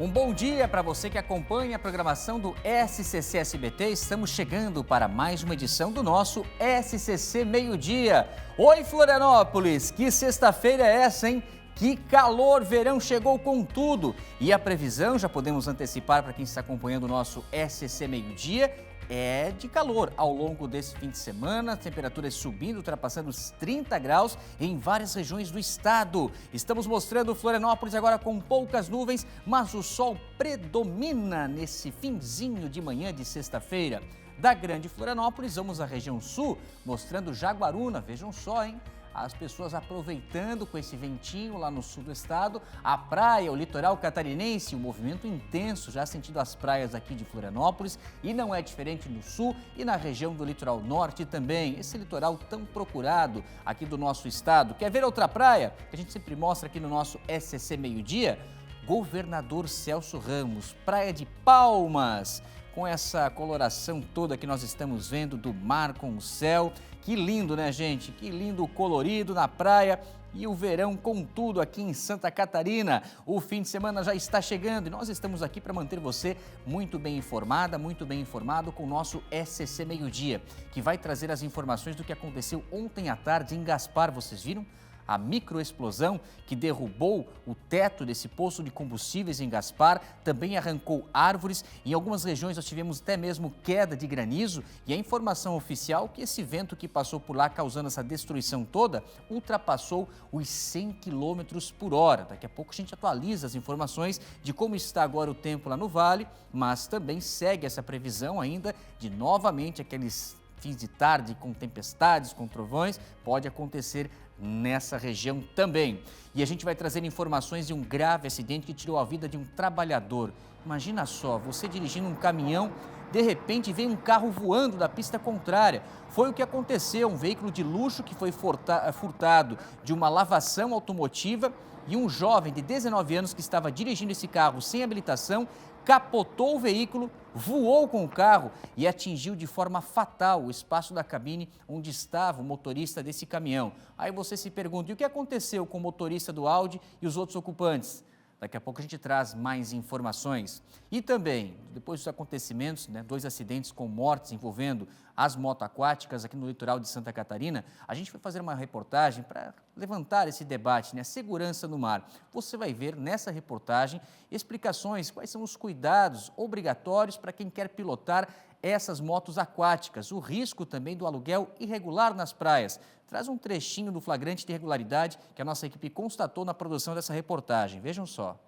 Um bom dia para você que acompanha a programação do SCC SBT. Estamos chegando para mais uma edição do nosso SCC Meio-Dia. Oi, Florianópolis! Que sexta-feira é essa, hein? Que calor! Verão chegou com tudo. E a previsão, já podemos antecipar para quem está acompanhando o nosso SCC Meio-Dia, é de calor ao longo desse fim de semana, temperaturas subindo, ultrapassando os 30 graus em várias regiões do estado. Estamos mostrando Florianópolis agora com poucas nuvens, mas o sol predomina nesse finzinho de manhã de sexta-feira. Da Grande Florianópolis, vamos à região sul, mostrando Jaguaruna. Vejam só, hein? As pessoas aproveitando com esse ventinho lá no sul do estado, a praia, o litoral catarinense, um movimento intenso já sentido as praias aqui de Florianópolis, e não é diferente no sul e na região do litoral norte também, esse litoral tão procurado aqui do nosso estado. Quer ver outra praia? Que a gente sempre mostra aqui no nosso SCC Meio-Dia? Governador Celso Ramos, Praia de Palmas, com essa coloração toda que nós estamos vendo do mar com o céu. Que lindo, né, gente? Que lindo colorido na praia e o verão com tudo aqui em Santa Catarina. O fim de semana já está chegando e nós estamos aqui para manter você muito bem informada, muito bem informado com o nosso SCC Meio-Dia, que vai trazer as informações do que aconteceu ontem à tarde em Gaspar. Vocês viram? A microexplosão que derrubou o teto desse poço de combustíveis em Gaspar, também arrancou árvores. Em algumas regiões nós tivemos até mesmo queda de granizo, e a informação oficial é que esse vento que passou por lá causando essa destruição toda ultrapassou os 100 km por hora. Daqui a pouco a gente atualiza as informações de como está agora o tempo lá no vale, mas também segue essa previsão ainda de novamente aqueles fins de tarde com tempestades, com trovões, pode acontecer nessa região também. E a gente vai trazer informações de um grave acidente que tirou a vida de um trabalhador. Imagina só, você dirigindo um caminhão, de repente vem um carro voando da pista contrária. Foi o que aconteceu, um veículo de luxo que foi furtado de uma lavação automotiva, e um jovem de 19 anos que estava dirigindo esse carro sem habilitação capotou o veículo, voou com o carro e atingiu de forma fatal o espaço da cabine onde estava o motorista desse caminhão. Aí você se pergunta, e o que aconteceu com o motorista do Audi e os outros ocupantes? Daqui a pouco a gente traz mais informações. E também, depois dos acontecimentos, 2 acidentes com mortes envolvendo as motos aquáticas aqui no litoral de Santa Catarina, a gente vai fazer uma reportagem para levantar esse debate, segurança no mar. Você vai ver nessa reportagem explicações, quais são os cuidados obrigatórios para quem quer pilotar essas motos aquáticas, o risco também do aluguel irregular nas praias. Traz um trechinho do flagrante de irregularidade que a nossa equipe constatou na produção dessa reportagem. Vejam só.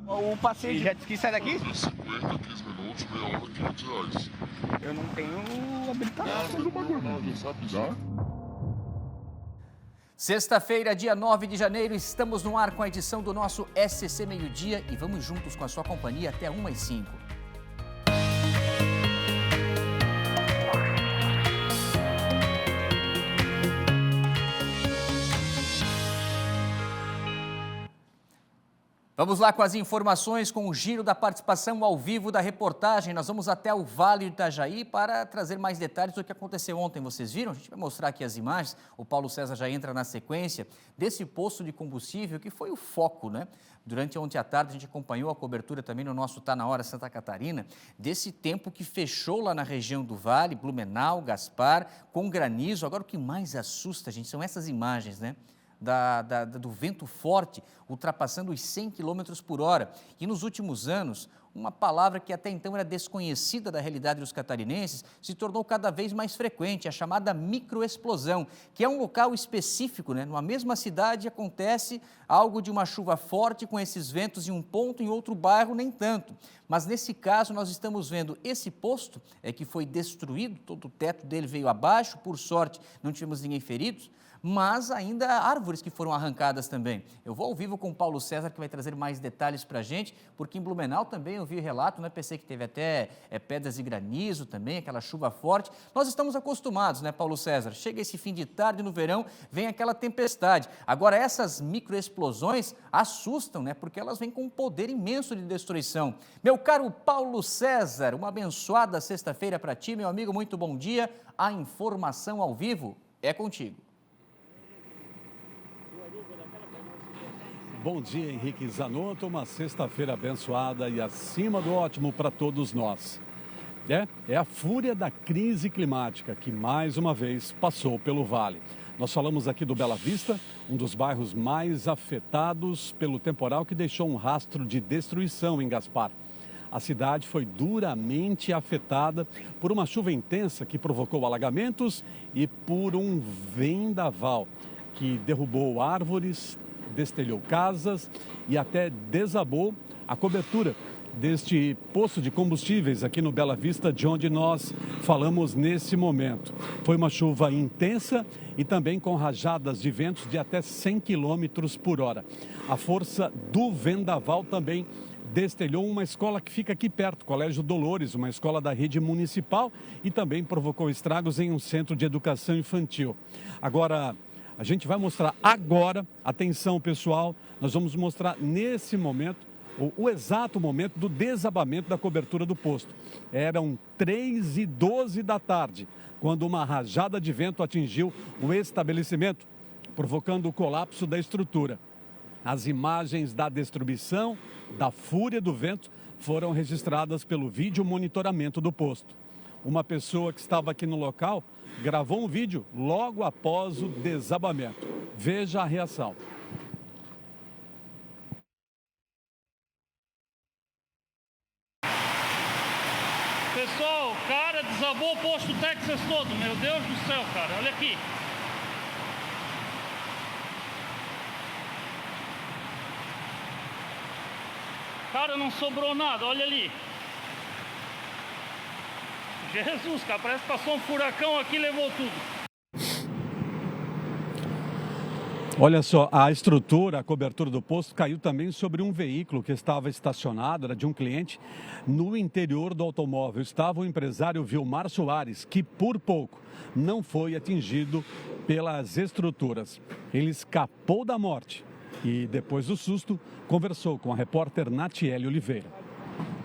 O passeio de jet ski sai daqui? 50, 15 minutos, meia hora, R$500. Eu não tenho habilitação do bagulho. Não sabe usar? Sexta-feira, dia 9 de janeiro, estamos no ar com a edição do nosso SCC Meio-Dia e vamos juntos com a sua companhia até 1h05. Vamos lá com as informações, com o giro da participação ao vivo da reportagem. Nós vamos até o Vale do Itajaí para trazer mais detalhes do que aconteceu ontem. Vocês viram? A gente vai mostrar aqui as imagens. O Paulo César já entra na sequência desse poço de combustível que foi o foco, Durante ontem à tarde a gente acompanhou a cobertura também no nosso Tá Na Hora Santa Catarina, desse tempo que fechou lá na região do Vale, Blumenau, Gaspar, com granizo. Agora o que mais assusta, gente, são essas imagens, do vento forte, ultrapassando os 100 km por hora. E nos últimos anos, uma palavra que até então era desconhecida da realidade dos catarinenses, se tornou cada vez mais frequente, a chamada microexplosão, que é um local específico, numa mesma cidade acontece algo de uma chuva forte com esses ventos em um ponto, em outro bairro nem tanto. Mas nesse caso nós estamos vendo esse posto que foi destruído, todo o teto dele veio abaixo, por sorte não tivemos ninguém feridos, mas ainda há árvores que foram arrancadas também. Eu vou ao vivo com o Paulo César, que vai trazer mais detalhes para a gente, porque em Blumenau também eu vi relato, pensei que teve até pedras de granizo também, aquela chuva forte. Nós estamos acostumados, Paulo César? Chega esse fim de tarde no verão, vem aquela tempestade. Agora, essas microexplosões assustam, porque elas vêm com um poder imenso de destruição. Meu caro Paulo César, uma abençoada sexta-feira para ti, meu amigo, muito bom dia. A informação ao vivo é contigo. Bom dia, Henrique Zanotto. Uma sexta-feira abençoada e acima do ótimo para todos nós. É a fúria da crise climática que mais uma vez passou pelo Vale. Nós falamos aqui do Bela Vista, um dos bairros mais afetados pelo temporal que deixou um rastro de destruição em Gaspar. A cidade foi duramente afetada por uma chuva intensa que provocou alagamentos e por um vendaval que derrubou árvores, destelhou casas e até desabou a cobertura deste posto de combustíveis aqui no Bela Vista, de onde nós falamos nesse momento. Foi uma chuva intensa e também com rajadas de ventos de até 100 km por hora. A força do vendaval também destelhou uma escola que fica aqui perto, Colégio Dolores, uma escola da rede municipal, e também provocou estragos em um centro de educação infantil. Agora, a gente vai mostrar agora, atenção pessoal, nós vamos mostrar nesse momento o exato momento do desabamento da cobertura do posto. Eram 3h12 da tarde, quando uma rajada de vento atingiu o estabelecimento, provocando o colapso da estrutura. As imagens da destruição, da fúria do vento, foram registradas pelo vídeo monitoramento do posto. Uma pessoa que estava aqui no local gravou um vídeo logo após o desabamento. Veja a reação. Pessoal, o cara desabou o posto Texas todo. Meu Deus do céu, cara. Olha aqui. Cara, não sobrou nada. Olha ali. Jesus, cara. Parece que passou um furacão aqui e levou tudo. Olha só, a estrutura, a cobertura do posto caiu também sobre um veículo que estava estacionado, era de um cliente. No interior do automóvel estava o empresário Vilmar Soares, que por pouco não foi atingido pelas estruturas. Ele escapou da morte e, depois do susto, conversou com a repórter Natiele Oliveira.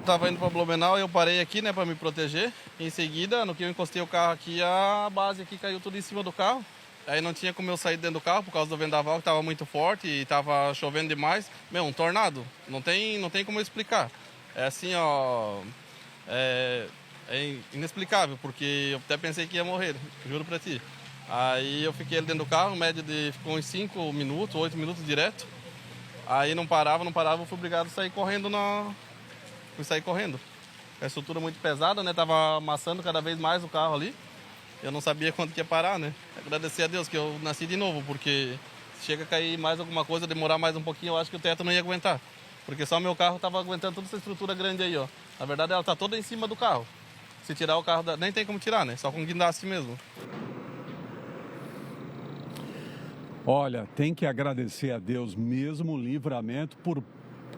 Estava indo para Blumenau e eu parei aqui, né, para me proteger. Em seguida, no que eu encostei o carro aqui, a base aqui caiu tudo em cima do carro. Aí não tinha como eu sair dentro do carro por causa do vendaval que estava muito forte e estava chovendo demais. Um tornado, não tem como eu explicar. É assim, ó, é inexplicável, porque eu até pensei que ia morrer, juro pra ti. Aí eu fiquei ali dentro do carro, média ficou uns 5 minutos, 8 minutos direto. Aí não parava, eu fui obrigado a sair correndo Fui sair correndo. A estrutura muito pesada, né, tava amassando cada vez mais o carro ali. Eu não sabia quando que ia parar, né? Agradecer a Deus que eu nasci de novo, porque se chega a cair mais alguma coisa, demorar mais um pouquinho, eu acho que o teto não ia aguentar. Porque só meu carro estava aguentando toda essa estrutura grande aí, ó. Na verdade, ela tá toda em cima do carro. Se tirar o carro, nem tem como tirar, né? Só com guindaste mesmo. Olha, tem que agradecer a Deus mesmo o livramento por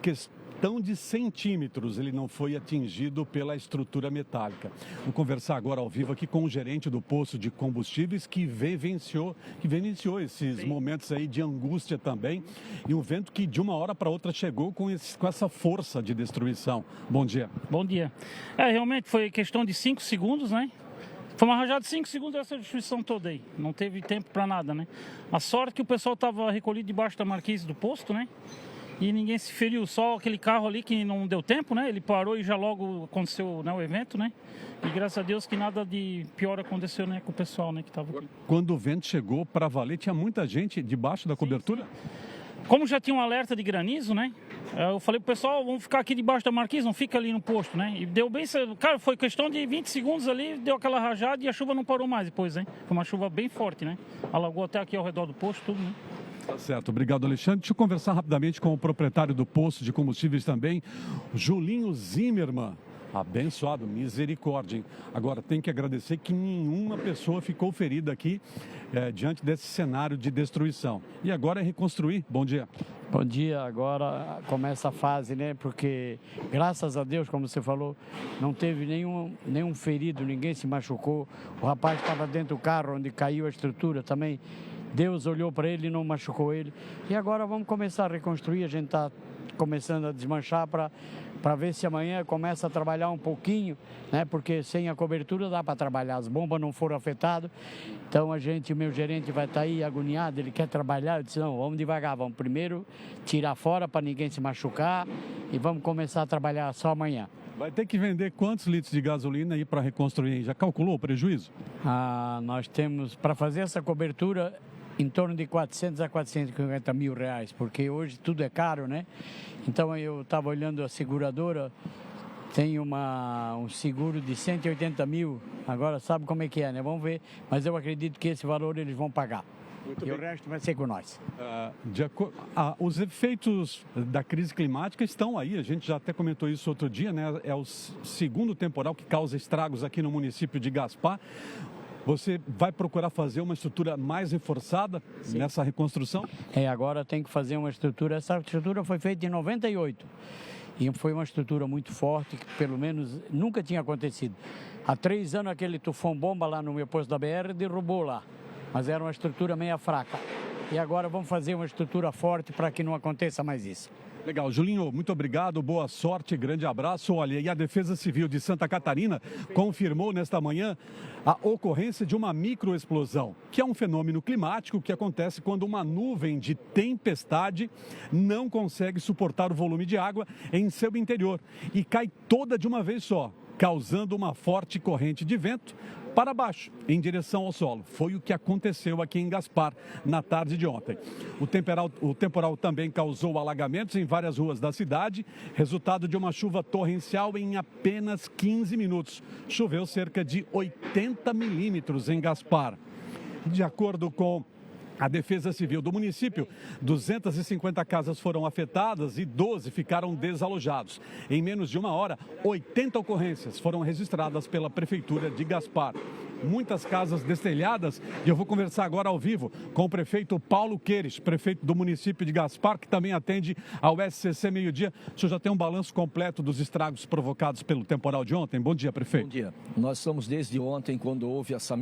questão de centímetros, ele não foi atingido pela estrutura metálica. Vou conversar agora ao vivo aqui com o gerente do posto de combustíveis que vivenciou esses momentos aí de angústia também, e um vento que de uma hora para outra chegou com essa força de destruição. Bom dia. Bom dia. Realmente foi questão de 5 segundos, né? Foi uma rajada de 5 segundos essa destruição toda aí. Não teve tempo para nada, né? A sorte que o pessoal estava recolhido debaixo da marquise do posto, né? E ninguém se feriu, só aquele carro ali que não deu tempo, né? Ele parou e já logo aconteceu, né, o evento, né? E graças a Deus que nada de pior aconteceu, né, com o pessoal, né, que estava aqui. Quando o vento chegou para valer, tinha muita gente debaixo da cobertura? Sim. Como já tinha um alerta de granizo, né? Eu falei pro pessoal, vamos ficar aqui debaixo da marquise, não fica ali no posto, né? E deu bem, cara, foi questão de 20 segundos ali, deu aquela rajada e a chuva não parou mais depois, né? Foi uma chuva bem forte, né? Alagou até aqui ao redor do posto, tudo, né? Tá certo, obrigado, Alexandre. Deixa eu conversar rapidamente com o proprietário do posto de combustíveis também, Julinho Zimmermann. Abençoado, misericórdia, hein? Agora, tem que agradecer que nenhuma pessoa ficou ferida aqui diante desse cenário de destruição. E agora é reconstruir. Bom dia. Bom dia, agora começa a fase, né? Porque, graças a Deus, como você falou, não teve nenhum ferido, ninguém se machucou. O rapaz estava dentro do carro onde caiu a estrutura também. Deus olhou para ele e não machucou ele. E agora vamos começar a reconstruir, a gente está começando a desmanchar para ver se amanhã começa a trabalhar um pouquinho, né? Porque sem a cobertura dá para trabalhar, as bombas não foram afetadas. Então o meu gerente vai estar aí agoniado, ele quer trabalhar. Eu disse, não, vamos devagar, vamos primeiro tirar fora para ninguém se machucar e vamos começar a trabalhar só amanhã. Vai ter que vender quantos litros de gasolina aí para reconstruir? Já calculou o prejuízo? Nós temos, para fazer essa cobertura, em torno de 400 a 450 mil reais, porque hoje tudo é caro, né? Então eu estava olhando a seguradora, tem um seguro de 180 mil, agora sabe como é que é, né? Vamos ver, mas eu acredito que esse valor eles vão pagar. E o resto vai ser com nós. Os efeitos da crise climática estão aí, a gente já até comentou isso outro dia, né? É o segundo temporal que causa estragos aqui no município de Gaspar. Você vai procurar fazer uma estrutura mais reforçada nessa reconstrução? Agora tem que fazer uma estrutura. Essa estrutura foi feita em 98 e foi uma estrutura muito forte, que pelo menos nunca tinha acontecido. Há 3 anos aquele tufão-bomba lá no meu posto da BR derrubou lá, mas era uma estrutura meia fraca. E agora vamos fazer uma estrutura forte para que não aconteça mais isso. Legal, Julinho, muito obrigado, boa sorte, grande abraço. Olha, e a Defesa Civil de Santa Catarina confirmou nesta manhã a ocorrência de uma microexplosão, que é um fenômeno climático que acontece quando uma nuvem de tempestade não consegue suportar o volume de água em seu interior e cai toda de uma vez só, causando uma forte corrente de vento para baixo, em direção ao solo. Foi o que aconteceu aqui em Gaspar na tarde de ontem. O temporal também causou alagamentos em várias ruas da cidade, resultado de uma chuva torrencial em apenas 15 minutos. Choveu cerca de 80 milímetros em Gaspar. De acordo com a Defesa Civil do município, 250 casas foram afetadas e 12 ficaram desalojados. Em menos de uma hora, 80 ocorrências foram registradas pela Prefeitura de Gaspar. Muitas casas destelhadas, e eu vou conversar agora ao vivo com o prefeito Paulo Queires, prefeito do município de Gaspar, que também atende ao SCC Meio-Dia. O senhor já tem um balanço completo dos estragos provocados pelo temporal de ontem? Bom dia, prefeito. Bom dia. Nós estamos desde ontem, quando houve essa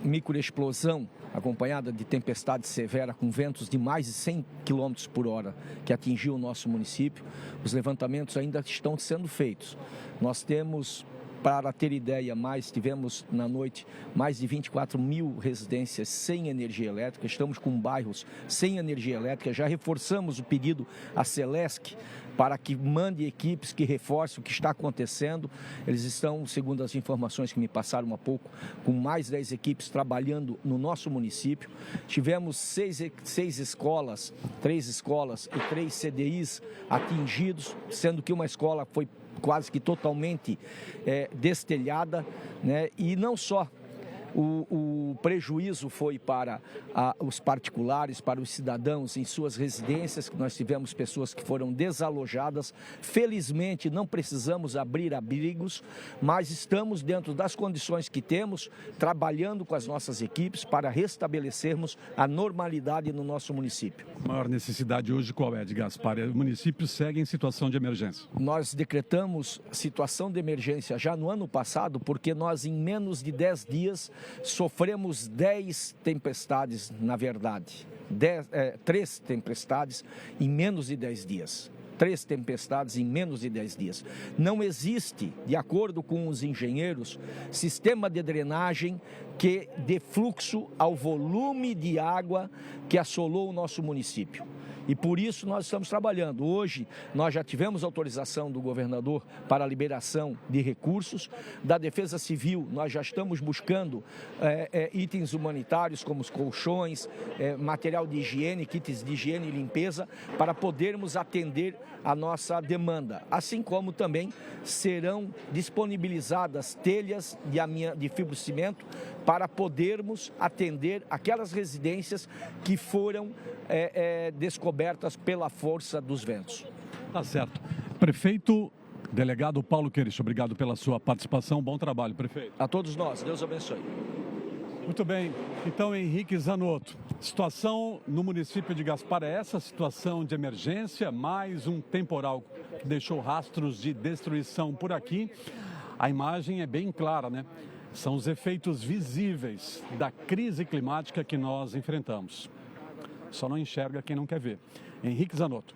microexplosão, acompanhada de tempestade severa com ventos de mais de 100 km por hora, que atingiu o nosso município. Os levantamentos ainda estão sendo feitos. Nós temos, para ter ideia, tivemos na noite mais de 24 mil residências sem energia elétrica. Estamos com bairros sem energia elétrica. Já reforçamos o pedido à Celesc para que mande equipes que reforcem o que está acontecendo. Eles estão, segundo as informações que me passaram há pouco, com mais 10 equipes trabalhando no nosso município. Tivemos 6 escolas, 3 escolas e 3 CDIs atingidos, sendo que uma escola foi quase que totalmente destelhada, né? E não só o prejuízo foi para os particulares, para os cidadãos em suas residências, que nós tivemos pessoas que foram desalojadas. Felizmente não precisamos abrir abrigos, mas estamos dentro das condições que temos, trabalhando com as nossas equipes para restabelecermos a normalidade no nosso município. A maior necessidade hoje qual é, de Gaspar? O município segue em situação de emergência. Nós decretamos situação de emergência já no ano passado, porque nós em menos de 10 dias sofremos 10 tempestades, na verdade, 3 tempestades em menos de 10 dias. 3 tempestades em menos de 10 dias. Não existe, de acordo com os engenheiros, sistema de drenagem que dê fluxo ao volume de água que assolou o nosso município. E por isso nós estamos trabalhando. Hoje nós já tivemos autorização do governador para a liberação de recursos. Da Defesa Civil nós já estamos buscando itens humanitários como os colchões, material de higiene, kits de higiene e limpeza, para podermos atender a nossa demanda. Assim como também serão disponibilizadas telhas de fibrocimento para podermos atender aquelas residências que foram descobertas pela força dos ventos. Tá certo. Prefeito, delegado Paulo Queires, obrigado pela sua participação. Bom trabalho, prefeito. A todos nós, Deus abençoe. Muito bem. Então, Henrique Zanotto, situação no município de Gaspar é essa, situação de emergência, mais um temporal que deixou rastros de destruição por aqui. A imagem é bem clara, né? São os efeitos visíveis da crise climática que nós enfrentamos. Só não enxerga quem não quer ver. Henrique Zanotto.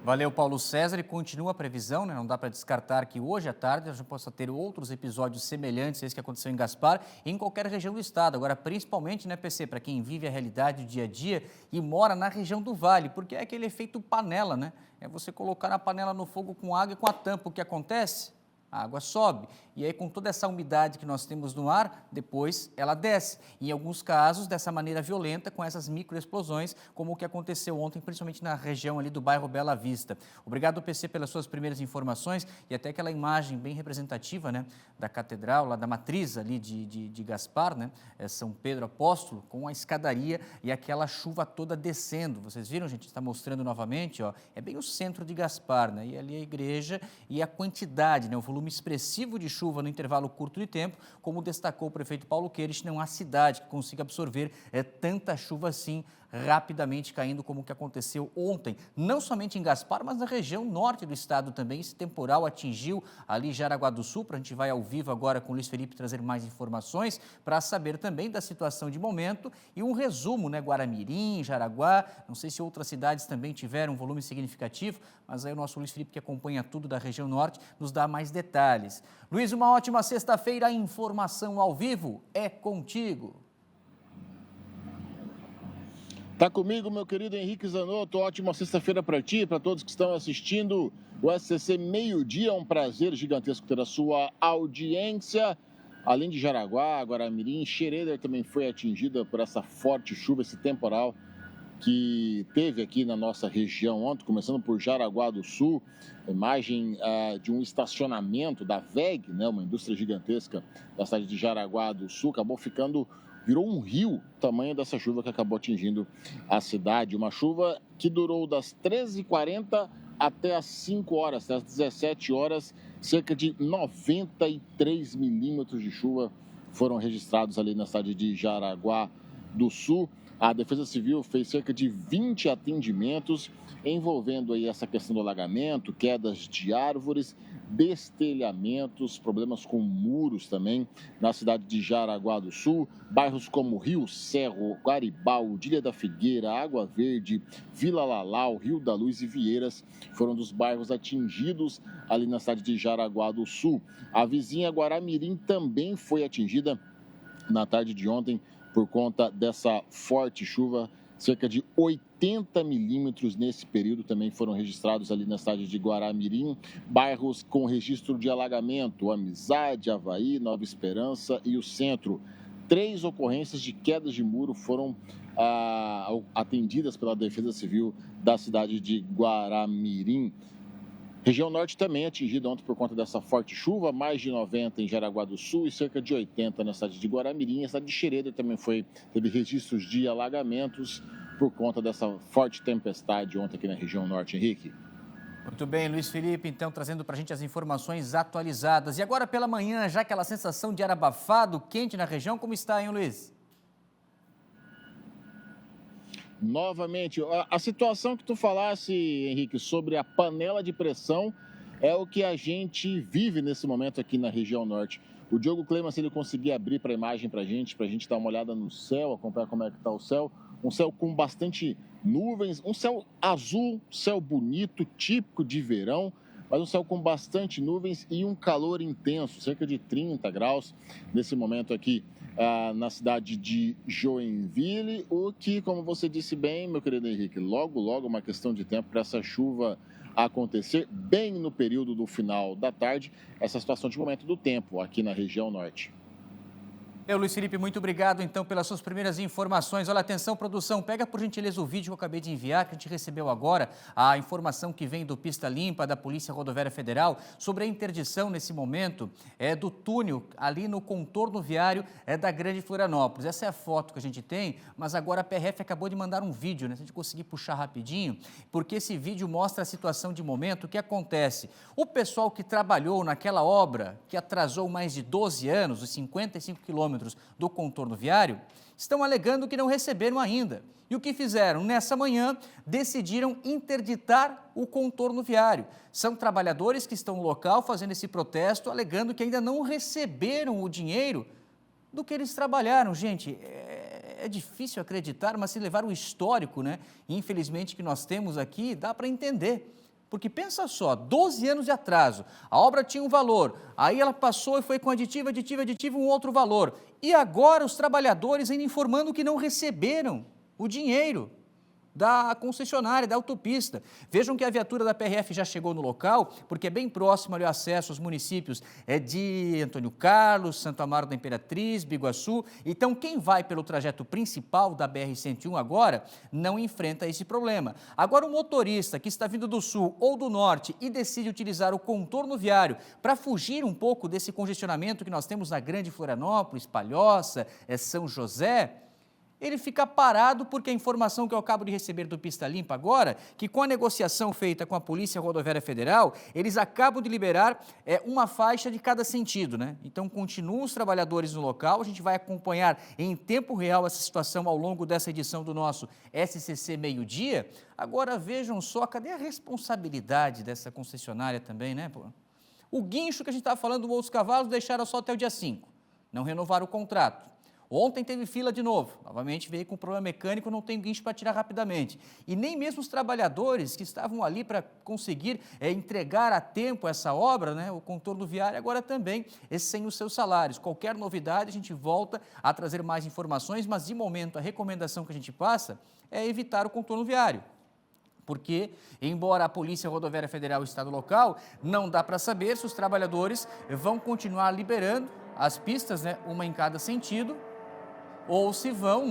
Valeu, Paulo César, e continua a previsão, né? Não dá para descartar que hoje à tarde a gente possa ter outros episódios semelhantes a esse que aconteceu em Gaspar e em qualquer região do estado. Agora, principalmente, né, PC, para quem vive a realidade do dia a dia e mora na região do Vale, porque é aquele efeito panela, né? É você colocar a panela no fogo com água e com a tampa. O que acontece? A água sobe e aí com toda essa umidade que nós temos no ar, depois ela desce. Em alguns casos, dessa maneira violenta, com essas microexplosões, como o que aconteceu ontem, principalmente na região ali do bairro Bela Vista. Obrigado, PC, pelas suas primeiras informações e até aquela imagem bem representativa, né, da catedral, lá da matriz ali de Gaspar, né, São Pedro Apóstolo, com a escadaria e aquela chuva toda descendo. Vocês viram, gente? Está mostrando novamente, ó, é bem o centro de Gaspar, né, e ali a igreja e a quantidade, né, o volume expressivo de chuva no intervalo curto de tempo, como destacou o prefeito Paulo Queires, não há cidade que consiga absorver tanta chuva assim rapidamente caindo como o que aconteceu ontem, não somente em Gaspar, mas na região norte do estado também. Esse temporal atingiu ali Jaraguá do Sul. A gente vai ao vivo agora com o Luiz Felipe trazer mais informações para saber também da situação de momento e um resumo, né? Guaramirim, Jaraguá, não sei se outras cidades também tiveram um volume significativo, mas aí o nosso Luiz Felipe, que acompanha tudo da região norte, nos dá mais detalhes. Luiz, uma ótima sexta-feira, a informação ao vivo é contigo. Tá comigo, meu querido Henrique Zanotto. Ótima sexta-feira para ti e para todos que estão assistindo o SCC Meio-Dia. É um prazer gigantesco ter a sua audiência. Além de Jaraguá, Guaramirim, Xereder também foi atingida por essa forte chuva, esse temporal que teve aqui na nossa região ontem, começando por Jaraguá do Sul. A imagem de um estacionamento da WEG, né, uma indústria gigantesca da cidade de Jaraguá do Sul, virou um rio, o tamanho dessa chuva que acabou atingindo a cidade. Uma chuva que durou das 13h40 até as 5 horas, até as 17 horas, cerca de 93 milímetros de chuva foram registrados ali na cidade de Jaraguá do Sul. A Defesa Civil fez cerca de 20 atendimentos envolvendo aí essa questão do alagamento, quedas de árvores, destelhamentos, problemas com muros também na cidade de Jaraguá do Sul. Bairros como Rio Cerro, Guaribau, Ilha da Figueira, Água Verde, Vila Lalau, Rio da Luz e Vieiras foram dos bairros atingidos ali na cidade de Jaraguá do Sul. A vizinha Guaramirim também foi atingida na tarde de ontem por conta dessa forte chuva. Cerca de 80 milímetros nesse período também foram registrados ali na cidade de Guaramirim. Bairros com registro de alagamento: Amizade, Avaí, Nova Esperança e o Centro. 3 ocorrências de quedas de muro foram atendidas pela Defesa Civil da cidade de Guaramirim. Região Norte também atingida ontem por conta dessa forte chuva, mais de 90 em Jaraguá do Sul e cerca de 80 na cidade de Guaramirim. A cidade de Xereder também teve registros de alagamentos por conta dessa forte tempestade ontem aqui na região Norte. Henrique. Muito bem, Luiz Felipe, então trazendo para a gente as informações atualizadas. E agora pela manhã, já aquela sensação de ar abafado, quente na região, como está, hein, Luiz? Novamente, a situação que tu falasse, Henrique, sobre a panela de pressão é o que a gente vive nesse momento aqui na região norte. O Diogo Cleiman, se ele conseguir abrir para a imagem para a gente dar uma olhada no céu, acompanhar como é que está o céu. Um céu com bastante nuvens, um céu azul, céu bonito, típico de verão, mas um céu com bastante nuvens e um calor intenso, cerca de 30 graus nesse momento aqui na cidade de Joinville, o que, como você disse bem, meu querido Henrique, logo uma questão de tempo para essa chuva acontecer bem no período do final da tarde, essa situação de momento do tempo aqui na região norte. Luiz Felipe, muito obrigado, então, pelas suas primeiras informações. Olha, atenção, produção, pega por gentileza o vídeo que eu acabei de enviar, que a gente recebeu agora, a informação que vem do Pista Limpa, da Polícia Rodoviária Federal, sobre a interdição, nesse momento, do túnel, ali no contorno viário da Grande Florianópolis. Essa é a foto que a gente tem, mas agora a PRF acabou de mandar um vídeo, né? Se a gente conseguir puxar rapidinho, porque esse vídeo mostra a situação de momento, o que acontece. O pessoal que trabalhou naquela obra, que atrasou mais de 12 anos, os 55 quilômetros do contorno viário, estão alegando que não receberam ainda. E o que fizeram? Nessa manhã, decidiram interditar o contorno viário. São trabalhadores que estão no local fazendo esse protesto, alegando que ainda não receberam o dinheiro do que eles trabalharam. Gente, é difícil acreditar, mas se levar o histórico, né, infelizmente, que nós temos aqui, dá para entender. Porque pensa só, 12 anos de atraso, a obra tinha um valor, aí ela passou e foi com aditivo, um outro valor. E agora os trabalhadores ainda informando que não receberam o dinheiro da concessionária, da autopista. Vejam que a viatura da PRF já chegou no local, porque é bem próximo ali o acesso aos municípios de Antônio Carlos, Santo Amaro da Imperatriz, Biguaçu. Então, quem vai pelo trajeto principal da BR-101 agora, não enfrenta esse problema. Agora, o motorista que está vindo do sul ou do norte e decide utilizar o contorno viário para fugir um pouco desse congestionamento que nós temos na Grande Florianópolis, Palhoça, São José, ele fica parado porque a informação que eu acabo de receber do Pista Limpa agora, que com a negociação feita com a Polícia Rodoviária Federal, eles acabam de liberar uma faixa de cada sentido, né? Então, continuam os trabalhadores no local, a gente vai acompanhar em tempo real essa situação ao longo dessa edição do nosso SCC Meio-Dia. Agora, vejam só, cadê a responsabilidade dessa concessionária também, né? O guincho que a gente estava falando dos outros cavalos deixaram só até o dia 5, não renovaram o contrato. Ontem teve fila de novo, novamente veio com problema mecânico, não tem guincho para tirar rapidamente. E nem mesmo os trabalhadores que estavam ali para conseguir entregar a tempo essa obra, né, o contorno viário, agora também sem os seus salários. Qualquer novidade a gente volta a trazer mais informações, mas de momento a recomendação que a gente passa é evitar o contorno viário. Porque, embora a Polícia Rodoviária Federal esteja no local, não dá para saber se os trabalhadores vão continuar liberando as pistas, né, uma em cada sentido, ou se vão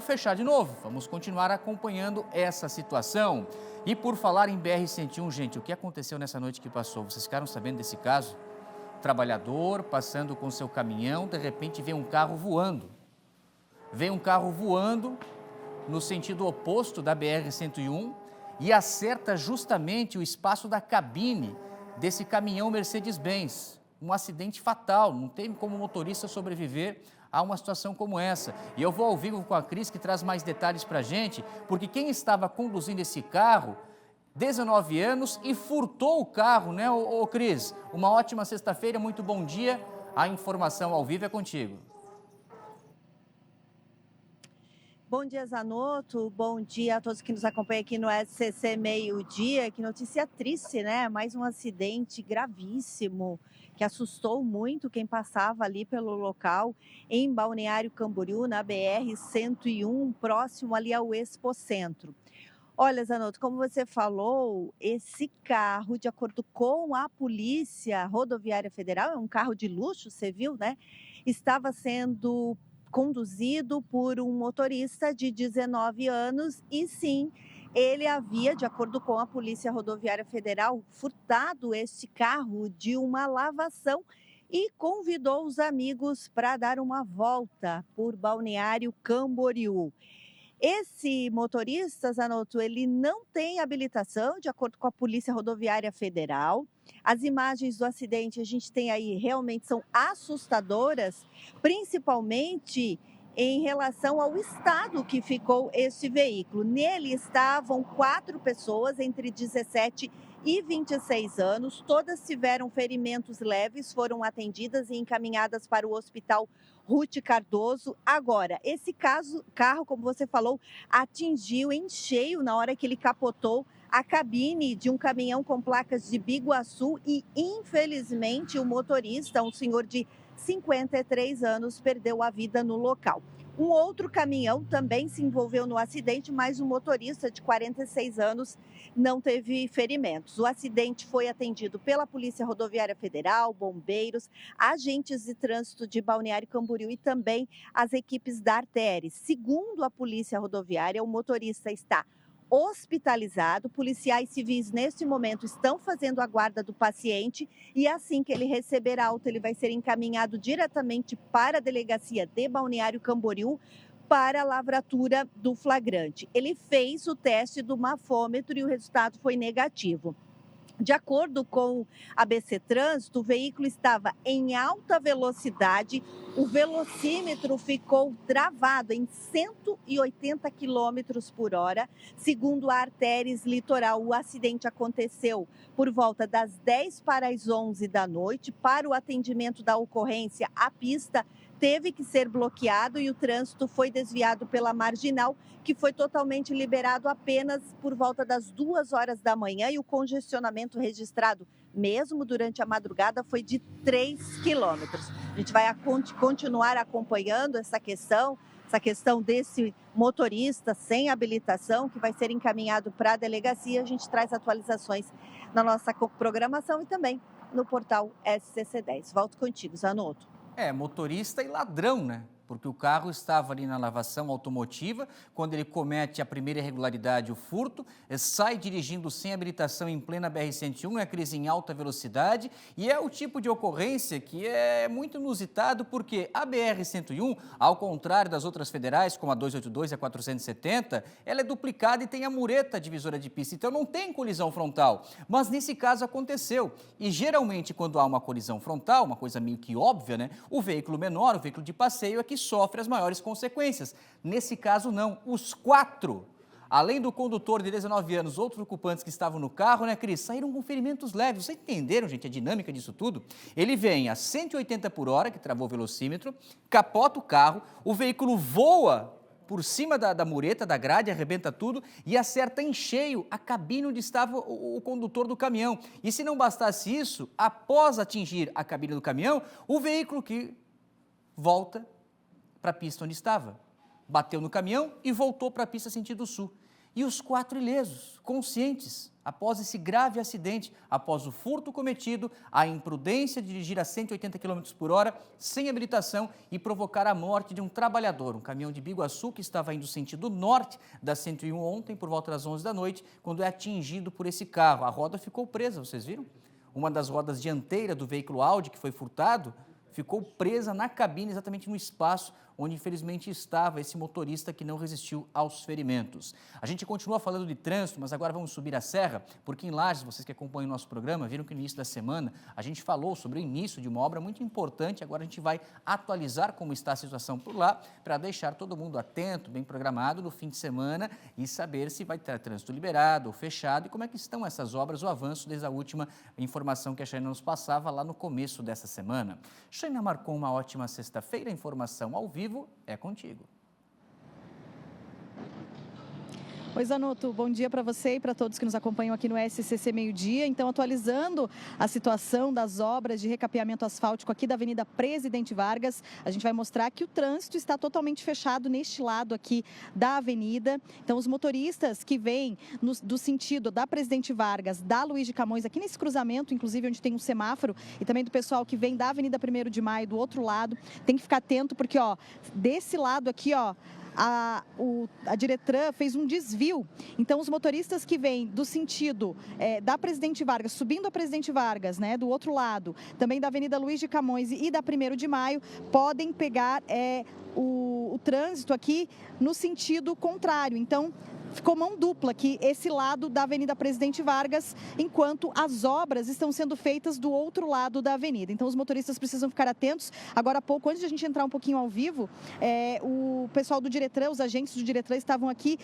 fechar de novo. Vamos continuar acompanhando essa situação. E por falar em BR-101, gente, o que aconteceu nessa noite que passou? Vocês ficaram sabendo desse caso? Trabalhador passando com seu caminhão, de repente vem um carro voando. Vem um carro voando no sentido oposto da BR-101 e acerta justamente o espaço da cabine desse caminhão Mercedes-Benz. Um acidente fatal, não tem como o motorista sobreviver a uma situação como essa. E eu vou ao vivo com a Cris, que traz mais detalhes para a gente, porque quem estava conduzindo esse carro, 19 anos, e furtou o carro, né, ô Cris? Uma ótima sexta-feira, muito bom dia, a informação ao vivo é contigo. Bom dia, Zanotto. Bom dia a todos que nos acompanham aqui no SCC Meio-Dia. Que notícia triste, né? Mais um acidente gravíssimo que assustou muito quem passava ali pelo local em Balneário Camboriú, na BR-101, próximo ali ao Expocentro. Olha, Zanotto, como você falou, esse carro, de acordo com a Polícia Rodoviária Federal, é um carro de luxo, você viu, né? Estava sendo conduzido por um motorista de 19 anos e sim, ele havia, de acordo com a Polícia Rodoviária Federal, furtado este carro de uma lavação e convidou os amigos para dar uma volta por Balneário Camboriú. Esse motorista, Zanotto, ele não tem habilitação, de acordo com a Polícia Rodoviária Federal. As imagens do acidente a gente tem aí realmente são assustadoras, principalmente em relação ao estado que ficou esse veículo. Nele estavam 4 pessoas entre 17 e 26 anos, todas tiveram ferimentos leves, foram atendidas e encaminhadas para o Hospital Ruth Cardoso. Agora, esse carro, como você falou, atingiu em cheio na hora que ele capotou a cabine de um caminhão com placas de Biguaçu e, infelizmente, o motorista, um senhor de 53 anos, perdeu a vida no local. Um outro caminhão também se envolveu no acidente, mas o motorista de 46 anos não teve ferimentos. O acidente foi atendido pela Polícia Rodoviária Federal, bombeiros, agentes de trânsito de Balneário Camboriú e também as equipes da Arteres. Segundo a Polícia Rodoviária, o motorista está hospitalizado. Policiais civis, neste momento, estão fazendo a guarda do paciente e assim que ele receber alta, ele vai ser encaminhado diretamente para a delegacia de Balneário Camboriú para a lavratura do flagrante. Ele fez o teste do mafômetro e o resultado foi negativo. De acordo com a BC Trânsito, o veículo estava em alta velocidade, o velocímetro ficou travado em 180 km por hora. Segundo a Arteres Litoral, o acidente aconteceu por volta das 10 para as 11 da noite. Para o atendimento da ocorrência, a pista teve que ser bloqueado e o trânsito foi desviado pela Marginal, que foi totalmente liberado apenas por volta das 2 horas da manhã, e o congestionamento registrado mesmo durante a madrugada foi de 3 quilômetros. A gente vai continuar acompanhando essa questão desse motorista sem habilitação, que vai ser encaminhado para a delegacia. A gente traz atualizações na nossa programação e também no portal SCC10. Volto contigo, Zanotto. Motorista e ladrão, né? Porque o carro estava ali na lavação automotiva, quando ele comete a primeira irregularidade, o furto, sai dirigindo sem habilitação em plena BR-101, é crise em alta velocidade, e é o tipo de ocorrência que é muito inusitado, porque a BR-101, ao contrário das outras federais, como a 282 e a 470, ela é duplicada e tem a mureta divisora de pista, então não tem colisão frontal. Mas nesse caso aconteceu, e geralmente quando há uma colisão frontal, uma coisa meio que óbvia, né? O veículo menor, o veículo de passeio, é que sofre as maiores consequências. Nesse caso, não. Os 4, além do condutor de 19 anos, outros ocupantes que estavam no carro, né, Cris, saíram com ferimentos leves. Vocês entenderam, gente, a dinâmica disso tudo? Ele vem a 180 por hora, que travou o velocímetro, capota o carro, o veículo voa por cima da mureta, da grade, arrebenta tudo e acerta em cheio a cabine onde estava o condutor do caminhão. E se não bastasse isso, após atingir a cabine do caminhão, o veículo que volta para a pista onde estava, bateu no caminhão e voltou para a pista sentido sul. E os 4 ilesos, conscientes, após esse grave acidente, após o furto cometido, a imprudência de dirigir a 180 km por hora, sem habilitação e provocar a morte de um trabalhador, um caminhão de Biguaçu que estava indo sentido norte da 101 ontem, por volta das 11 da noite, quando é atingido por esse carro. A roda ficou presa, vocês viram? Uma das rodas dianteiras do veículo Audi que foi furtado ficou presa na cabine, exatamente no espaço onde infelizmente estava esse motorista que não resistiu aos ferimentos. A gente continua falando de trânsito, mas agora vamos subir a serra, porque em Lages, vocês que acompanham o nosso programa, viram que no início da semana a gente falou sobre o início de uma obra muito importante. Agora a gente vai atualizar como está a situação por lá, para deixar todo mundo atento, bem programado no fim de semana e saber se vai ter trânsito liberado ou fechado e como é que estão essas obras, o avanço desde a última informação que a Shaina nos passava lá no começo dessa semana. Shaina marcou uma ótima sexta-feira, informação ao vivo é contigo. Oi, Zanotto, bom dia para você e para todos que nos acompanham aqui no SCC Meio-Dia. Então, atualizando a situação das obras de recapeamento asfáltico aqui da Avenida Presidente Vargas, a gente vai mostrar que o trânsito está totalmente fechado neste lado aqui da avenida. Então, os motoristas que vêm do sentido da Presidente Vargas, da Luiz de Camões, aqui nesse cruzamento, inclusive onde tem um semáforo, e também do pessoal que vem da Avenida 1º de Maio, do outro lado, tem que ficar atento porque, desse lado aqui, a Diretran fez um desvio, então os motoristas que vêm do sentido da Presidente Vargas, subindo a Presidente Vargas, né, do outro lado, também da Avenida Luiz de Camões e da 1º de Maio, podem pegar o trânsito aqui no sentido contrário. Então, ficou mão dupla aqui, esse lado da Avenida Presidente Vargas, enquanto as obras estão sendo feitas do outro lado da avenida. Então, os motoristas precisam ficar atentos. Agora há pouco, antes de a gente entrar um pouquinho ao vivo, o pessoal do Diretran, os agentes do Diretran estavam aqui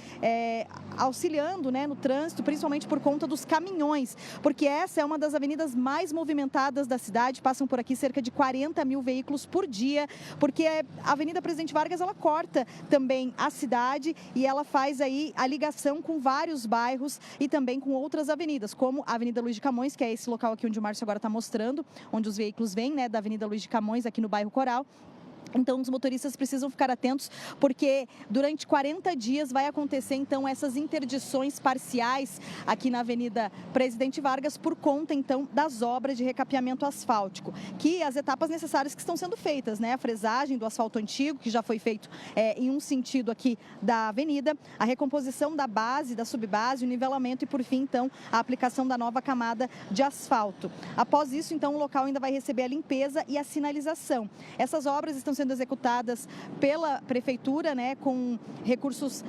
auxiliando, né, no trânsito, principalmente por conta dos caminhões, porque essa é uma das avenidas mais movimentadas da cidade, passam por aqui cerca de 40 mil veículos por dia, porque a Avenida Presidente Vargas, ela corta também a cidade e ela faz aí a ligação com vários bairros e também com outras avenidas, como a Avenida Luiz de Camões, que é esse local aqui onde o Márcio agora está mostrando, onde os veículos vêm, né, da Avenida Luiz de Camões, aqui no bairro Coral. Então, os motoristas precisam ficar atentos, porque durante 40 dias vai acontecer, então, essas interdições parciais aqui na Avenida Presidente Vargas por conta, então, das obras de recapeamento asfáltico, que as etapas necessárias que estão sendo feitas, né? A fresagem do asfalto antigo, que já foi feito em um sentido aqui da avenida, a recomposição da base, da subbase, o nivelamento e, por fim, então, a aplicação da nova camada de asfalto. Após isso, então, o local ainda vai receber a limpeza e a sinalização. Essas obras estão sendo executadas pela Prefeitura, né, com recursos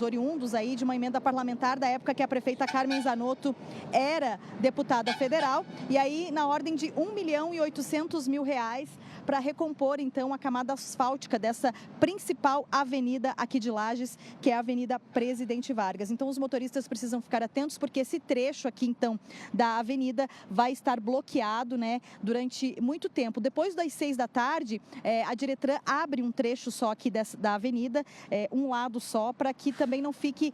oriundos aí de uma emenda parlamentar da época que a prefeita Carmen Zanotto era deputada federal, e aí na ordem de R$ 1.800.000 para recompor então a camada asfáltica dessa principal avenida aqui de Lages, que é a Avenida Presidente Vargas. Então os motoristas precisam ficar atentos porque esse trecho aqui então da avenida vai estar bloqueado, né, durante muito tempo. Depois das 6 da tarde, a Diretran abre um trecho só aqui da avenida, um lado só, para que também não fique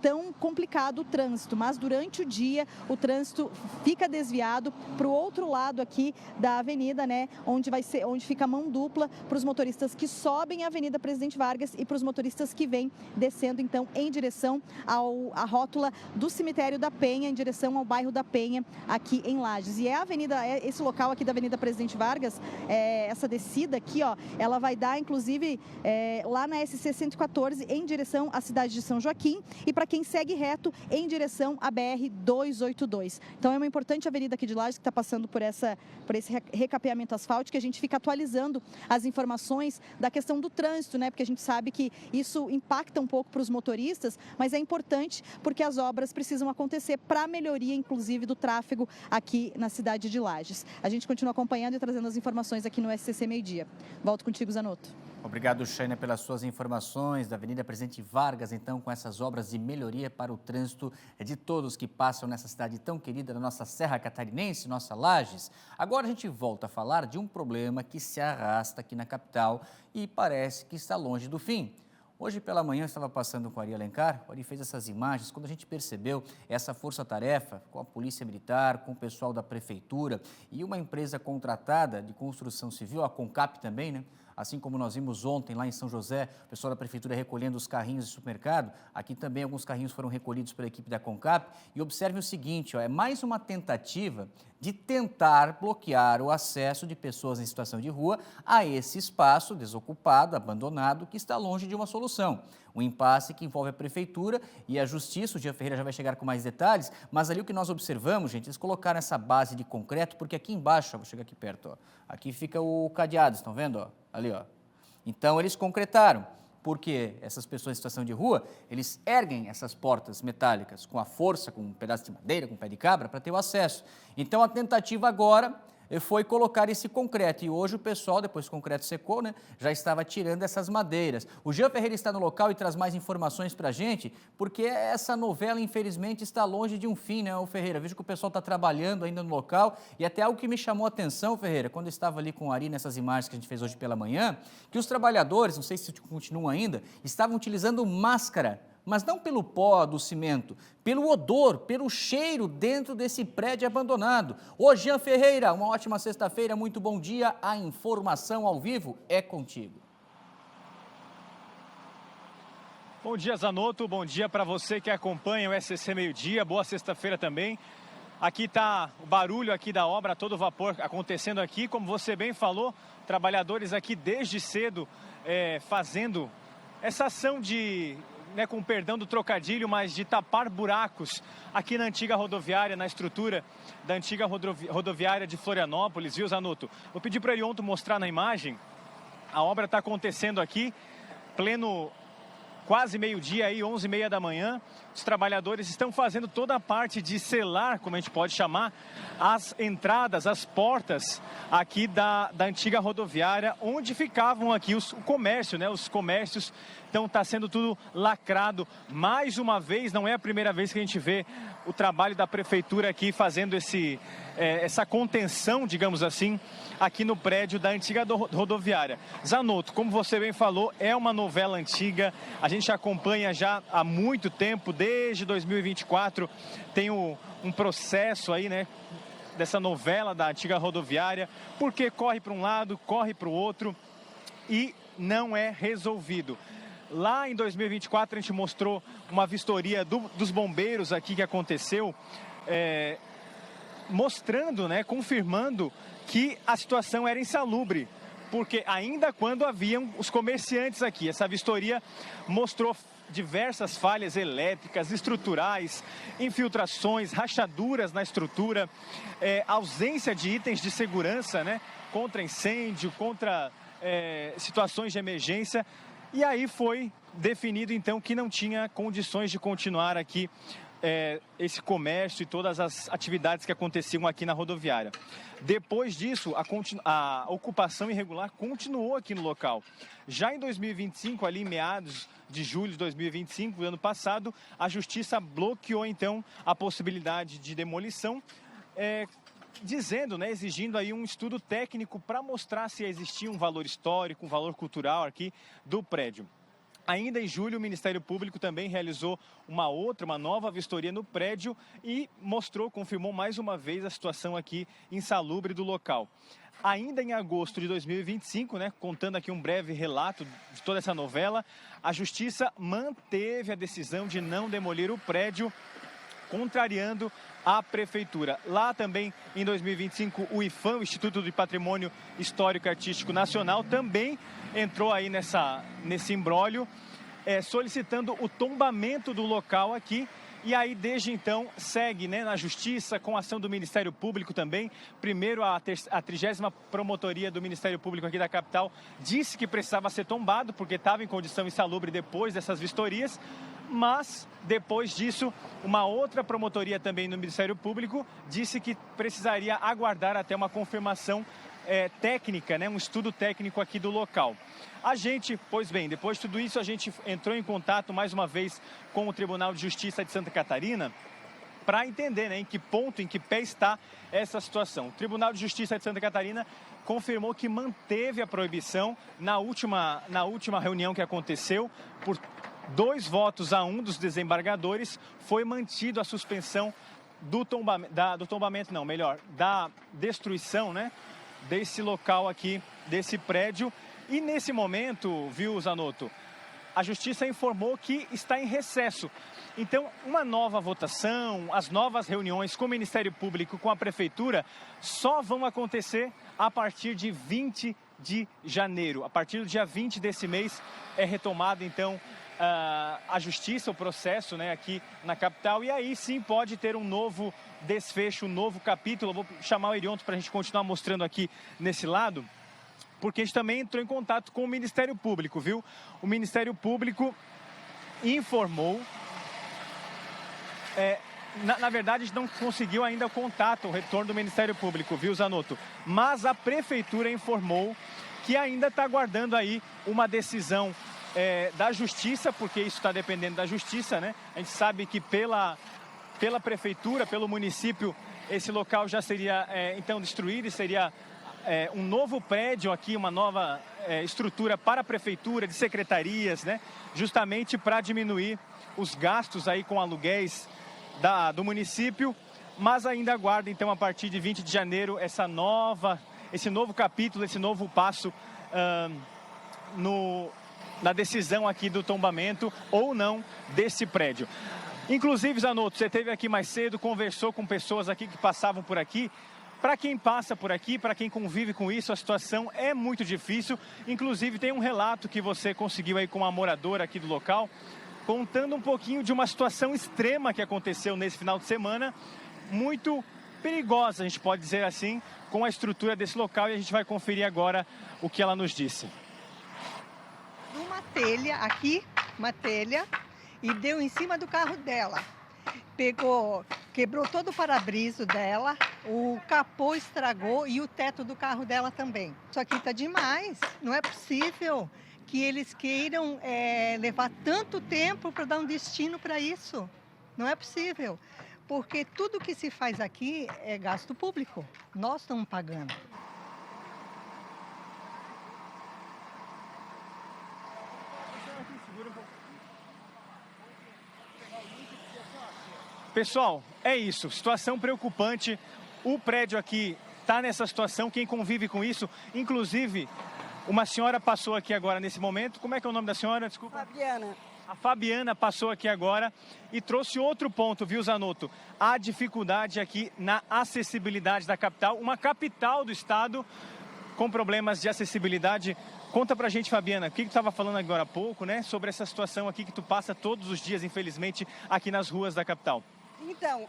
tão complicado o trânsito, mas durante o dia o trânsito fica desviado para o outro lado aqui da avenida, né, onde fica a mão dupla para os motoristas que sobem a Avenida Presidente Vargas e para os motoristas que vêm descendo então em direção à rótula do Cemitério da Penha, em direção ao bairro da Penha, aqui em Lages. E esse local aqui da Avenida Presidente Vargas, essa descida aqui, ó, ela vai dar inclusive lá na SC 114 em direção à cidade de São Joaquim e para quem segue reto em direção à BR 282. Então é uma importante avenida aqui de Lages que está passando por esse recapeamento asfáltico, que a gente fica atualizando as informações da questão do trânsito, né? Porque a gente sabe que isso impacta um pouco para os motoristas, mas é importante porque as obras precisam acontecer para a melhoria, inclusive, do tráfego aqui na cidade de Lages. A gente continua acompanhando e trazendo as informações aqui no SCC Meio Dia. Volto contigo, Zanotto. Obrigado, Shana, pelas suas informações da Avenida Presidente Vargas, então, com essas obras de melhoria para o trânsito de todos que passam nessa cidade tão querida da nossa Serra Catarinense, nossa Lages. Agora a gente volta a falar de um problema que se arrasta aqui na capital e parece que está longe do fim. Hoje pela manhã eu estava passando com o Ari Alencar, o Ari fez essas imagens, quando a gente percebeu essa força-tarefa com a Polícia Militar, com o pessoal da Prefeitura e uma empresa contratada de construção civil, a Concap também, né? Assim como nós vimos ontem lá em São José, o pessoal da Prefeitura recolhendo os carrinhos de supermercado, aqui também alguns carrinhos foram recolhidos pela equipe da Concap. E observe o seguinte, ó, é mais uma tentativa de tentar bloquear o acesso de pessoas em situação de rua a esse espaço desocupado, abandonado, que está longe de uma solução. Um impasse que envolve a Prefeitura e a Justiça. O Jean Ferreira já vai chegar com mais detalhes, mas ali o que nós observamos, gente, eles colocaram essa base de concreto, porque aqui embaixo, ó, vou chegar aqui perto, ó, aqui fica o cadeado, estão vendo? Ó, ali, ó. Então, eles concretaram, porque essas pessoas em situação de rua, eles erguem essas portas metálicas com a força, com um pedaço de madeira, com um pé de cabra, para ter o acesso. Então, a tentativa agora foi colocar esse concreto. E hoje o pessoal, depois que o concreto secou, né, já estava tirando essas madeiras. O Jean Ferreira está no local e traz mais informações para a gente, porque essa novela, infelizmente, está longe de um fim, né, o Ferreira? Vejo que o pessoal está trabalhando ainda no local e até algo que me chamou a atenção, Ferreira, quando eu estava ali com o Ari nessas imagens que a gente fez hoje pela manhã, que os trabalhadores, não sei se continuam ainda, estavam utilizando máscara, mas não pelo pó do cimento, pelo odor, pelo cheiro dentro desse prédio abandonado. Ô Jean Ferreira, uma ótima sexta-feira, muito bom dia, a informação ao vivo é contigo. Bom dia, Zanotto, bom dia para você que acompanha o SCC Meio Dia, boa sexta-feira também. Aqui está o barulho aqui da obra, todo vapor acontecendo aqui, como você bem falou, trabalhadores aqui desde cedo fazendo essa ação de... com perdão do trocadilho, mas de tapar buracos aqui na antiga rodoviária, na estrutura da antiga rodoviária de Florianópolis, viu, Zanotto? Vou pedir para o Erionto mostrar na imagem. A obra está acontecendo aqui, pleno quase meio-dia, aí 11h30 da manhã. Os trabalhadores estão fazendo toda a parte de selar, como a gente pode chamar, as entradas, as portas aqui da antiga rodoviária, onde ficavam aqui o comércio, né? Os comércios. Então está sendo tudo lacrado. Mais uma vez, não é a primeira vez que a gente vê o trabalho da Prefeitura aqui fazendo essa contenção, digamos assim, aqui no prédio da antiga rodoviária. Zanotto, como você bem falou, é uma novela antiga, a gente acompanha já há muito tempo, desde 2024, tem um processo aí, né, dessa novela da antiga rodoviária, porque corre para um lado, corre para o outro e não é resolvido. Lá em 2024 a gente mostrou uma vistoria dos bombeiros aqui que aconteceu, mostrando, né, confirmando que a situação era insalubre, porque ainda quando haviam os comerciantes aqui, essa vistoria mostrou diversas falhas elétricas, estruturais, infiltrações, rachaduras na estrutura, ausência de itens de segurança, né, contra incêndio, contra situações de emergência. E aí foi definido, então, que não tinha condições de continuar aqui esse comércio e todas as atividades que aconteciam aqui na rodoviária. Depois disso, a ocupação irregular continuou aqui no local. Já em 2025, ali em meados de julho de 2025, do ano passado, a Justiça bloqueou, então, a possibilidade de demolição, dizendo, né, exigindo aí um estudo técnico para mostrar se existia um valor histórico, um valor cultural aqui do prédio. Ainda em julho, o Ministério Público também realizou uma nova vistoria no prédio e confirmou mais uma vez a situação aqui insalubre do local. Ainda em agosto de 2025, né, contando aqui um breve relato de toda essa novela, a Justiça manteve a decisão de não demolir o prédio, contrariando a Prefeitura. Lá também, em 2025, o IPHAN, o Instituto de Patrimônio Histórico e Artístico Nacional, também entrou aí nesse imbróglio, solicitando o tombamento do local aqui. E aí, desde então, segue, né, na Justiça, com a ação do Ministério Público também. Primeiro, a 30ª Promotoria do Ministério Público aqui da capital disse que precisava ser tombado, porque estava em condição insalubre depois dessas vistorias. Mas, depois disso, uma outra promotoria também no Ministério Público disse que precisaria aguardar até uma confirmação técnica, né, um estudo técnico aqui do local. Pois bem, depois de tudo isso, a gente entrou em contato mais uma vez com o Tribunal de Justiça de Santa Catarina para entender, né, em que pé está essa situação. O Tribunal de Justiça de Santa Catarina confirmou que manteve a proibição na última reunião que aconteceu. Por 2 votos a 1 dos desembargadores, foi mantido a suspensão da destruição, né, desse local aqui, desse prédio. E nesse momento, viu, Zanotto, a Justiça informou que está em recesso. Então, uma nova votação, as novas reuniões com o Ministério Público, com a Prefeitura, só vão acontecer a partir de 20 de janeiro. A partir do dia 20 desse mês é retomado, então, a Justiça, o processo, né, aqui na capital. E aí sim pode ter um novo desfecho, um novo capítulo. Eu vou chamar o Erionto para a gente continuar mostrando aqui nesse lado, porque a gente também entrou em contato com o Ministério Público, viu? O Ministério Público informou... Na verdade, a gente não conseguiu ainda o contato, o retorno do Ministério Público, viu, Zanotto? Mas a Prefeitura informou que ainda está aguardando aí uma decisão da Justiça, porque isso está dependendo da Justiça, né? A gente sabe que pela Prefeitura, pelo município, esse local já seria, então, destruído e seria um novo prédio aqui, uma nova estrutura para a Prefeitura, de secretarias, né? Justamente para diminuir os gastos aí com aluguéis do município, mas ainda aguarda, então, a partir de 20 de janeiro, esse novo capítulo, esse novo passo na decisão aqui do tombamento ou não desse prédio. Inclusive, Zanotto, você esteve aqui mais cedo, conversou com pessoas aqui que passavam por aqui. Para quem passa por aqui, para quem convive com isso, a situação é muito difícil. Inclusive, tem um relato que você conseguiu aí com uma moradora aqui do local, contando um pouquinho de uma situação extrema que aconteceu nesse final de semana, muito perigosa, a gente pode dizer assim, com a estrutura desse local, e a gente vai conferir agora o que ela nos disse. Uma telha aqui, e deu em cima do carro dela. Quebrou todo o para-brisa dela, o capô estragou e o teto do carro dela também. Isso aqui está demais, não é possível que eles queiram levar tanto tempo para dar um destino para isso. Não é possível, porque tudo que se faz aqui é gasto público, nós estamos pagando. Pessoal, é isso, situação preocupante, o prédio aqui está nessa situação, quem convive com isso, inclusive uma senhora passou aqui agora nesse momento, como é que é o nome da senhora? Desculpa. Fabiana. A Fabiana passou aqui agora e trouxe outro ponto, viu, Zanotto? A dificuldade aqui na acessibilidade da capital, uma capital do estado com problemas de acessibilidade. Conta pra gente, Fabiana, o que tu estava falando agora há pouco, né, sobre essa situação aqui que tu passa todos os dias, infelizmente, aqui nas ruas da capital. Então,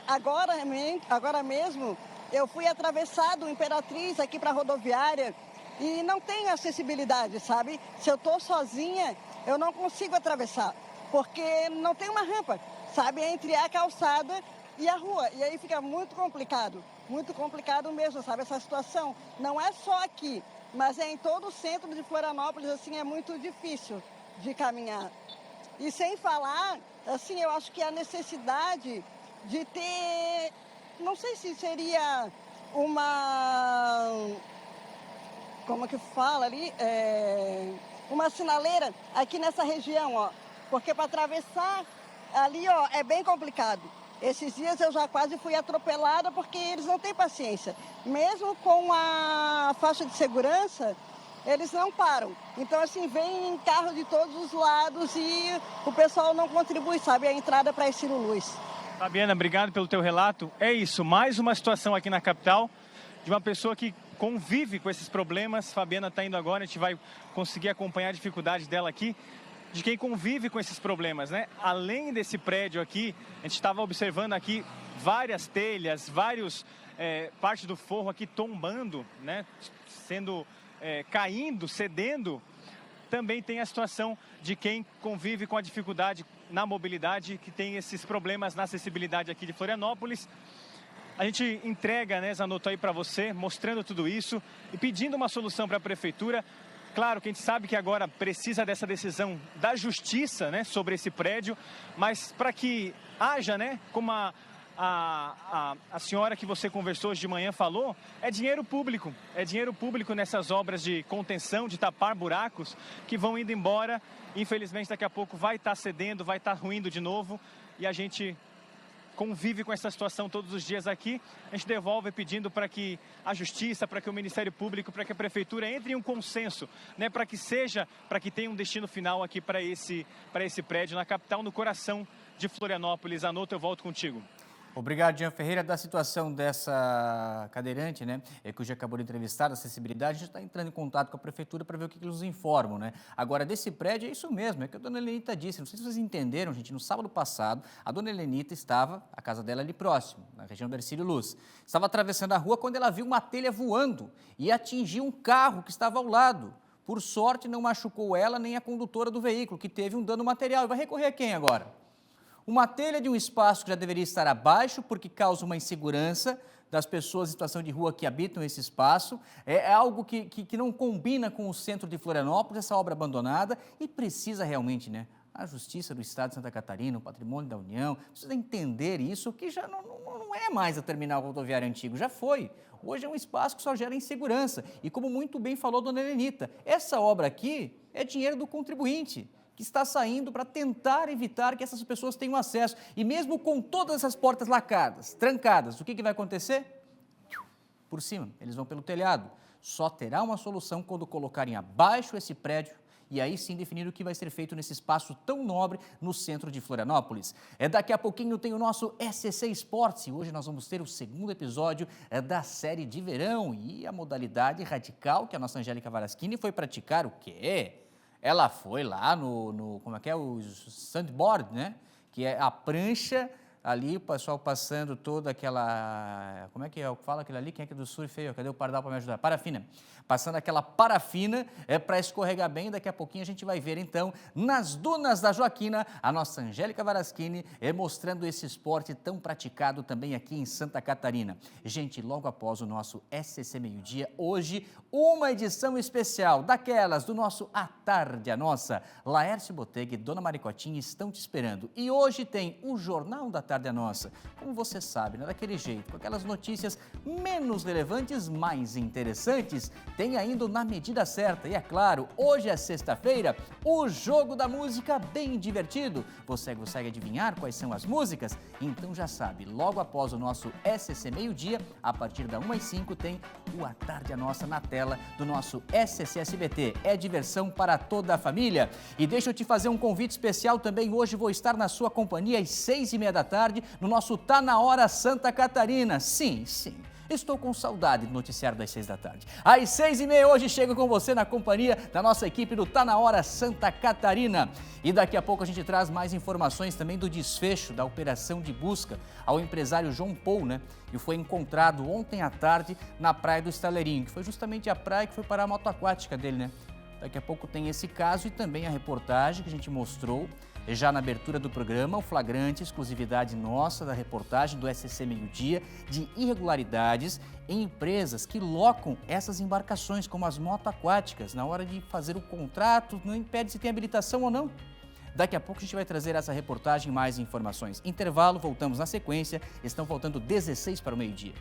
agora mesmo, eu fui atravessar do Imperatriz aqui para a rodoviária e não tem acessibilidade, sabe? Se eu estou sozinha, eu não consigo atravessar, porque não tem uma rampa. sabe, entre a calçada e a rua. E aí fica muito complicado mesmo, sabe, essa situação. Não é só aqui, mas é em todo o centro de Florianópolis, assim, é muito difícil de caminhar. E sem falar, assim, eu acho que a necessidade de ter, não sei se seria uma, como que fala ali, uma sinaleira aqui nessa região, ó, porque para atravessar ali, ó, é bem complicado. Esses dias eu já quase fui atropelada porque eles não têm paciência. Mesmo com a faixa de segurança, eles não param. Então, assim, vem carro de todos os lados e o pessoal não contribui, sabe, a entrada para Ercílio Luz. Fabiana, obrigado pelo teu relato. É isso, mais uma situação aqui na capital de uma pessoa que convive com esses problemas. Fabiana está indo agora, a gente vai conseguir acompanhar a dificuldade dela aqui, de quem convive com esses problemas, né? Além desse prédio aqui, a gente estava observando aqui várias telhas, parte do forro aqui tombando, né? Caindo, cedendo. Também tem a situação de quem convive com a dificuldade na mobilidade, que tem esses problemas na acessibilidade aqui de Florianópolis. A gente entrega, né, Zanotto, aí para você, mostrando tudo isso e pedindo uma solução para a Prefeitura. Claro que a gente sabe que agora precisa dessa decisão da Justiça, né, sobre esse prédio, mas para que haja, né, como a senhora que você conversou hoje de manhã falou, é dinheiro público nessas obras de contenção, de tapar buracos que vão indo embora. Infelizmente, daqui a pouco vai estar cedendo, vai estar ruindo de novo e a gente convive com essa situação todos os dias aqui. A gente devolve pedindo para que a Justiça, para que o Ministério Público, para que a Prefeitura entre em um consenso, né, para que tenha um destino final aqui para esse prédio na capital, no coração de Florianópolis. Zanotto, eu volto contigo. Obrigado, Jean Ferreira. Da situação dessa cadeirante, né, que hoje acabou de entrevistar, da acessibilidade, a gente está entrando em contato com a Prefeitura para ver o que eles nos informam, né? Agora, desse prédio, é isso mesmo, é que a dona Helenita disse, não sei se vocês entenderam, gente, no sábado passado, a dona Helenita estava, a casa dela ali próximo, na região do Ercílio Luz, estava atravessando a rua quando ela viu uma telha voando e atingiu um carro que estava ao lado. Por sorte, não machucou ela nem a condutora do veículo, que teve um dano material. E vai recorrer a quem agora? Uma telha de um espaço que já deveria estar abaixo, porque causa uma insegurança das pessoas em situação de rua que habitam esse espaço. É algo que não combina com o centro de Florianópolis, essa obra abandonada, e precisa realmente, né? A Justiça do Estado de Santa Catarina, o Patrimônio da União, precisa entender isso, que já não é mais a terminal rodoviária antigo, já foi. Hoje é um espaço que só gera insegurança. E como muito bem falou a dona Helenita, essa obra aqui é dinheiro do contribuinte, que está saindo para tentar evitar que essas pessoas tenham acesso. E mesmo com todas essas portas lacradas, trancadas, o que vai acontecer? Por cima, eles vão pelo telhado. Só terá uma solução quando colocarem abaixo esse prédio e aí sim definir o que vai ser feito nesse espaço tão nobre no centro de Florianópolis. Daqui a pouquinho tem o nosso SCC Esportes e hoje nós vamos ter o segundo episódio da série de verão e a modalidade radical que a nossa Angélica Varaschini foi praticar o quê? Ela foi lá no como é que é, o sandboard, né? Que é a prancha ali, o pessoal passando toda aquela, como é que fala aquilo ali? Quem é que é do surf aí? Cadê o Pardal para me ajudar? Parafina. Passando aquela parafina para escorregar bem. Daqui a pouquinho a gente vai ver, então, nas dunas da Joaquina, a nossa Angélica Varaschini mostrando esse esporte tão praticado também aqui em Santa Catarina. Gente, logo após o nosso SCC Meio-Dia, hoje, uma edição especial daquelas do nosso A Tarde a Nossa. Laércio Botega e Dona Maricotinha estão te esperando. E hoje tem o Jornal da Tarde a Nossa. Como você sabe, né? Daquele jeito, com aquelas notícias menos relevantes, mais interessantes. Tem ainda Na Medida Certa. E é claro, hoje é sexta-feira, o Jogo da Música bem divertido. Você consegue adivinhar quais são as músicas? Então já sabe, logo após o nosso SCC Meio-Dia, a partir da 1h05, tem o A Tarde a Nossa na tela do nosso SCC SBT. É diversão para toda a família. E deixa eu te fazer um convite especial também. Hoje vou estar na sua companhia às 6h30 da tarde, no nosso Tá Na Hora Santa Catarina. Sim. Estou com saudade do noticiário das 6 da tarde. Às 6h30 hoje chego com você na companhia da nossa equipe do Tá Na Hora Santa Catarina. E daqui a pouco a gente traz mais informações também do desfecho da operação de busca ao empresário João Paul, né? E foi encontrado ontem à tarde na Praia do Estaleirinho, que foi justamente a praia que foi parar a moto aquática dele, né? Daqui a pouco tem esse caso e também a reportagem que a gente mostrou Já na abertura do programa, o flagrante, exclusividade nossa da reportagem do SCC Meio Dia, de irregularidades em empresas que locam essas embarcações, como as motoaquáticas, na hora de fazer o contrato, não impede se tem habilitação ou não. Daqui a pouco a gente vai trazer essa reportagem e mais informações. Intervalo, voltamos na sequência, estão faltando 16 para o meio-dia.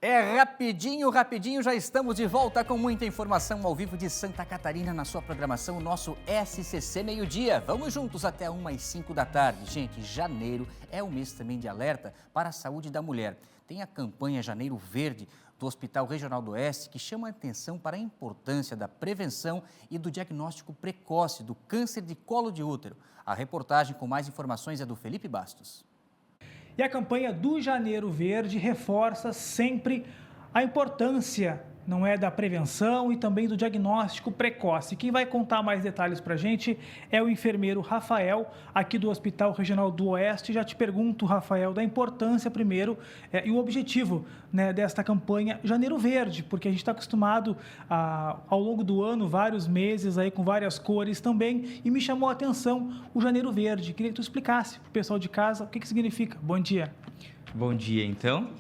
É rapidinho, já estamos de volta com muita informação ao vivo de Santa Catarina na sua programação, o nosso SCC Meio Dia. Vamos juntos até 1h05 da tarde. Gente, janeiro é o mês também de alerta para a saúde da mulher. Tem a campanha Janeiro Verde do Hospital Regional do Oeste que chama a atenção para a importância da prevenção e do diagnóstico precoce do câncer de colo de útero. A reportagem com mais informações é do Felipe Bastos. E a campanha do Janeiro Verde reforça sempre a importância, não é, da prevenção e também do diagnóstico precoce. Quem vai contar mais detalhes para a gente é o enfermeiro Rafael, aqui do Hospital Regional do Oeste. Já te pergunto, Rafael, da importância primeiro e o objetivo, né, desta campanha Janeiro Verde, porque a gente está acostumado ao longo do ano, vários meses aí com várias cores também, e me chamou a atenção o Janeiro Verde. Queria que tu explicasse para o pessoal de casa o que significa. Bom dia. Bom dia, então.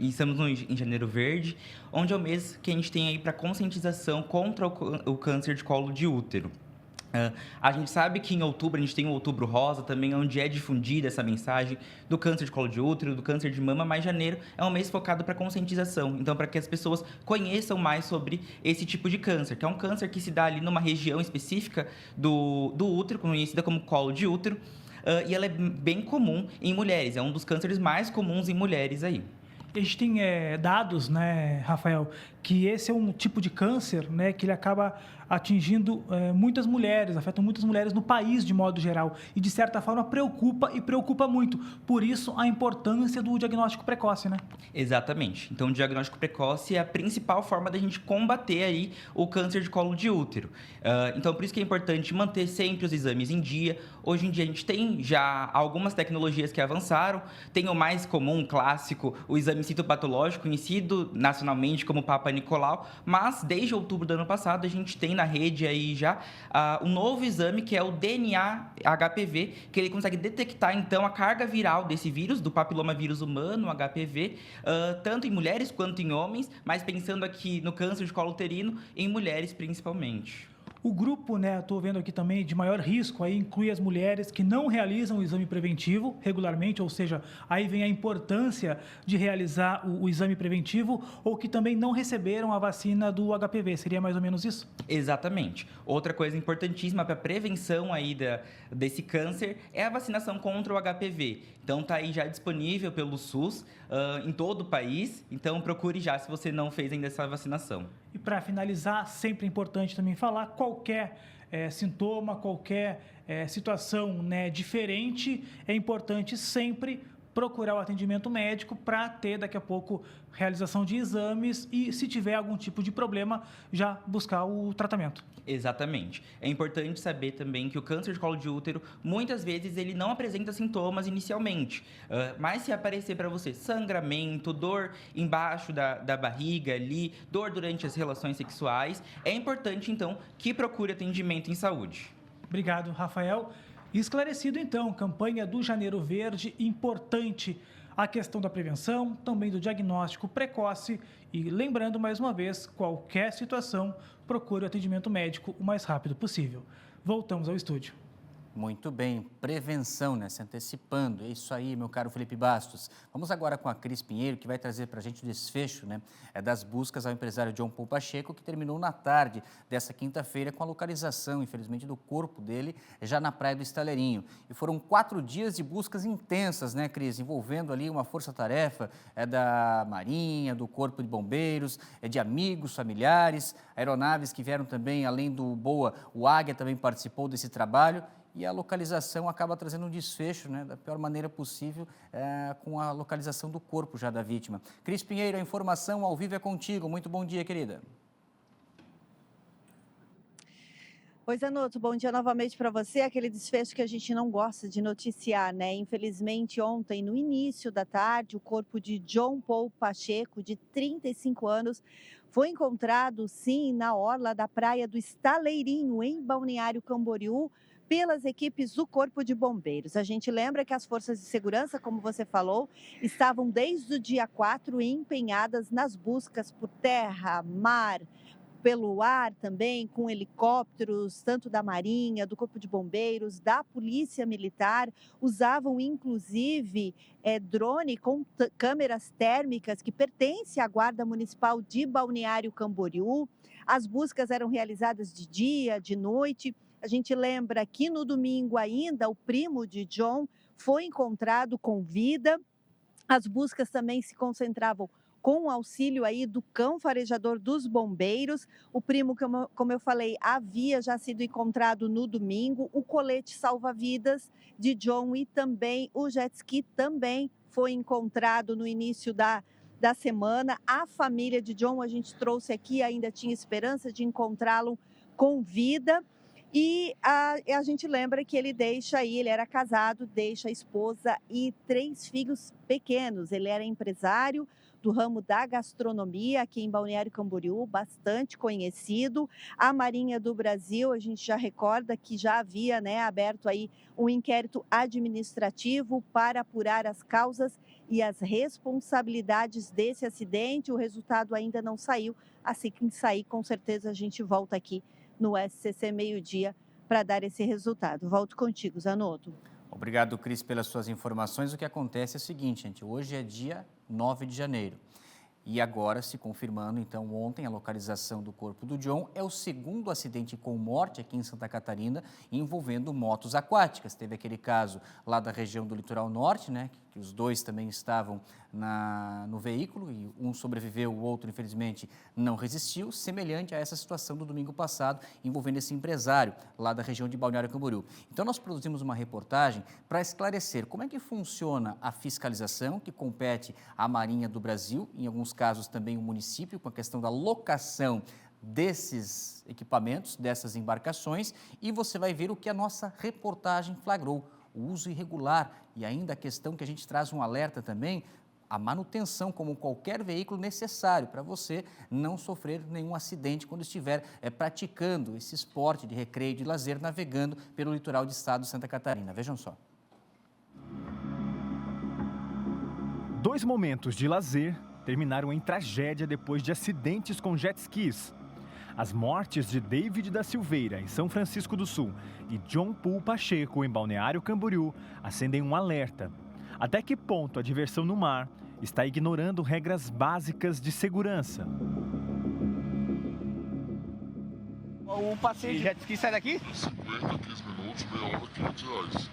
Estamos em Janeiro Verde, onde é o mês que a gente tem aí para conscientização contra o câncer de colo de útero. A gente sabe que em outubro, a gente tem o Outubro Rosa também, onde é difundida essa mensagem do câncer de colo de útero, do câncer de mama, mas janeiro é um mês focado para conscientização, então para que as pessoas conheçam mais sobre esse tipo de câncer, que é um câncer que se dá ali numa região específica do útero, conhecida como colo de útero, e ela é bem comum em mulheres, é um dos cânceres mais comuns em mulheres aí. A gente tem dados, né, Rafael, que esse é um tipo de câncer, né, que ele acaba atingindo muitas mulheres, afeta muitas mulheres no país de modo geral e, de certa forma, preocupa muito. Por isso, a importância do diagnóstico precoce, né? Exatamente. Então, o diagnóstico precoce é a principal forma da gente combater aí o câncer de colo de útero. Então, por isso que é importante manter sempre os exames em dia. Hoje em dia, a gente tem já algumas tecnologias que avançaram. Tem o mais comum, clássico, o exame citopatológico, conhecido nacionalmente como Papa Nicolau, mas desde outubro do ano passado, a gente tem na rede aí já um novo exame que é o DNA HPV, que ele consegue detectar então a carga viral desse vírus, do papilomavírus humano, HPV, tanto em mulheres quanto em homens, mas pensando aqui no câncer de colo uterino, em mulheres principalmente. O grupo, né, estou vendo aqui também, de maior risco, aí inclui as mulheres que não realizam o exame preventivo regularmente, ou seja, aí vem a importância de realizar o exame preventivo, ou que também não receberam a vacina do HPV. Seria mais ou menos isso? Exatamente. Outra coisa importantíssima para a prevenção aí desse câncer é a vacinação contra o HPV. Então, está aí já disponível pelo SUS em todo o país. Então, procure já se você não fez ainda essa vacinação. E para finalizar, sempre é importante também falar, qualquer sintoma, qualquer situação, né, diferente, é importante sempre procurar o atendimento médico para ter daqui a pouco realização de exames e, se tiver algum tipo de problema, já buscar o tratamento. Exatamente. É importante saber também que o câncer de colo de útero, muitas vezes, ele não apresenta sintomas inicialmente, mas se aparecer para você sangramento, dor embaixo da barriga ali, dor durante as relações sexuais, é importante, então, que procure atendimento em saúde. Obrigado, Rafael. Esclarecido, então, campanha do Janeiro Verde, importante a questão da prevenção, também do diagnóstico precoce e, lembrando mais uma vez, qualquer situação, procure o atendimento médico o mais rápido possível. Voltamos ao estúdio. Muito bem, prevenção, né? Se antecipando. É isso aí, meu caro Felipe Bastos. Vamos agora com a Cris Pinheiro, que vai trazer para a gente o desfecho, né, das buscas ao empresário John Paul Pacheco, que terminou na tarde dessa quinta-feira com a localização, infelizmente, do corpo dele já na Praia do Estaleirinho. E foram 4 dias de buscas intensas, né, Cris? Envolvendo ali uma força-tarefa da Marinha, do Corpo de Bombeiros, de amigos, familiares, aeronaves que vieram também, além do BOA, o Águia também participou desse trabalho. E a localização acaba trazendo um desfecho, né, da pior maneira possível, com a localização do corpo já da vítima. Cris Pinheiro, a informação ao vivo é contigo. Muito bom dia, querida. Oi, Zanotto, bom dia novamente para você. Aquele desfecho que a gente não gosta de noticiar, né? Infelizmente, ontem, no início da tarde, o corpo de John Paul Pacheco, de 35 anos, foi encontrado, sim, na orla da praia do Estaleirinho, em Balneário Camboriú, pelas equipes do Corpo de Bombeiros. A gente lembra que as forças de segurança, como você falou, estavam desde o dia 4 empenhadas nas buscas por terra, mar, pelo ar também, com helicópteros, tanto da Marinha, do Corpo de Bombeiros, da Polícia Militar. Usavam, inclusive, drone com câmeras térmicas que pertence à Guarda Municipal de Balneário Camboriú. As buscas eram realizadas de dia, de noite. A gente lembra que no domingo ainda, o primo de John foi encontrado com vida. As buscas também se concentravam com o auxílio aí do cão farejador dos bombeiros. O primo, como eu falei, havia já sido encontrado no domingo. O colete salva-vidas de John e também o jet ski também foi encontrado no início da semana. A família de John, a gente trouxe aqui, ainda tinha esperança de encontrá-lo com vida. E a gente lembra que ele era casado, deixa a esposa e 3 filhos pequenos. Ele era empresário do ramo da gastronomia aqui em Balneário Camboriú, bastante conhecido. A Marinha do Brasil, a gente já recorda que já havia, né, aberto aí um inquérito administrativo para apurar as causas e as responsabilidades desse acidente. O resultado ainda não saiu, assim que sair, com certeza a gente volta aqui no SCC Meio-Dia para dar esse resultado. Volto contigo, Zanotto. Obrigado, Cris, pelas suas informações. O que acontece é o seguinte, gente, hoje é dia 9 de janeiro. E agora, se confirmando, então, ontem, a localização do corpo do John é o segundo acidente com morte aqui em Santa Catarina envolvendo motos aquáticas. Teve aquele caso lá da região do litoral norte, né, que os dois também estavam no veículo e um sobreviveu, o outro, infelizmente, não resistiu, semelhante a essa situação do domingo passado, envolvendo esse empresário lá da região de Balneário Camboriú. Então, nós produzimos uma reportagem para esclarecer como é que funciona a fiscalização que compete à Marinha do Brasil, em alguns casos também o município, com a questão da locação desses equipamentos, dessas embarcações, e você vai ver o que a nossa reportagem flagrou, o uso irregular e ainda a questão que a gente traz um alerta também, a manutenção como qualquer veículo necessário para você não sofrer nenhum acidente quando estiver praticando esse esporte de recreio e de lazer, navegando pelo litoral do estado de Santa Catarina. Vejam só. 2 momentos de lazer terminaram em tragédia depois de acidentes com jet skis. As mortes de David da Silveira, em São Francisco do Sul, e John Paul Pacheco, em Balneário Camboriú, acendem um alerta. Até que ponto a diversão no mar está ignorando regras básicas de segurança? O passeio de jet ski sai daqui? 50, 15 minutos, meia hora, R$500.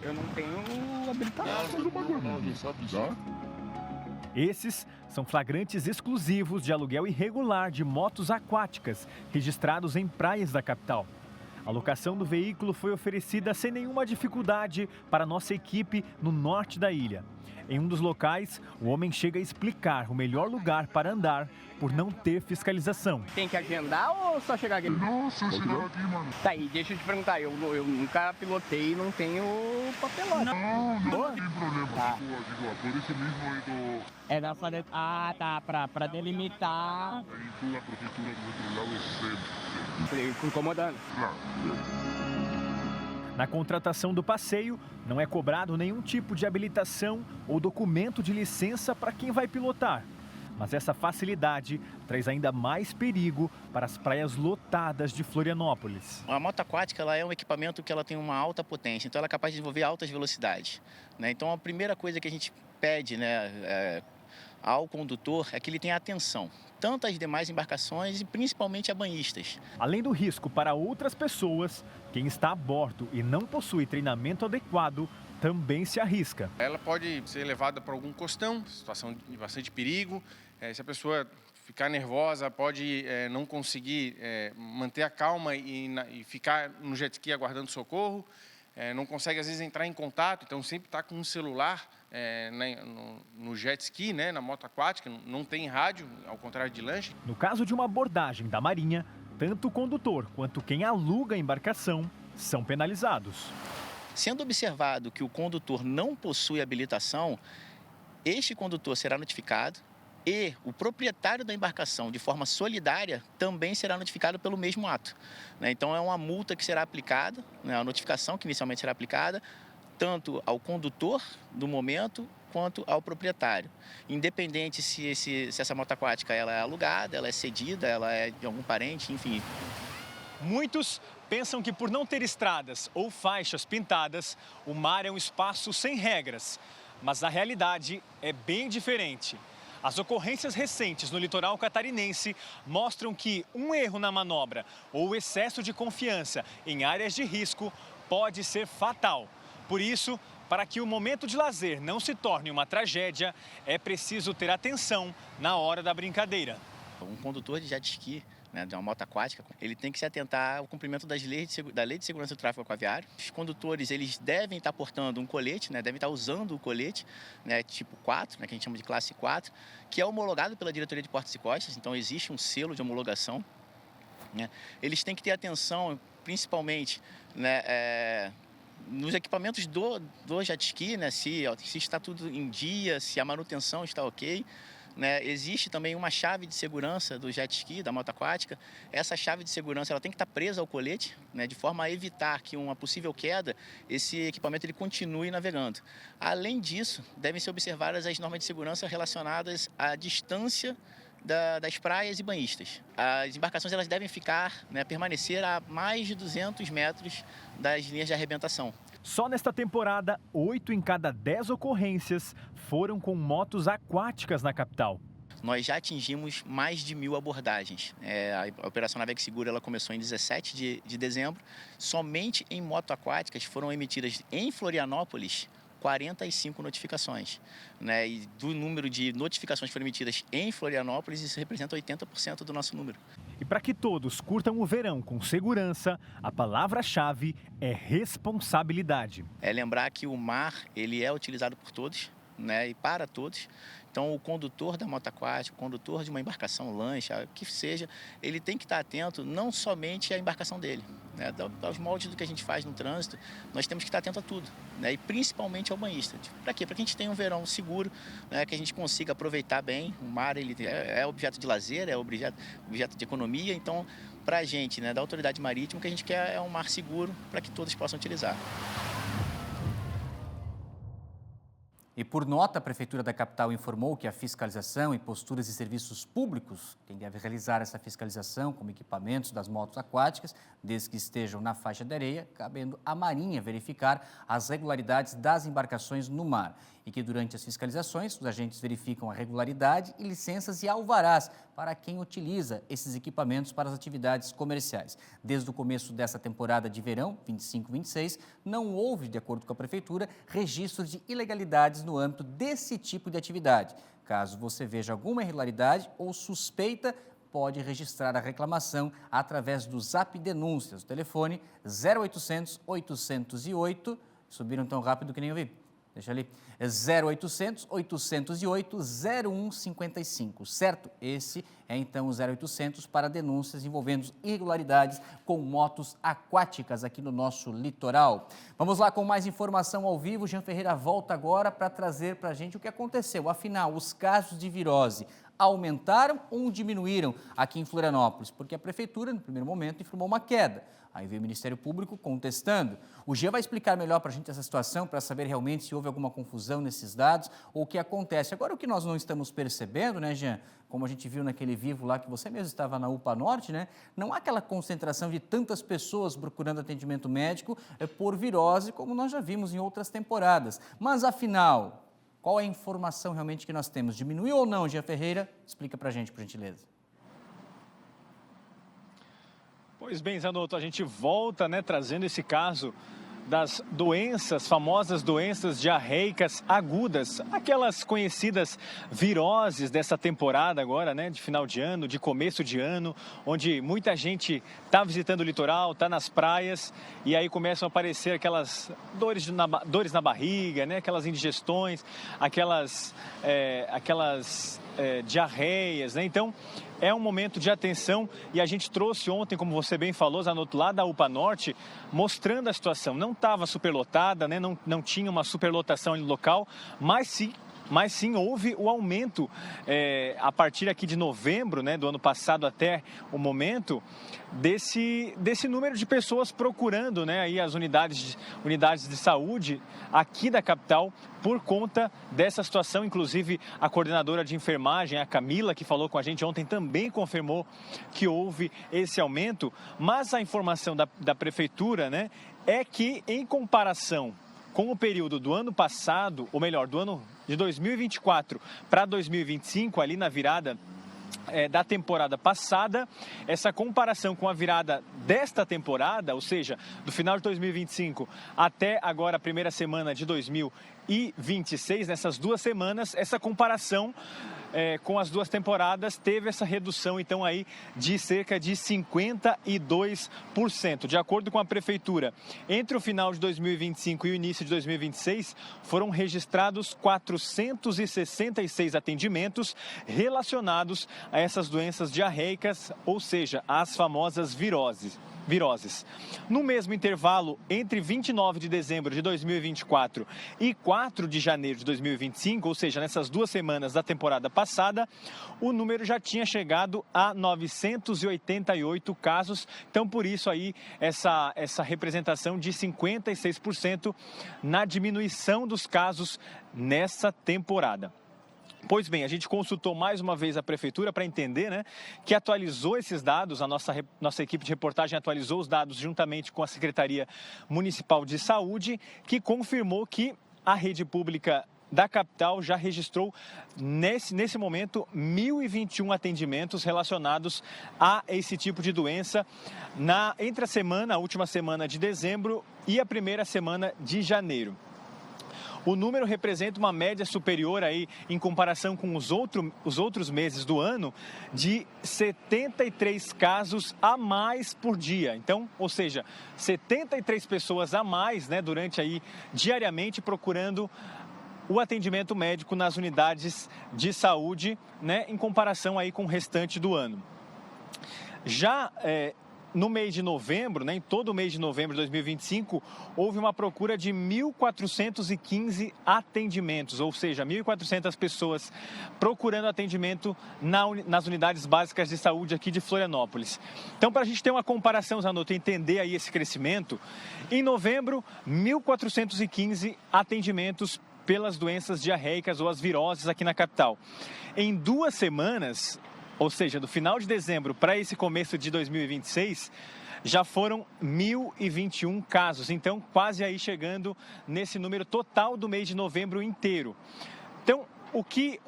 Eu não tenho habilitação. Não sabe usar? Esses são flagrantes exclusivos de aluguel irregular de motos aquáticas registrados em praias da capital. A locação do veículo foi oferecida sem nenhuma dificuldade para nossa equipe no norte da ilha. Em um dos locais, o homem chega a explicar o melhor lugar para andar por não ter fiscalização. Tem que agendar ou só chegar aqui? Não, só chegar aqui, mano. Tá aí, deixa eu te perguntar, eu nunca pilotei e não tenho papelão. Não tem problema. Tá. Por isso mesmo aí do... É da fazer... Ah, tá, pra delimitar... Aí tu, a prefeitura do outro lado, sempre. Incomodando. Claro. Na contratação do passeio, não é cobrado nenhum tipo de habilitação ou documento de licença para quem vai pilotar. Mas essa facilidade traz ainda mais perigo para as praias lotadas de Florianópolis. A moto aquática ela é um equipamento que ela tem uma alta potência, então ela é capaz de desenvolver altas velocidades, né? Então a primeira coisa que a gente pede, né, ao condutor é que ele tenha atenção, tanto às demais embarcações e principalmente a banhistas. Além do risco para outras pessoas, quem está a bordo e não possui treinamento adequado também se arrisca. Ela pode ser levada para algum costão, situação de bastante perigo. Se a pessoa ficar nervosa, pode não conseguir manter a calma e ficar no jet ski aguardando socorro. Não consegue, às vezes, entrar em contato, então sempre está com um celular no jet ski, né, na moto aquática, não tem rádio, ao contrário de lanche. No caso de uma abordagem da Marinha, tanto o condutor quanto quem aluga a embarcação são penalizados. Sendo observado que o condutor não possui habilitação, este condutor será notificado e o proprietário da embarcação, de forma solidária, também será notificado pelo mesmo ato. Então, é uma multa que será aplicada, a notificação que inicialmente será aplicada, tanto ao condutor do momento quanto ao proprietário. Independente se essa moto aquática ela é alugada, ela é cedida, ela é de algum parente, enfim. Muitos pensam que por não ter estradas ou faixas pintadas, o mar é um espaço sem regras. Mas a realidade é bem diferente. As ocorrências recentes no litoral catarinense mostram que um erro na manobra ou excesso de confiança em áreas de risco pode ser fatal. Por isso, para que o momento de lazer não se torne uma tragédia, é preciso ter atenção na hora da brincadeira. Um condutor de jet ski, de uma moto aquática, ele tem que se atentar ao cumprimento da Lei de Segurança do Tráfego Aquaviário. Os condutores, eles devem estar portando um colete, devem estar usando o colete, tipo 4, que a gente chama de classe 4, que é homologado pela Diretoria de Portos e Costas, então existe um selo de homologação. Eles têm que ter atenção, principalmente, nos equipamentos do jet ski, se está tudo em dia, se a manutenção está ok. Existe também uma chave de segurança do jet ski, da moto aquática. Essa chave de segurança ela tem que estar presa ao colete, de forma a evitar que uma possível queda, esse equipamento ele continue navegando. Além disso, devem ser observadas as normas de segurança relacionadas à distância das praias e banhistas. As embarcações elas devem permanecer a mais de 200 metros das linhas de arrebentação. Só nesta temporada, 8 em cada 10 ocorrências foram com motos aquáticas na capital. Nós já atingimos mais de 1.000 abordagens. A Operação Navegue Seguro ela começou em 17 de dezembro. Somente em moto aquáticas foram emitidas em Florianópolis 45 notificações. E do número de notificações que foram emitidas em Florianópolis, isso representa 80% do nosso número. E para que todos curtam o verão com segurança, a palavra-chave é responsabilidade. É lembrar que o mar ele é utilizado por todos, e para todos. Então, o condutor da moto aquática, o condutor de uma embarcação, lancha, o que seja, ele tem que estar atento não somente à embarcação dele, aos moldes do que a gente faz no trânsito, nós temos que estar atento a tudo, e principalmente ao banhista. Para quê? Para que a gente tenha um verão seguro, que a gente consiga aproveitar bem. O mar ele é objeto de lazer, é objeto de economia, então, para a gente, da Autoridade Marítima, o que a gente quer é um mar seguro para que todos possam utilizar. E por nota, a Prefeitura da capital informou que a fiscalização em posturas e serviços públicos, quem deve realizar essa fiscalização como equipamentos das motos aquáticas, desde que estejam na faixa de areia, cabendo à Marinha verificar as regularidades das embarcações no mar. E que durante as fiscalizações, os agentes verificam a regularidade e licenças e alvarás para quem utiliza esses equipamentos para as atividades comerciais. Desde o começo dessa temporada de verão, 25-26, não houve, de acordo com a Prefeitura, registros de ilegalidades no âmbito desse tipo de atividade. Caso você veja alguma irregularidade ou suspeita, pode registrar a reclamação através do Zap Denúncias, o telefone 0800 808, subiram tão rápido que nem eu vi. Deixa ali, 0800 808 0155, certo? Esse é então o 0800 para denúncias envolvendo irregularidades com motos aquáticas aqui no nosso litoral. Vamos lá com mais informação ao vivo. Jean Ferreira volta agora para trazer para a gente o que aconteceu. Afinal, os casos de virose aumentaram ou diminuíram aqui em Florianópolis? Porque a Prefeitura, no primeiro momento, informou uma queda. Aí veio o Ministério Público contestando. O Jean vai explicar melhor para a gente essa situação, para saber realmente se houve alguma confusão nesses dados ou o que acontece. Agora, o que nós não estamos percebendo, né, Jean, como a gente viu naquele vivo lá que você mesmo estava na UPA Norte, né, não há aquela concentração de tantas pessoas procurando atendimento médico por virose, como nós já vimos em outras temporadas. Mas, afinal, qual é a informação realmente que nós temos? Diminuiu ou não, Jean Ferreira? Explica para a gente, por gentileza. Pois bem, Zanotto, a gente volta, trazendo esse caso das doenças, famosas doenças diarreicas agudas, aquelas conhecidas viroses dessa temporada agora, de final de ano, de começo de ano, onde muita gente está visitando o litoral, está nas praias, e aí começam a aparecer aquelas dores na barriga, aquelas indigestões, aquelas diarreias, Então, é um momento de atenção e a gente trouxe ontem, como você bem falou, Zanotto, lá da UPA Norte, mostrando a situação. Não estava superlotada, né? Não tinha uma superlotação no local, mas sim houve o aumento a partir aqui de novembro, né, do ano passado até o momento, desse número de pessoas procurando, né, aí as unidades de saúde aqui da capital por conta dessa situação. Inclusive a coordenadora de enfermagem, a Camila, que falou com a gente ontem, também confirmou que houve esse aumento, mas a informação da prefeitura, né, é que em comparação com o período do ano passado, ou melhor, do ano de 2024 para 2025, ali na virada da temporada passada, essa comparação com a virada desta temporada, ou seja, do final de 2025 até agora a primeira semana de 2026, nessas 2 semanas, essa comparação com as 2 temporadas teve essa redução, então, aí de cerca de 52%. De acordo com a prefeitura, entre o final de 2025 e o início de 2026, foram registrados 466 atendimentos relacionados a essas doenças diarreicas, ou seja, as famosas viroses. No mesmo intervalo, entre 29 de dezembro de 2024 e 4 de janeiro de 2025, ou seja, nessas 2 semanas da temporada passada, o número já tinha chegado a 988 casos. Então, por isso aí, essa representação de 56% na diminuição dos casos nessa temporada. Pois bem, a gente consultou mais uma vez a prefeitura para entender, né, que atualizou esses dados, a nossa equipe de reportagem atualizou os dados juntamente com a Secretaria Municipal de Saúde, que confirmou que a rede pública da capital já registrou, nesse momento, 1.021 atendimentos relacionados a esse tipo de doença entre a última semana de dezembro e a primeira semana de janeiro. O número representa uma média superior aí, em comparação com os outros meses do ano, de 73 casos a mais por dia. Então, ou seja, 73 pessoas a mais, né, diariamente procurando o atendimento médico nas unidades de saúde, né, em comparação aí com o restante do ano. Já no mês de novembro, né, em todo o mês de novembro de 2025, houve uma procura de 1.415 atendimentos, ou seja, 1.400 pessoas procurando atendimento nas unidades básicas de saúde aqui de Florianópolis. Então, para a gente ter uma comparação, Zanotto, entender aí esse crescimento, em novembro, 1.415 atendimentos pelas doenças diarreicas ou as viroses aqui na capital. Em 2 semanas, ou seja, do final de dezembro para esse começo de 2026, já foram 1.021 casos. Então, quase aí chegando nesse número total do mês de novembro inteiro. Então, o que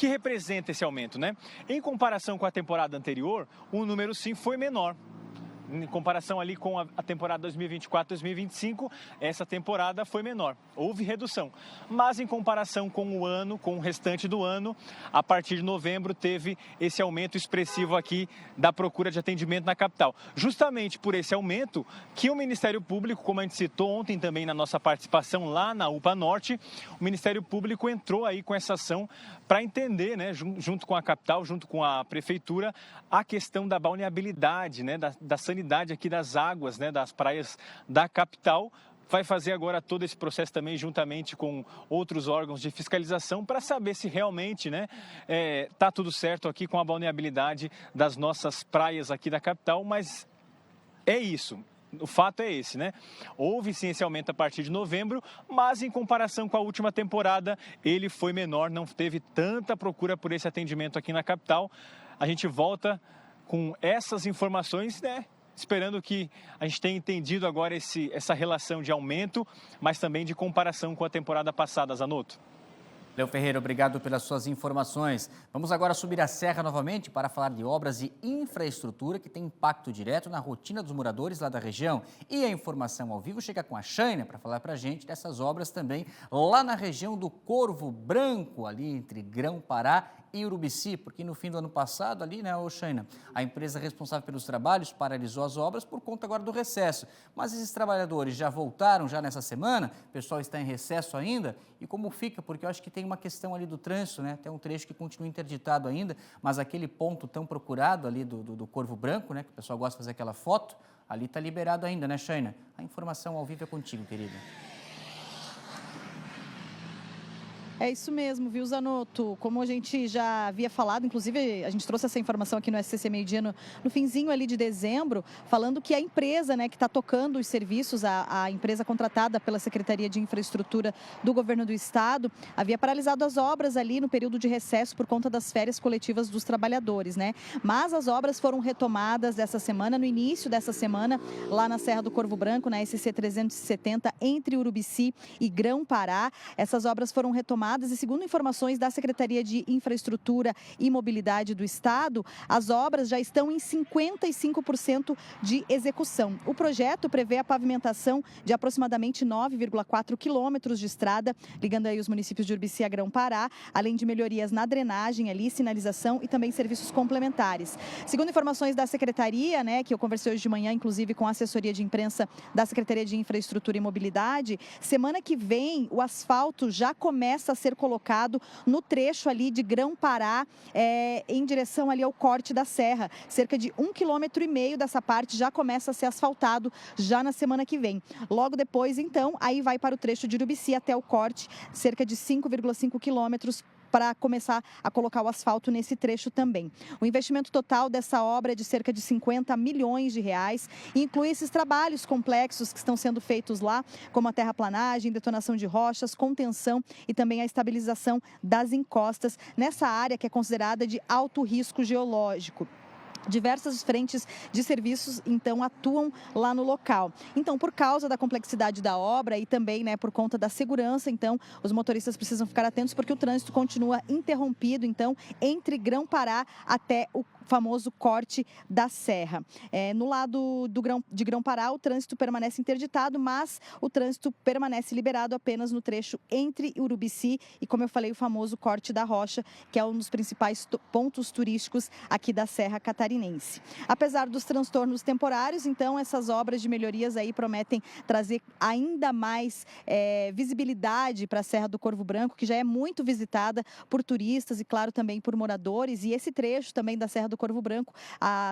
representa esse aumento, né? Em comparação com a temporada anterior, o número sim foi menor. Em comparação ali com a temporada 2024-2025, essa temporada foi menor. Houve redução. Mas em comparação com o restante do ano, a partir de novembro teve esse aumento expressivo aqui da procura de atendimento na capital. Justamente por esse aumento que o Ministério Público, como a gente citou ontem também na nossa participação lá na UPA Norte, o Ministério Público entrou aí com essa ação para entender, né, junto com a capital, junto com a prefeitura, a questão da balneabilidade, né, da sanidade aqui das águas, né, das praias da capital. Vai fazer agora todo esse processo também juntamente com outros órgãos de fiscalização para saber se realmente, né, tá tudo certo aqui com a balneabilidade das nossas praias aqui da capital, mas é isso. O fato é esse, né? Houve sim esse aumento a partir de novembro, mas em comparação com a última temporada, ele foi menor, não teve tanta procura por esse atendimento aqui na capital. A gente volta com essas informações, né? Esperando que a gente tenha entendido agora essa relação de aumento, mas também de comparação com a temporada passada, Zanotto. Léo Ferreira, obrigado pelas suas informações. Vamos agora subir a serra novamente para falar de obras de infraestrutura que têm impacto direto na rotina dos moradores lá da região. E a informação ao vivo chega com a Shaina para falar para a gente dessas obras também lá na região do Corvo Branco, ali entre Grão-Pará e Urubici, porque no fim do ano passado ali, né, Shaina, a empresa responsável pelos trabalhos paralisou as obras por conta agora do recesso. Mas esses trabalhadores já voltaram já nessa semana? O pessoal está em recesso ainda? E como fica? Porque eu acho que tem uma questão ali do trânsito, né? Tem um trecho que continua interditado ainda, mas aquele ponto tão procurado ali do Corvo Branco, né, que o pessoal gosta de fazer aquela foto, ali está liberado ainda, né, Shaina? A informação ao vivo é contigo, querida. É isso mesmo, viu, Zanotto? Como a gente já havia falado, inclusive a gente trouxe essa informação aqui no SCC Meio Dia no finzinho ali de dezembro, falando que a empresa, né, que está tocando os serviços, a empresa contratada pela Secretaria de Infraestrutura do Governo do Estado, havia paralisado as obras ali no período de recesso por conta das férias coletivas dos trabalhadores, né? Mas as obras foram retomadas dessa semana, no início dessa semana, lá na Serra do Corvo Branco, na SC 370, entre Urubici e Grão-Pará. Essas obras foram retomadas e, segundo informações da Secretaria de Infraestrutura e Mobilidade do Estado, as obras já estão em 55% de execução. O projeto prevê a pavimentação de aproximadamente 9,4 quilômetros de estrada, ligando aí os municípios de Urubici a Grão-Pará, além de melhorias na drenagem ali, sinalização e também serviços complementares. Segundo informações da Secretaria, né, que eu conversei hoje de manhã, inclusive com a assessoria de imprensa da Secretaria de Infraestrutura e Mobilidade, semana que vem o asfalto já começa a ser colocado no trecho ali de Grão-Pará, em direção ali ao corte da serra. Cerca de 1,5 km dessa parte já começa a ser asfaltado já na semana que vem. Logo depois, então, aí vai para o trecho de Urubici até o corte, cerca de 5,5 quilômetros, para começar a colocar o asfalto nesse trecho também. O investimento total dessa obra é de cerca de 50 milhões de reais e inclui esses trabalhos complexos que estão sendo feitos lá, como a terraplanagem, detonação de rochas, contenção e também a estabilização das encostas nessa área que é considerada de alto risco geológico. Diversas frentes de serviços, então, atuam lá no local. Então, por causa da complexidade da obra e também, né, por conta da segurança, então, os motoristas precisam ficar atentos porque o trânsito continua interrompido, então, entre Grão-Pará até o famoso corte da serra. No lado de Grão-Pará, o trânsito permanece interditado, mas o trânsito permanece liberado apenas no trecho entre Urubici e, como eu falei, o famoso corte da Rocha, que é um dos principais pontos turísticos aqui da Serra Catarinense. Apesar dos transtornos temporários, então, essas obras de melhorias aí prometem trazer ainda mais visibilidade para a Serra do Corvo Branco, que já é muito visitada por turistas e, claro, também por moradores. E esse trecho também da Serra do Corvo Branco,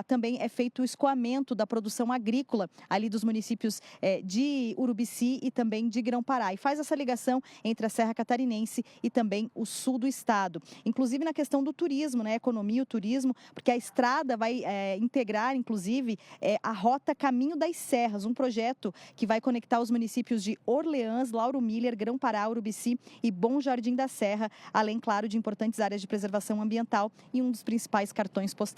também é feito o escoamento da produção agrícola ali dos municípios de Urubici e também de Grão-Pará. E faz essa ligação entre a Serra Catarinense e também o sul do estado. Inclusive na questão do turismo, né? Economia e o turismo, porque a estrada vai integrar, inclusive, a rota Caminho das Serras, um projeto que vai conectar os municípios de Orleans, Lauro Miller, Grão-Pará, Urubici e Bom Jardim da Serra, além, claro, de importantes áreas de preservação ambiental e um dos principais cartões postais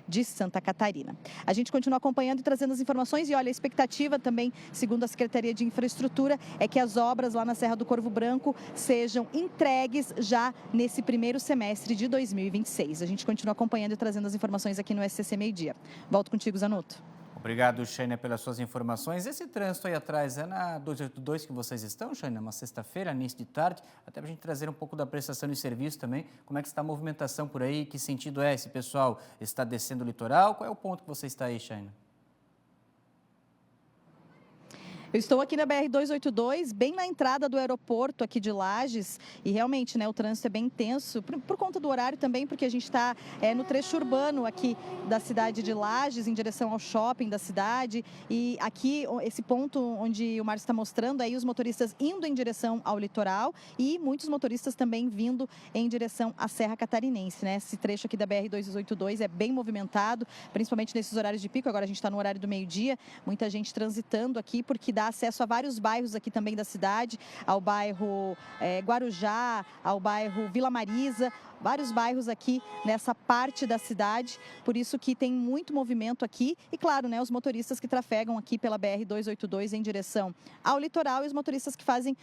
de Santa Catarina. A gente continua acompanhando e trazendo as informações e, olha, a expectativa também, segundo a Secretaria de Infraestrutura, é que as obras lá na Serra do Corvo Branco sejam entregues já nesse primeiro semestre de 2026. A gente continua acompanhando e trazendo as informações aqui no SCC Meio Dia. Volto contigo, Zanotto. Obrigado, Shaina, pelas suas informações. Esse trânsito aí atrás é na 282 que vocês estão, Shaina? Uma sexta-feira, início de tarde, até para a gente trazer um pouco da prestação de serviço também. Como é que está a movimentação por aí? Que sentido é? Esse pessoal está descendo o litoral? Qual é o ponto que você está aí, Shaina? Eu estou aqui na BR-282, bem na entrada do aeroporto aqui de Lages, e realmente, né, o trânsito é bem intenso, por conta do horário também, porque a gente está no trecho urbano aqui da cidade de Lages, em direção ao shopping da cidade, e aqui, esse ponto onde o Márcio está mostrando, aí os motoristas indo em direção ao litoral e muitos motoristas também vindo em direção à Serra Catarinense, né? Esse trecho aqui da BR-282 é bem movimentado, principalmente nesses horários de pico. Agora a gente está no horário do meio-dia, muita gente transitando aqui, porque dá acesso a vários bairros aqui também da cidade, ao bairro Guarujá, ao bairro Vila Marisa, vários bairros aqui nessa parte da cidade, por isso que tem muito movimento aqui e, claro, né, os motoristas que trafegam aqui pela BR-282 em direção ao litoral e os motoristas que fazem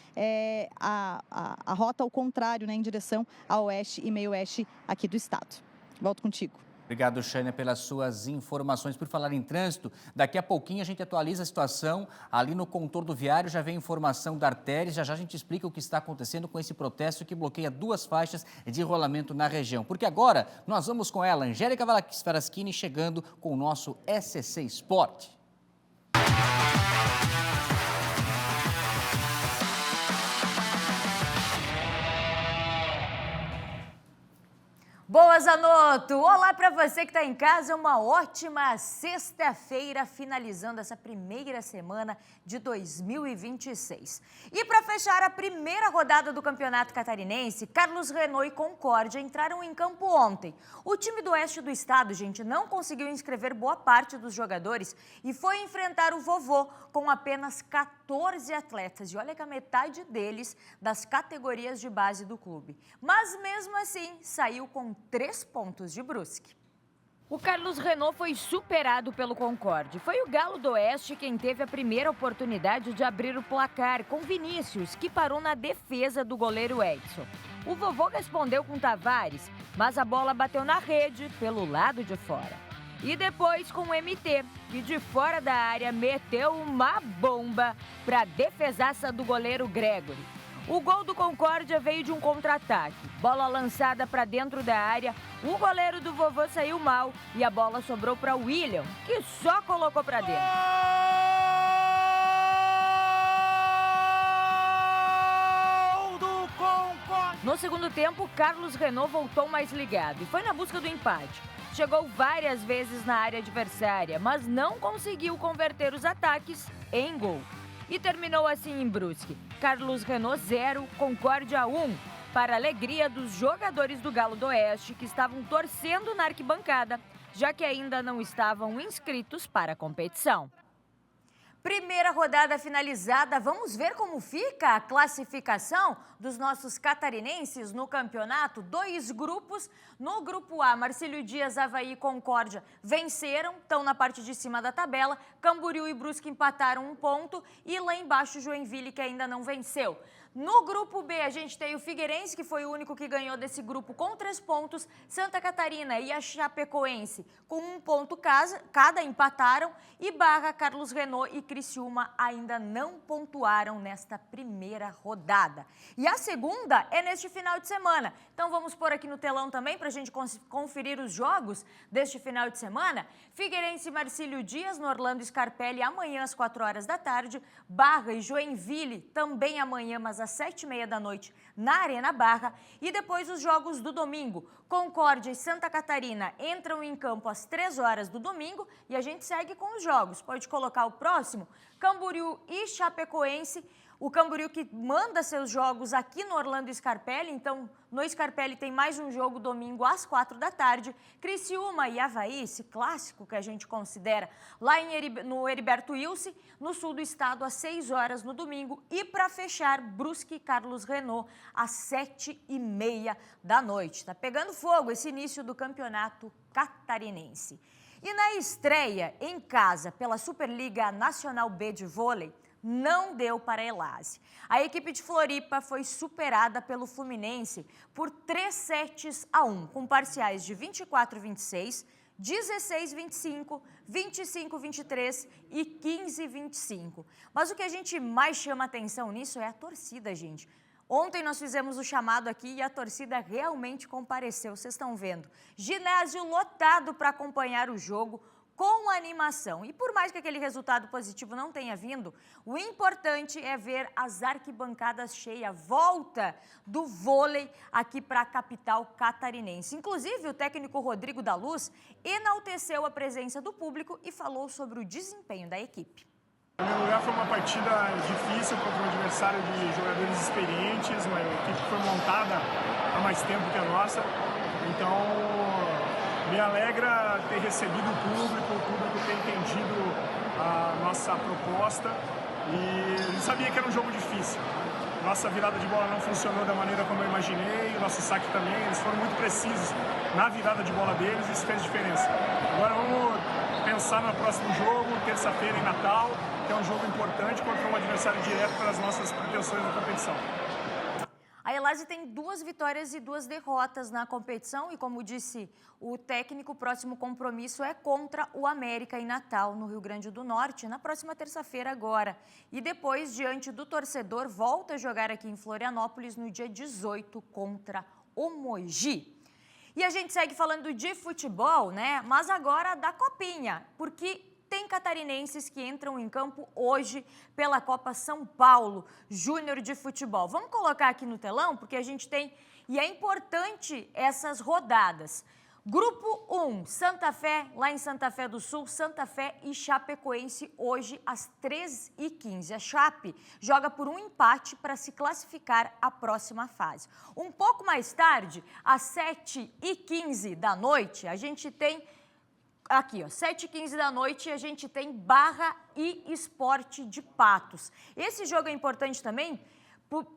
a rota ao contrário, né, em direção ao oeste e meio oeste aqui do estado. Volto contigo. Obrigado, Xânia, pelas suas informações. Por falar em trânsito, daqui a pouquinho a gente atualiza a situação ali no contorno viário, já vem informação da Artéries, já a gente explica o que está acontecendo com esse protesto que bloqueia 2 faixas de rolamento na região. Porque agora nós vamos com ela, Angélica Faraschini, chegando com o nosso SCC Sport. Boa, Zanotto! Olá para você que está em casa, uma ótima sexta-feira, finalizando essa primeira semana de 2026. E para fechar a primeira rodada do Campeonato Catarinense, Carlos Renault e Concórdia entraram em campo ontem. O time do oeste do estado, gente, não conseguiu inscrever boa parte dos jogadores e foi enfrentar o Vovô com apenas 14 atletas. E olha que a metade deles das categorias de base do clube. Mas mesmo assim, saiu com 3 pontos de Brusque. O Carlos Renault foi superado pelo Concórdia. Foi o Galo do Oeste quem teve a primeira oportunidade de abrir o placar, com Vinícius, que parou na defesa do goleiro Edson. O Vovô respondeu com Tavares, mas a bola bateu na rede pelo lado de fora. E depois com o MT, que de fora da área meteu uma bomba para a defesaça do goleiro Gregory. O gol do Concórdia veio de um contra-ataque. Bola lançada para dentro da área, o goleiro do Vovô saiu mal e a bola sobrou para o William, que só colocou para dentro. Gol do Concórdia! No segundo tempo, Carlos Renault voltou mais ligado e foi na busca do empate. Chegou várias vezes na área adversária, mas não conseguiu converter os ataques em gol. E terminou assim em Brusque. Carlos Renault 0, Concórdia 1, para a alegria dos jogadores do Galo do Oeste que estavam torcendo na arquibancada, já que ainda não estavam inscritos para a competição. Primeira rodada finalizada, vamos ver como fica a classificação dos nossos catarinenses no campeonato. 2 grupos. No grupo A, Marcílio Dias, Avaí e Concórdia venceram, estão na parte de cima da tabela. Camboriú e Brusque empataram 1 ponto e lá embaixo Joinville, que ainda não venceu. No grupo B, a gente tem o Figueirense, que foi o único que ganhou desse grupo com 3 pontos. Santa Catarina e a Chapecoense com 1 ponto cada empataram. E Barra, Carlos Renault e Criciúma ainda não pontuaram nesta primeira rodada. E a segunda é neste final de semana. Então vamos pôr aqui no telão também para a gente conferir os jogos deste final de semana. Figueirense e Marcílio Dias no Orlando Scarpelli amanhã às 4 horas da tarde. Barra e Joinville também amanhã, mas às 7h30 da noite na Arena Barra. E depois os jogos do domingo. Concórdia e Santa Catarina entram em campo às 3 horas do domingo e a gente segue com os jogos. Pode colocar o próximo. Camboriú e Chapecoense. O Camboriú que manda seus jogos aqui no Orlando Scarpelli, então no Scarpelli tem mais um jogo domingo às 4 da tarde. Criciúma e Avaí, esse clássico que a gente considera, lá no Heriberto Wilson, no sul do estado, às 6 horas no domingo. E para fechar, Brusque e Carlos Renault, às 7h30 da noite. Tá pegando fogo esse início do campeonato catarinense. E na estreia, em casa, pela Superliga Nacional B de vôlei, não deu para a Elase. A equipe de Floripa foi superada pelo Fluminense por 3-1, com parciais de 24-26, 16-25, 25-23 e 15-25. Mas o que a gente mais chama atenção nisso é a torcida, gente. Ontem nós fizemos o chamado aqui e a torcida realmente compareceu, vocês estão vendo. Ginásio lotado para acompanhar o jogo, com animação. E por mais que aquele resultado positivo não tenha vindo, o importante é ver as arquibancadas cheias, volta do vôlei aqui para a capital catarinense. Inclusive, o técnico Rodrigo da Luz enalteceu a presença do público e falou sobre o desempenho da equipe. Em primeiro lugar, foi uma partida difícil contra um adversário de jogadores experientes, uma equipe que foi montada há mais tempo que a nossa. Então, me alegra ter recebido o público ter entendido a nossa proposta e sabia que era um jogo difícil. Nossa virada de bola não funcionou da maneira como eu imaginei, o nosso saque também, eles foram muito precisos na virada de bola deles, isso fez diferença. Agora vamos pensar no próximo jogo, terça-feira em Natal, que é um jogo importante contra um adversário direto para as nossas pretensões na competição. A Artelazzi tem 2 vitórias e 2 derrotas na competição e, como disse o técnico, o próximo compromisso é contra o América em Natal, no Rio Grande do Norte, na próxima terça-feira agora. E depois, diante do torcedor, volta a jogar aqui em Florianópolis no dia 18 contra o Mogi. E a gente segue falando de futebol, né? Mas agora da Copinha, porque tem catarinenses que entram em campo hoje pela Copa São Paulo Júnior de Futebol. Vamos colocar aqui no telão, porque a gente tem, e é importante essas rodadas. Grupo 1, Santa Fé, lá em Santa Fé do Sul, Santa Fé e Chapecoense, hoje às 13h15. A Chape joga por um empate para se classificar à próxima fase. Um pouco mais tarde, às 7h15 da noite, a gente tem... Aqui, ó, 7h15 da noite, a gente tem Barra e Sport de Patos. Esse jogo é importante também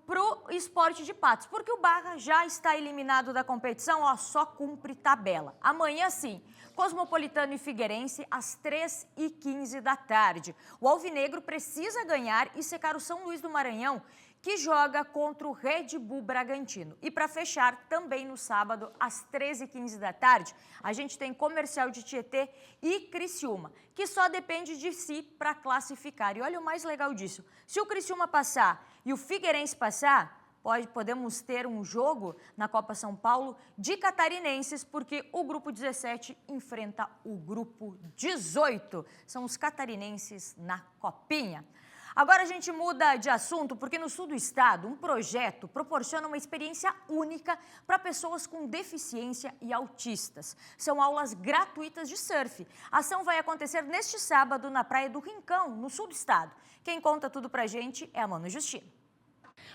para o Sport de Patos, porque o Barra já está eliminado da competição, ó, só cumpre tabela. Amanhã, sim, Cosmopolitano e Figueirense, às 3h15 da tarde. O Alvinegro precisa ganhar e secar o São Luís do Maranhão, que joga contra o Red Bull Bragantino. E para fechar, também no sábado, às 13h15 da tarde, a gente tem Comercial de Tietê e Criciúma, que só depende de si para classificar. E olha o mais legal disso, se o Criciúma passar e o Figueirense passar, podemos ter um jogo na Copa São Paulo de catarinenses, porque o grupo 17 enfrenta o grupo 18. São os catarinenses na Copinha. Agora a gente muda de assunto porque no sul do estado, um projeto proporciona uma experiência única para pessoas com deficiência e autistas. São aulas gratuitas de surf. A ação vai acontecer neste sábado na Praia do Rincão, no sul do estado. Quem conta tudo pra gente é a Manu Justino.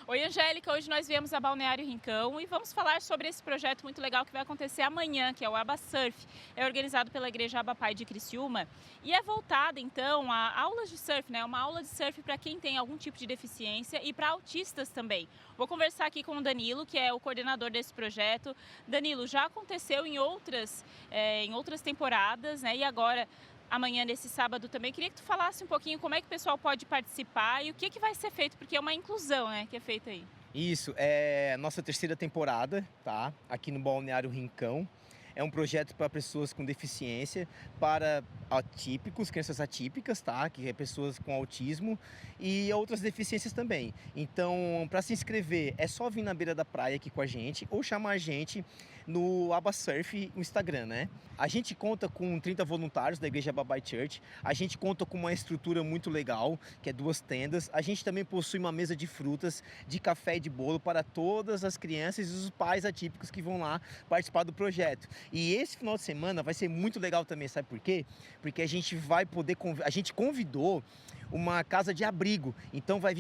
Oi, Angélica, hoje nós viemos a Balneário Rincão e vamos falar sobre esse projeto muito legal que vai acontecer amanhã, que é o Aba Surf. É organizado pela Igreja Aba Pai de Criciúma e é voltada, então, a aulas de surf, né? Uma aula de surf para quem tem algum tipo de deficiência e para autistas também. Vou conversar aqui com o Danilo, que é o coordenador desse projeto. Danilo, já aconteceu em outras temporadas, né? E agora... Amanhã, nesse sábado também, queria que tu falasse um pouquinho como é que o pessoal pode participar e o que vai ser feito, porque é uma inclusão, né, que é feita aí. Isso, é nossa 3ª temporada, tá? Aqui no Balneário Rincão. É um projeto para pessoas com deficiência, para atípicos, crianças atípicas, tá? Que é pessoas com autismo e outras deficiências também. Então, para se inscrever, é só vir na beira da praia aqui com a gente ou chamar a gente no Aba Surf no Instagram, né? A gente conta com 30 voluntários da Igreja Aba Pai Church. A gente conta com uma estrutura muito legal, que é 2 tendas. A gente também possui uma mesa de frutas, de café e de bolo para todas as crianças e os pais atípicos que vão lá participar do projeto. E esse final de semana vai ser muito legal também, sabe por quê? Porque a gente vai poder... A gente convidou uma casa de abrigo, então vai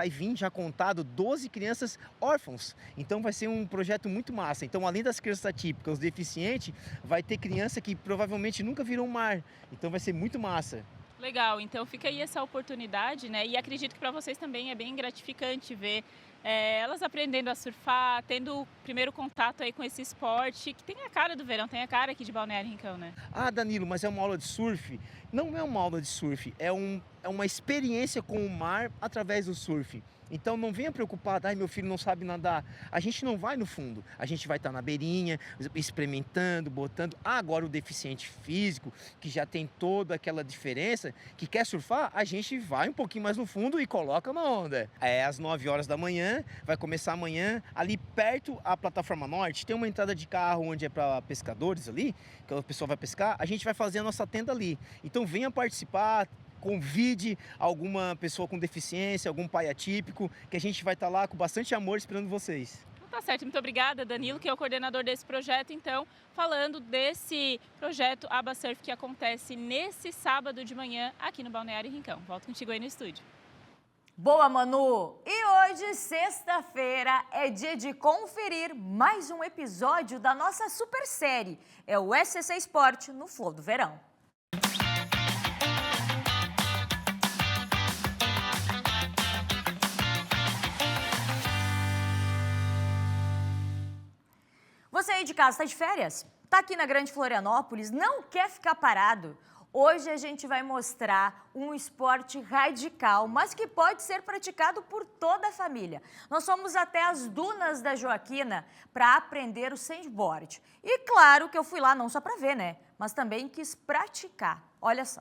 vir já contado 12 crianças órfãos, então vai ser um projeto muito massa. Então, além das crianças atípicas, os deficientes, vai ter criança que provavelmente nunca virou mar, então vai ser muito massa. Legal, então fica aí essa oportunidade, né? E acredito que para vocês também é bem gratificante ver elas aprendendo a surfar, tendo o primeiro contato aí com esse esporte, que tem a cara do verão, tem a cara aqui de Balneário Rincão, né? Ah, Danilo, mas é uma aula de surf? Não é uma aula de surf, é uma experiência com o mar através do surf. Então não venha preocupado, ai, meu filho não sabe nadar. A gente não vai no fundo, a gente vai estar na beirinha, experimentando, botando. Agora o deficiente físico, que já tem toda aquela diferença, que quer surfar, a gente vai um pouquinho mais no fundo e coloca uma onda. É às 9 horas da manhã, vai começar amanhã, ali perto à Plataforma Norte, tem uma entrada de carro onde é para pescadores ali, que o pessoal vai pescar, a gente vai fazer a nossa tenda ali. Então venha participar, convide alguma pessoa com deficiência, algum pai atípico, que a gente vai estar lá com bastante amor esperando vocês. Tá certo, muito obrigada, Danilo, que é o coordenador desse projeto, então, falando desse projeto Aba Surf que acontece nesse sábado de manhã aqui no Balneário Rincão. Volto contigo aí no estúdio. Boa, Manu! E hoje, sexta-feira, é dia de conferir mais um episódio da nossa super série. É o SCC Sport no Flow do Verão. Você aí de casa está de férias? Está aqui na Grande Florianópolis? Não quer ficar parado? Hoje a gente vai mostrar um esporte radical, mas que pode ser praticado por toda a família. Nós fomos até as dunas da Joaquina para aprender o sandboard. E claro que eu fui lá não só para ver, né? Mas também quis praticar. Olha só.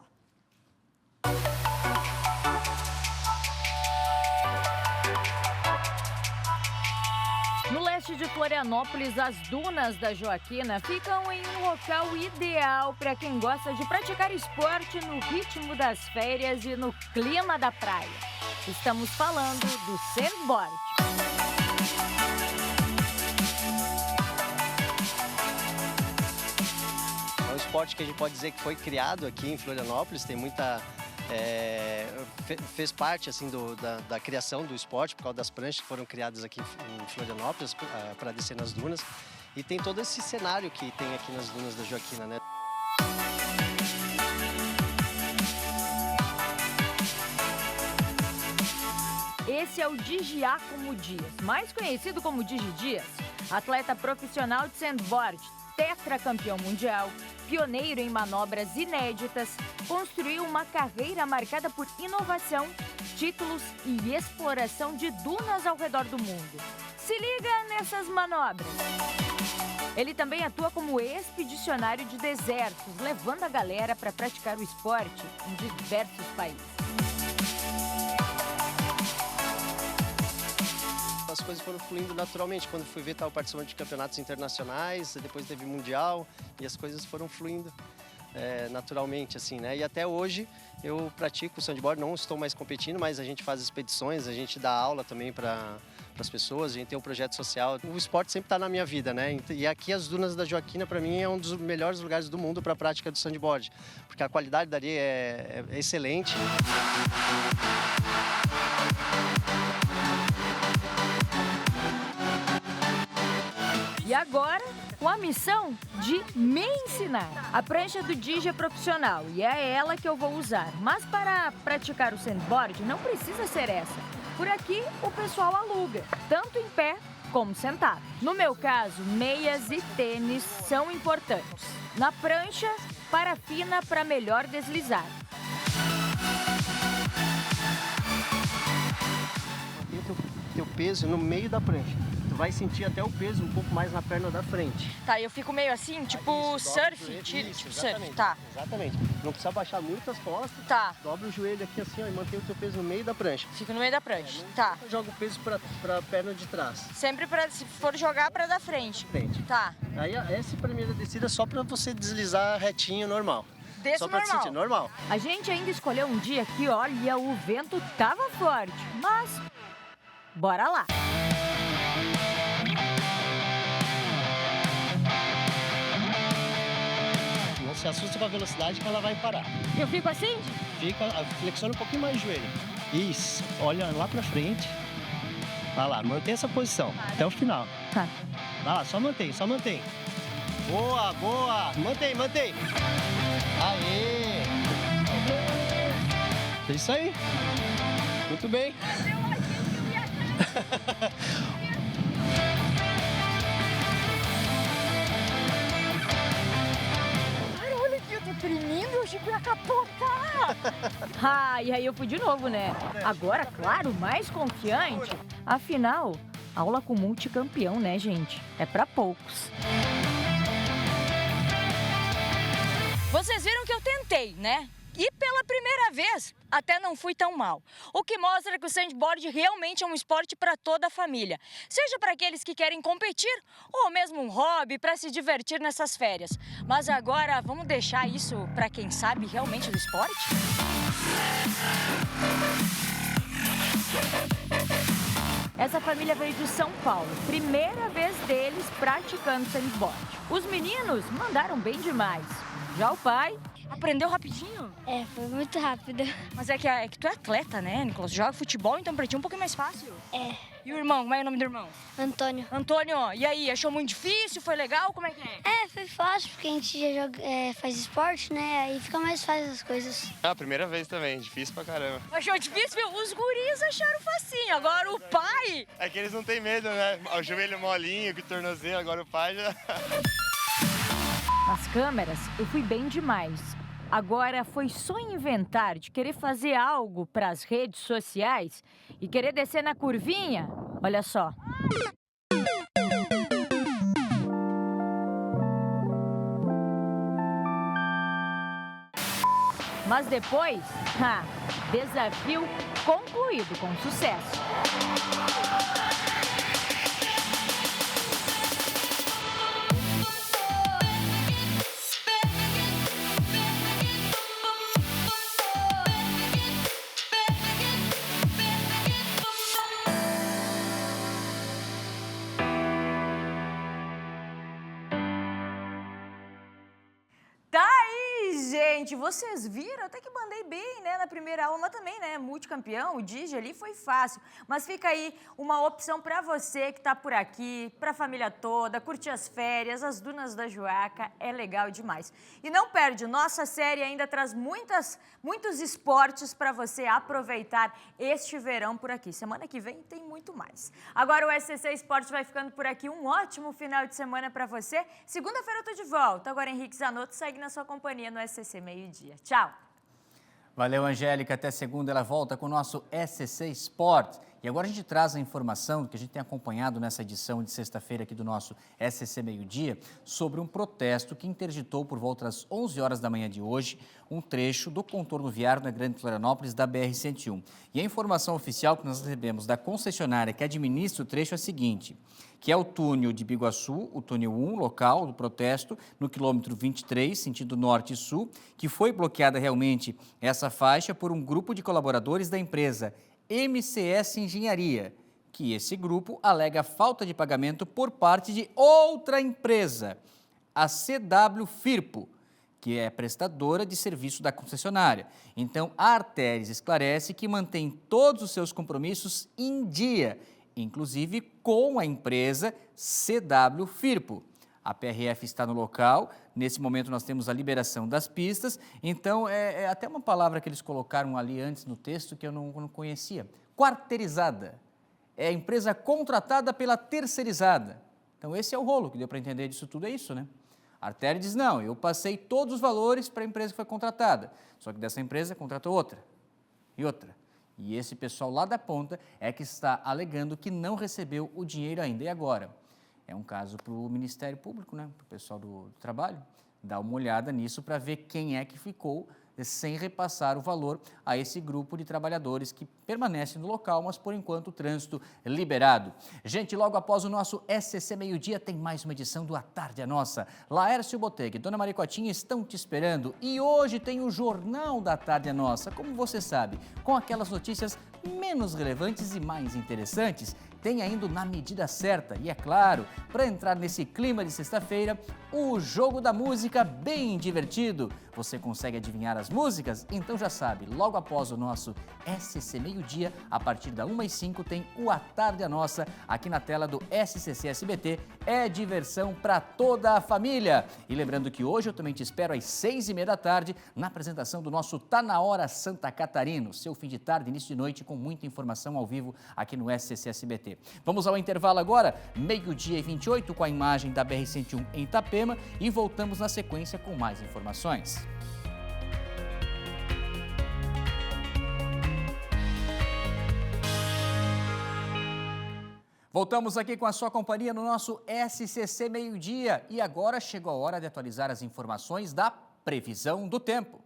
No leste de Florianópolis, as dunas da Joaquina ficam em um local ideal para quem gosta de praticar esporte no ritmo das férias e no clima da praia. Estamos falando do sandboard. É um esporte que a gente pode dizer que foi criado aqui em Florianópolis, tem muita... fez parte assim, da criação do esporte, por causa das pranchas que foram criadas aqui em Florianópolis para descer nas dunas. E tem todo esse cenário que tem aqui nas dunas da Joaquina, né? Esse é o Digiacomo Dias, mais conhecido como Digi Dias, atleta profissional de sandboard, tetracampeão mundial, pioneiro em manobras inéditas, construiu uma carreira marcada por inovação, títulos e exploração de dunas ao redor do mundo. Se liga nessas manobras! Ele também atua como expedicionário de desertos, levando a galera para praticar o esporte em diversos países. As coisas foram fluindo naturalmente. Quando fui ver, estava participando de campeonatos internacionais, depois teve mundial e as coisas foram fluindo naturalmente, assim, né? E até hoje eu pratico sandboard, não estou mais competindo, mas a gente faz expedições, a gente dá aula também para as pessoas, a gente tem um projeto social. O esporte sempre está na minha vida, né? E aqui as dunas da Joaquina, para mim, é um dos melhores lugares do mundo para a prática do sandboard, porque a qualidade da areia é excelente. E agora, com a missão de me ensinar. A prancha do Digi é profissional e é ela que eu vou usar. Mas para praticar o sandboard não precisa ser essa. Por aqui, o pessoal aluga, tanto em pé como sentado. No meu caso, meias e tênis são importantes. Na prancha, parafina para melhor deslizar. Mantém teu peso no meio da prancha. Tu vai sentir até o peso um pouco mais na perna da frente. Tá, eu fico meio assim, tipo isso, surf, tipo surf, tá. Exatamente. Não precisa baixar muito as costas. Tá. Dobra o joelho aqui assim, ó, e mantém o teu peso no meio da prancha. Fico no meio da prancha, tá. Joga o peso pra perna de trás. Sempre pra, se for jogar, pra da frente. Tá. Aí essa primeira descida é só pra você deslizar retinho, normal. Desce só pra normal. te sentir normal. A gente ainda escolheu um dia que, olha, o vento tava forte, mas bora lá. Não se assusta com a velocidade que ela vai parar. Eu fico assim? Fica, flexiona um pouquinho mais o joelho. Isso, olha lá pra frente. Vai lá, mantém essa posição até o final. Tá. Vai lá, só mantém, só mantém. Boa, boa. Mantém, mantém. Aê! É isso aí. Muito bem. Olha aqui, eu tô tremendo, eu achei que ia capotar. E aí eu fui de novo, né? Agora, claro, mais confiante. Afinal, aula com multicampeão, né, gente? É pra poucos. Vocês viram que eu tentei, né? E pela primeira vez, até não fui tão mal. O que mostra que o sandboard realmente é um esporte para toda a família. Seja para aqueles que querem competir ou mesmo um hobby para se divertir nessas férias. Mas agora, vamos deixar isso para quem sabe realmente do esporte? Essa família veio de São Paulo, primeira vez deles praticando sandboard. Os meninos mandaram bem demais. Já o pai aprendeu rapidinho? É, foi muito rápido. Mas é que tu é atleta, né, Nicolas? Joga futebol, então pra ti é um pouquinho mais fácil. É. E o irmão, como é o nome do irmão? Antônio. Antônio, e aí, achou muito difícil? Foi legal? Como é que é? É, foi fácil, porque a gente já faz esporte, né? Aí fica mais fácil as coisas. Ah, primeira vez também, difícil pra caramba. Achou difícil? Os guris acharam facinho, agora o pai... É que eles não têm medo, né? O joelho molinho, que o tornozelo, agora o pai já... Nas câmeras, eu fui bem demais. Agora, foi só inventar de querer fazer algo para as redes sociais e querer descer na curvinha? Olha só. Mas depois, desafio concluído com sucesso. Gente, vocês viram? Até que mandei bem, né, na primeira aula, mas também, né, multicampeão, o Digi ali foi fácil. Mas fica aí uma opção para você que tá por aqui, para a família toda, curtir as férias, as dunas da Juaca, é legal demais. E não perde, nossa série ainda traz muitos esportes para você aproveitar este verão por aqui. Semana que vem tem muito mais. Agora o SCC Esporte vai ficando por aqui, um ótimo final de semana para você. Segunda-feira eu tô de volta. Agora Henrique Zanotto segue na sua companhia no SCC Meio-Dia. Tchau! Valeu, Angélica. Até segunda ela volta com o nosso SCC Sport. E agora a gente traz a informação que a gente tem acompanhado nessa edição de sexta-feira aqui do nosso SCC Meio-Dia sobre um protesto que interditou por volta das 11 horas da manhã de hoje um trecho do contorno viário na Grande Florianópolis da BR-101. E a informação oficial que nós recebemos da concessionária que administra o trecho é a seguinte, que é o túnel de Biguaçu, o túnel 1, local do protesto, no quilômetro 23, sentido norte e sul, que foi bloqueada realmente essa faixa por um grupo de colaboradores da empresa MCS Engenharia, que esse grupo alega falta de pagamento por parte de outra empresa, a CW Firpo, que é prestadora de serviço da concessionária. Então, a Arteres esclarece que mantém todos os seus compromissos em dia, inclusive com a empresa CW Firpo. A PRF está no local, nesse momento nós temos a liberação das pistas, então é até uma palavra que eles colocaram ali antes no texto que eu não conhecia, quarteirizada. É a empresa contratada pela terceirizada. Então esse é o rolo que deu para entender disso tudo, é isso, né? A Artéria diz, não, eu passei todos os valores para a empresa que foi contratada, só que dessa empresa contratou outra e outra. E esse pessoal lá da ponta é que está alegando que não recebeu o dinheiro ainda. E agora? É um caso para o Ministério Público, né? Para o pessoal do trabalho, dar uma olhada nisso para ver quem é que ficou sem repassar o valor a esse grupo de trabalhadores que permanecem no local, mas por enquanto o trânsito liberado. Gente, logo após o nosso SCC Meio-Dia tem mais uma edição do A Tarde é Nossa. Laércio Botega e Dona Maricotinha estão te esperando e hoje tem o Jornal da Tarde é Nossa, como você sabe, com aquelas notícias menos relevantes e mais interessantes. Tem ainda Na Medida Certa e, é claro, para entrar nesse clima de sexta-feira, o Jogo da Música bem divertido. Você consegue adivinhar as músicas? Então já sabe, logo após o nosso SCC Meio-Dia, a partir da 1h05, tem o A Tarde é Nossa aqui na tela do SCC SBT. É diversão para toda a família. E lembrando que hoje eu também te espero às 6h30 da tarde na apresentação do nosso Tá Na Hora Santa Catarina, seu fim de tarde, início de noite, com muita informação ao vivo aqui no SCC SBT. Vamos ao intervalo agora, 12h28, com a imagem da BR-101 em Itapema e voltamos na sequência com mais informações. Voltamos aqui com a sua companhia no nosso SCC Meio-Dia e agora chegou a hora de atualizar as informações da previsão do tempo.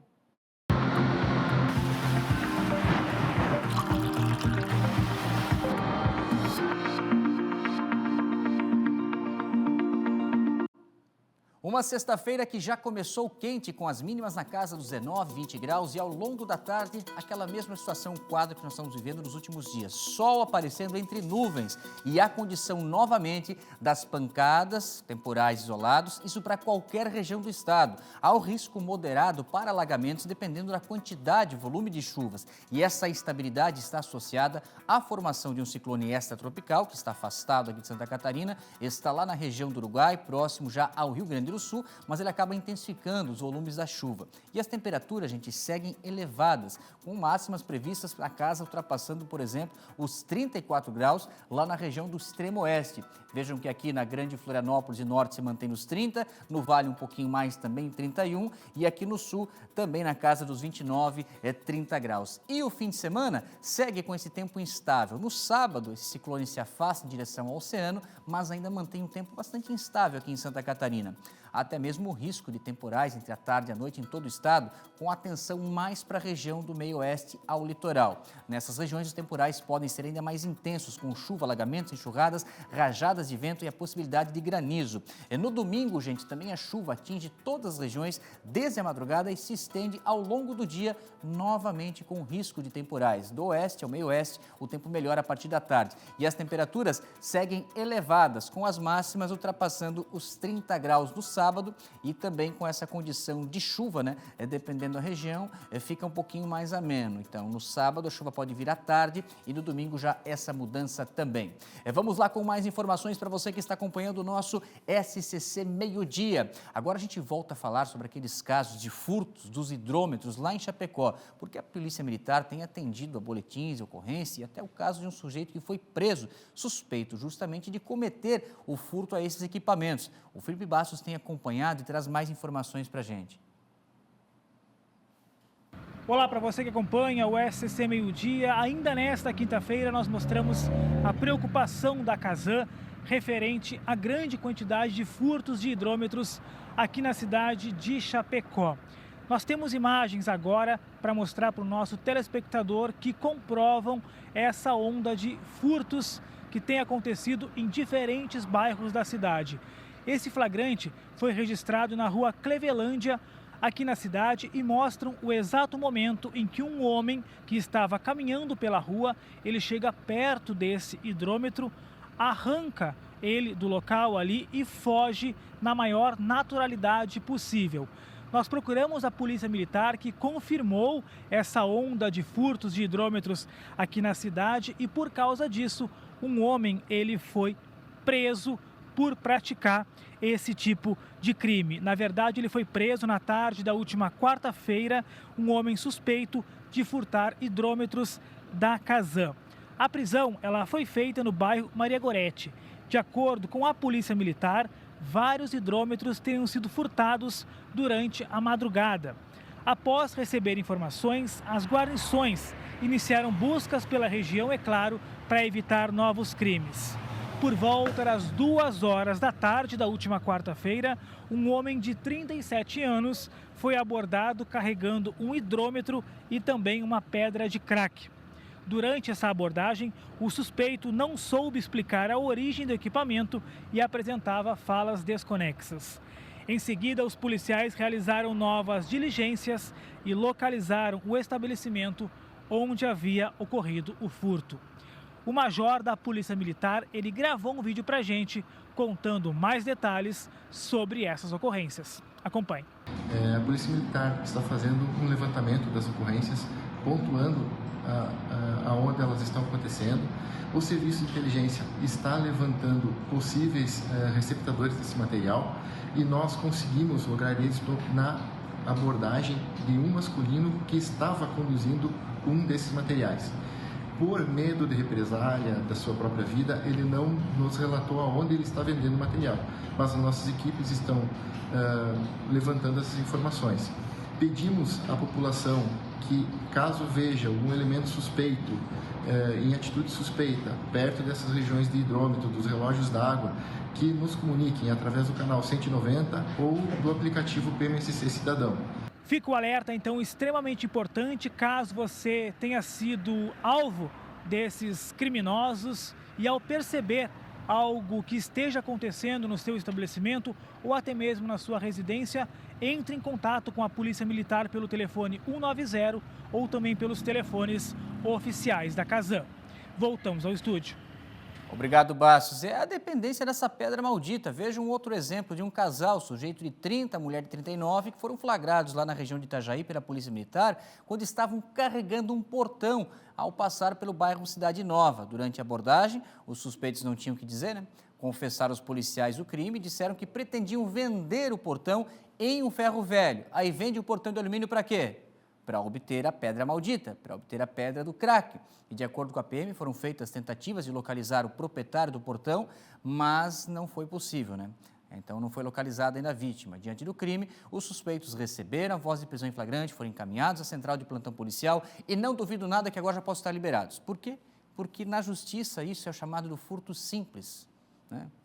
Uma sexta-feira que já começou quente, com as mínimas na casa dos 19, 20 graus e ao longo da tarde, aquela mesma situação quadra que nós estamos vivendo nos últimos dias. Sol aparecendo entre nuvens e a condição novamente das pancadas, temporais isolados, isso para qualquer região do estado. Há o risco moderado para alagamentos dependendo da quantidade e volume de chuvas. E essa instabilidade está associada à formação de um ciclone extratropical, que está afastado aqui de Santa Catarina, está lá na região do Uruguai, próximo já ao Rio Grande do do sul, mas ele acaba intensificando os volumes da chuva. E as temperaturas, gente, seguem elevadas, com máximas previstas para casa ultrapassando, por exemplo, os 34 graus lá na região do extremo oeste. Vejam que aqui na Grande Florianópolis e Norte se mantém nos 30, no Vale um pouquinho mais também, 31, e aqui no Sul também na casa dos 29, 30 graus. E o fim de semana segue com esse tempo instável. No sábado, esse ciclone se afasta em direção ao oceano, mas ainda mantém um tempo bastante instável aqui em Santa Catarina. Há até mesmo o risco de temporais entre a tarde e a noite em todo o estado, com atenção mais para a região do meio-oeste ao litoral. Nessas regiões, os temporais podem ser ainda mais intensos, com chuva, alagamentos, enxurradas, rajadas de vento e a possibilidade de granizo. No domingo, gente, também a chuva atinge todas as regiões desde a madrugada e se estende ao longo do dia, novamente com risco de temporais. Do oeste ao meio-oeste, o tempo melhora a partir da tarde. E as temperaturas seguem elevadas, com as máximas ultrapassando os 30 graus no sábado e também com essa condição de chuva, né? Dependendo da região, fica um pouquinho mais ameno. Então, no sábado a chuva pode vir à tarde e no domingo já essa mudança também. Vamos lá com mais informações para você que está acompanhando o nosso SCC Meio-Dia. Agora a gente volta a falar sobre aqueles casos de furtos dos hidrômetros lá em Chapecó, porque a Polícia Militar tem atendido a boletins, ocorrência e até o caso de um sujeito que foi preso, suspeito justamente de cometer o furto a esses equipamentos. O Felipe Bastos tem acompanhado e traz mais informações para a gente. Olá para você que acompanha o SCC Meio-Dia. Ainda nesta quinta-feira nós mostramos a preocupação da Casan referente à grande quantidade de furtos de hidrômetros aqui na cidade de Chapecó. Nós temos imagens agora para mostrar para o nosso telespectador que comprovam essa onda de furtos que tem acontecido em diferentes bairros da cidade. Esse flagrante foi registrado na rua Clevelândia, aqui na cidade, e mostram o exato momento em que um homem que estava caminhando pela rua, ele chega perto desse hidrômetro, arranca ele do local ali e foge na maior naturalidade possível. Nós procuramos a Polícia Militar, que confirmou essa onda de furtos de hidrômetros aqui na cidade, e por causa disso, um homem ele foi preso por praticar esse tipo de crime. Na verdade, ele foi preso na tarde da última quarta-feira, um homem suspeito de furtar hidrômetros da Casan. A prisão ela foi feita no bairro Maria Gorete. De acordo com a Polícia Militar, vários hidrômetros teriam sido furtados durante a madrugada. Após receber informações, as guarnições iniciaram buscas pela região, é claro, para evitar novos crimes. Por volta das 2 horas da tarde da última quarta-feira, um homem de 37 anos foi abordado carregando um hidrômetro e também uma pedra de crack. Durante essa abordagem, o suspeito não soube explicar a origem do equipamento e apresentava falas desconexas. Em seguida, os policiais realizaram novas diligências e localizaram o estabelecimento onde havia ocorrido o furto. O major da Polícia Militar, ele gravou um vídeo para a gente contando mais detalhes sobre essas ocorrências. Acompanhe. A Polícia Militar está fazendo um levantamento das ocorrências, pontuando aonde elas estão acontecendo. O Serviço de Inteligência está levantando possíveis receptadores desse material e nós conseguimos lograr êxito na abordagem de um masculino que estava conduzindo um desses materiais. Por medo de represália da sua própria vida, ele não nos relatou aonde ele está vendendo o material, mas as nossas equipes estão levantando essas informações. Pedimos à população que, caso veja algum elemento suspeito, em atitude suspeita, perto dessas regiões de hidrômetro, dos relógios d'água, que nos comuniquem através do canal 190 ou do aplicativo PMSC Cidadão. Fica o alerta, então, extremamente importante caso você tenha sido alvo desses criminosos e, ao perceber algo que esteja acontecendo no seu estabelecimento ou até mesmo na sua residência, entre em contato com a Polícia Militar pelo telefone 190 ou também pelos telefones oficiais da Casan. Voltamos ao estúdio. Obrigado, Bastos. É a dependência dessa pedra maldita. Veja um outro exemplo de um casal, sujeito de 30, mulher de 39, que foram flagrados lá na região de Itajaí pela Polícia Militar quando estavam carregando um portão ao passar pelo bairro Cidade Nova. Durante a abordagem, os suspeitos não tinham o que dizer, né? Confessaram os policiais o crime e disseram que pretendiam vender o portão em um ferro velho. Aí vende o portão de alumínio para quê? Para obter a pedra maldita, para obter a pedra do crack. E de acordo com a PM, foram feitas tentativas de localizar o proprietário do portão, mas não foi possível, né? Então não foi localizada ainda a vítima. Diante do crime, os suspeitos receberam a voz de prisão em flagrante, foram encaminhados à central de plantão policial e não duvido nada que agora já possam estar liberados. Por quê? Porque na justiça isso é o chamado do furto simples.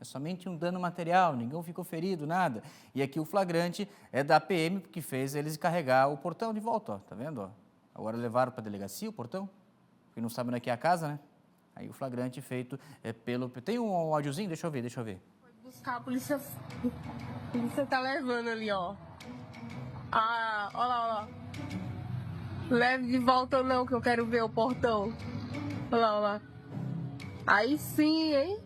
É somente um dano material, ninguém ficou ferido, nada. E aqui o flagrante é da PM que fez eles carregar o portão de volta, ó, tá vendo? Ó? Agora levaram para a delegacia o portão, porque não sabem onde é que é a casa, né? Aí o flagrante feito pelo... Tem um áudiozinho? Deixa eu ver. Foi buscar, a polícia tá levando ali, ó. Ah, ó lá. Leve de volta não, que eu quero ver o portão. Ó lá. Aí sim, hein?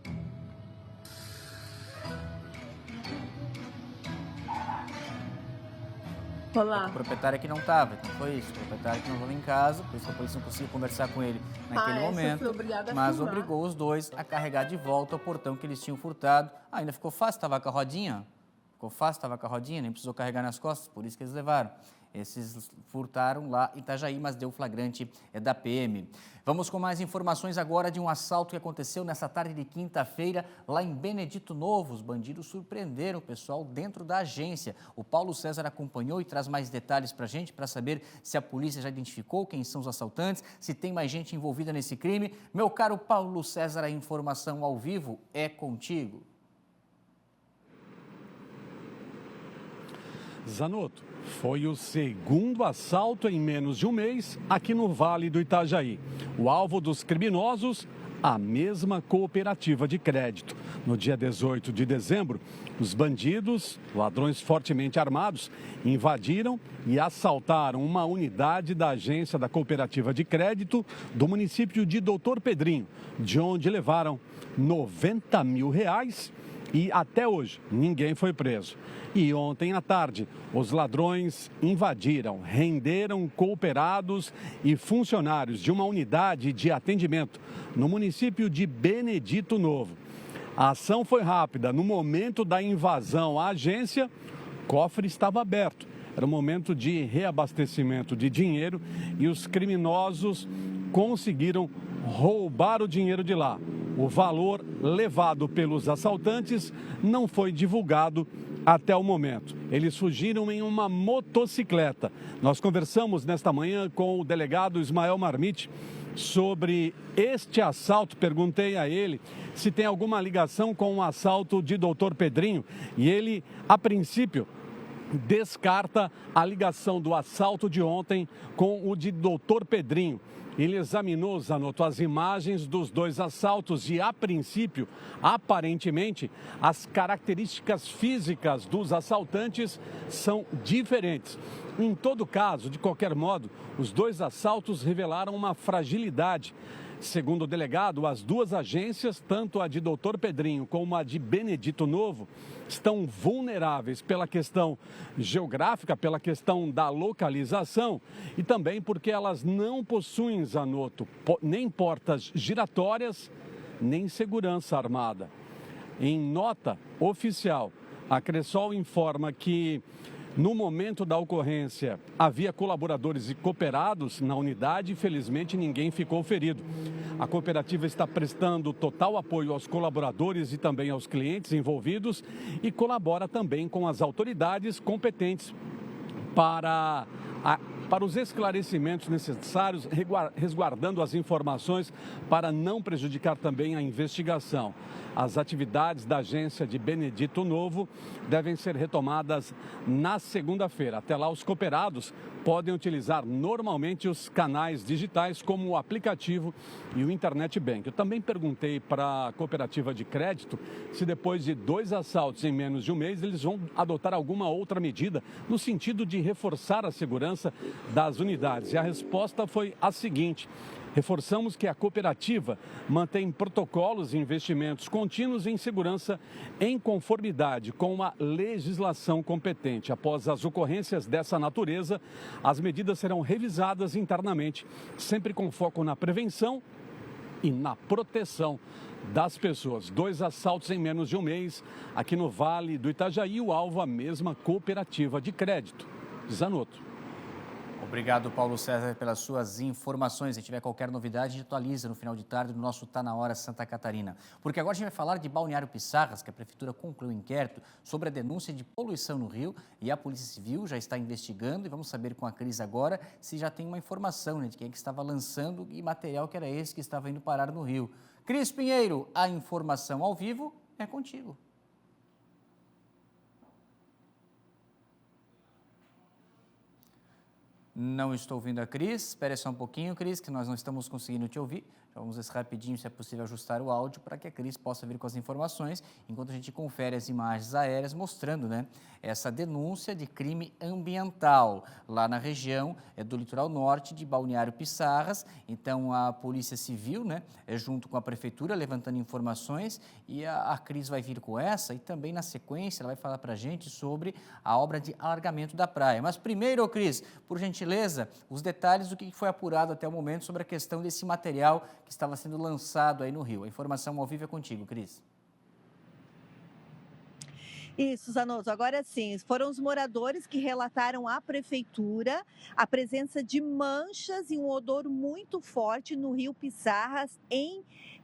O proprietário que não estava, então foi isso. O proprietário que não estava em casa, por isso que a polícia não conseguiu conversar com ele naquele momento, mas obrigou os dois a carregar de volta o portão que eles tinham furtado. Ainda ficou fácil, estava com a rodinha, nem precisou carregar nas costas, por isso que eles levaram. Esses furtaram lá em Itajaí, mas deu flagrante da PM. Vamos com mais informações agora de um assalto que aconteceu nessa tarde de quinta-feira lá em Benedito Novo. Os bandidos surpreenderam o pessoal dentro da agência. O Paulo César acompanhou e traz mais detalhes para a gente, para saber se a polícia já identificou quem são os assaltantes, se tem mais gente envolvida nesse crime. Meu caro Paulo César, a informação ao vivo é contigo. Zanotto, foi o segundo assalto em menos de um mês aqui no Vale do Itajaí. O alvo dos criminosos, a mesma cooperativa de crédito. No dia 18 de dezembro, os bandidos, ladrões fortemente armados, invadiram e assaltaram uma unidade da agência da cooperativa de crédito do município de Doutor Pedrinho, de onde levaram R$90 mil e até hoje ninguém foi preso. E ontem à tarde, os ladrões invadiram, renderam cooperados e funcionários de uma unidade de atendimento no município de Benedito Novo. A ação foi rápida. No momento da invasão à agência, o cofre estava aberto. Era um momento de reabastecimento de dinheiro e os criminosos conseguiram roubar o dinheiro de lá. O valor levado pelos assaltantes não foi divulgado até o momento. Eles fugiram em uma motocicleta. Nós conversamos nesta manhã com o delegado Ismael Marmite sobre este assalto. Perguntei a ele se tem alguma ligação com o assalto de Doutor Pedrinho e ele, a princípio, descarta a ligação do assalto de ontem com o de Doutor Pedrinho. Ele examinou, Zanotto, as imagens dos dois assaltos e, a princípio, aparentemente, as características físicas dos assaltantes são diferentes. Em todo caso, de qualquer modo, os dois assaltos revelaram uma fragilidade. Segundo o delegado, as duas agências, tanto a de Doutor Pedrinho como a de Benedito Novo, estão vulneráveis pela questão geográfica, pela questão da localização e também porque elas não possuem, Zanotto, nem portas giratórias, nem segurança armada. Em nota oficial, a Cressol informa que no momento da ocorrência, havia colaboradores e cooperados na unidade e, felizmente, ninguém ficou ferido. A cooperativa está prestando total apoio aos colaboradores e também aos clientes envolvidos e colabora também com as autoridades competentes para os esclarecimentos necessários, resguardando as informações para não prejudicar também a investigação. As atividades da agência de Benedito Novo devem ser retomadas na segunda-feira. Até lá, os cooperados podem utilizar normalmente os canais digitais como o aplicativo e o Internet Bank. Eu também perguntei para a cooperativa de crédito se depois de 2 assaltos em menos de um mês eles vão adotar alguma outra medida no sentido de reforçar a segurança das unidades. E a resposta foi a seguinte: reforçamos que a cooperativa mantém protocolos e investimentos contínuos em segurança em conformidade com a legislação competente. Após as ocorrências dessa natureza, as medidas serão revisadas internamente, sempre com foco na prevenção e na proteção das pessoas. 2 assaltos em menos de um mês aqui no Vale do Itajaí, o alvo a mesma cooperativa de crédito. Zanotto. Obrigado, Paulo César, pelas suas informações. Se tiver qualquer novidade, a gente atualiza no final de tarde no nosso Tá Na Hora Santa Catarina. Porque agora a gente vai falar de Balneário Pissarras, que a Prefeitura concluiu um inquérito sobre a denúncia de poluição no rio e a Polícia Civil já está investigando e vamos saber com a Cris agora se já tem uma informação, né, de quem é que estava lançando e material que era esse que estava indo parar no rio. Cris Pinheiro, a informação ao vivo é contigo. Não estou ouvindo a Cris. Espere só um pouquinho, Cris, que nós não estamos conseguindo te ouvir. Já vamos ver rapidinho se é possível ajustar o áudio para que a Cris possa vir com as informações, enquanto a gente confere as imagens aéreas mostrando, né, essa denúncia de crime ambiental lá na região do litoral norte de Balneário Pissarras. Então, a Polícia Civil, né, junto com a Prefeitura, levantando informações, e a Cris vai vir com essa e também, na sequência, ela vai falar para a gente sobre a obra de alargamento da praia. Mas primeiro, Cris, por gentileza, os detalhes do que foi apurado até o momento sobre a questão desse material que estava sendo lançado aí no rio. A informação ao vivo é contigo, Cris. Isso, Zanotto. Agora sim, foram os moradores que relataram à prefeitura a presença de manchas e um odor muito forte no rio Pissarras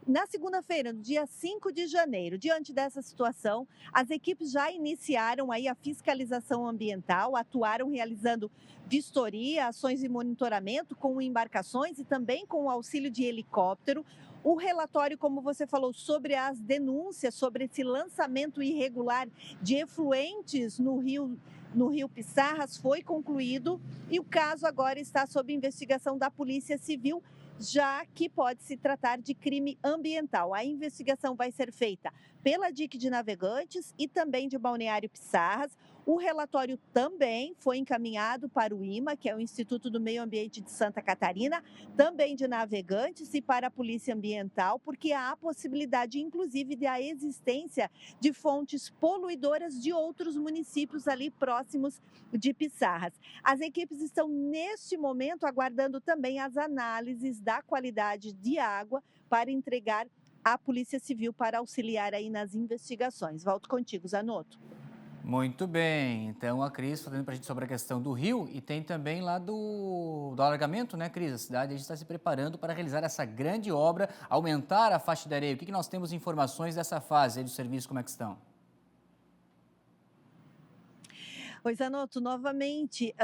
na segunda-feira, no dia 5 de janeiro. Diante dessa situação, as equipes já iniciaram aí a fiscalização ambiental, atuaram realizando vistoria, ações de monitoramento com embarcações e também com o auxílio de helicóptero. O relatório, como você falou, sobre as denúncias, sobre esse lançamento irregular de efluentes no rio Pissarras foi concluído e o caso agora está sob investigação da Polícia Civil, já que pode se tratar de crime ambiental. A investigação vai ser feita pela DIC de Navegantes e também de Balneário Pissarras. O relatório também foi encaminhado para o IMA, que é o Instituto do Meio Ambiente de Santa Catarina, também de Navegantes e para a Polícia Ambiental, porque há a possibilidade, inclusive, da existência de fontes poluidoras de outros municípios ali próximos de Pissarras. As equipes estão, neste momento, aguardando também as análises da qualidade de água para entregar à Polícia Civil para auxiliar aí nas investigações. Volto contigo, Zanotto. Muito bem, então a Cris falando para a gente sobre a questão do rio e tem também lá do alargamento, né, Cris? A cidade a gente está se preparando para realizar essa grande obra, aumentar a faixa de areia. O que nós temos informações dessa fase aí do serviço, como é que estão? Oi, Zanotto, novamente,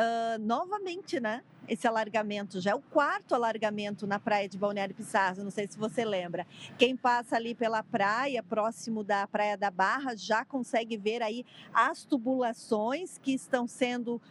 né? Esse alargamento já é o 4º alargamento na praia de Balneário Pissarras, não sei se você lembra. Quem passa ali pela praia, próximo da Praia da Barra, já consegue ver aí as tubulações que estão sendo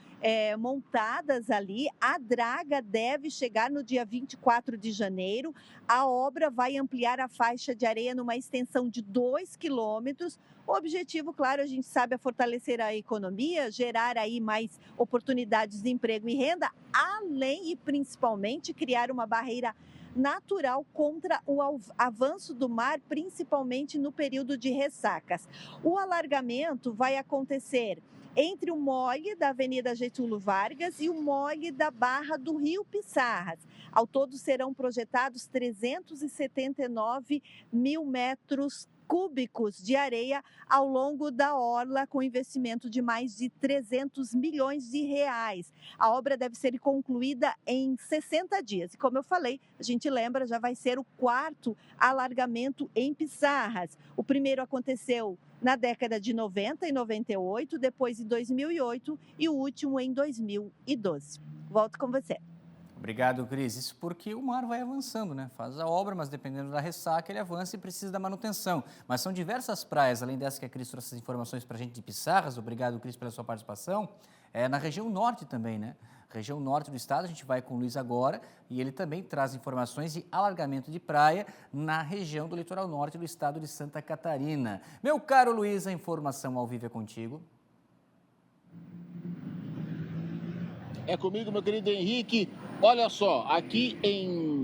montadas ali. A draga deve chegar no dia 24 de janeiro. A obra vai ampliar a faixa de areia numa extensão de 2 quilômetros. O objetivo, claro, a gente sabe, é fortalecer a economia, gerar aí mais oportunidades de emprego e renda, além e principalmente criar uma barreira natural contra o avanço do mar, principalmente no período de ressacas. O alargamento vai acontecer entre o mole da Avenida Getúlio Vargas e o mole da Barra do Rio Pissarras. Ao todo serão projetados 379 mil metros cúbicos de areia ao longo da orla, com investimento de mais de 300 milhões de reais. A obra deve ser concluída em 60 dias. E como eu falei, a gente lembra, já vai ser o 4º alargamento em Pissarras. O primeiro aconteceu na década de 90 e 98, depois em 2008 e o último em 2012. Volto com você. Obrigado, Cris. Isso porque o mar vai avançando, né? Faz a obra, mas dependendo da ressaca, ele avança e precisa da manutenção. Mas são diversas praias, além dessa que a Cris trouxe as informações para a gente de Pissarras. Obrigado, Cris, pela sua participação. Na região norte também, né? Região norte do estado, a gente vai com o Luiz agora e ele também traz informações de alargamento de praia na região do litoral norte do estado de Santa Catarina. Meu caro Luiz, a informação ao vivo é contigo. É comigo, meu querido Henrique. Olha só, aqui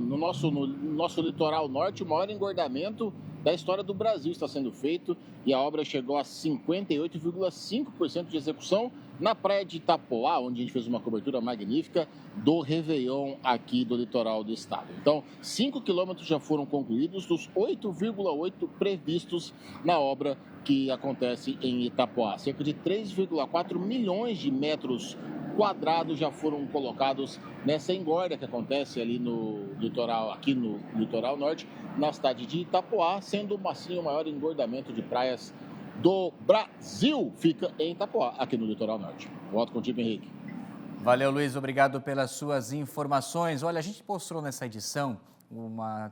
no nosso litoral norte, o maior engordamento da história do Brasil está sendo feito e a obra chegou a 58,5% de execução na praia de Itapoá, onde a gente fez uma cobertura magnífica do Réveillon aqui do litoral do estado. Então, 5 quilômetros já foram concluídos dos 8,8 previstos na obra que acontece em Itapoá. Cerca de 3,4 milhões de metros quadrados já foram colocados nessa engorda que acontece ali no litoral, aqui no litoral norte, na cidade de Itapoá, sendo assim o maior engordamento de praias do Brasil. Fica em Itapoá, aqui no litoral norte. Volto contigo, Henrique. Valeu, Luiz. Obrigado pelas suas informações. Olha, a gente mostrou nessa edição uma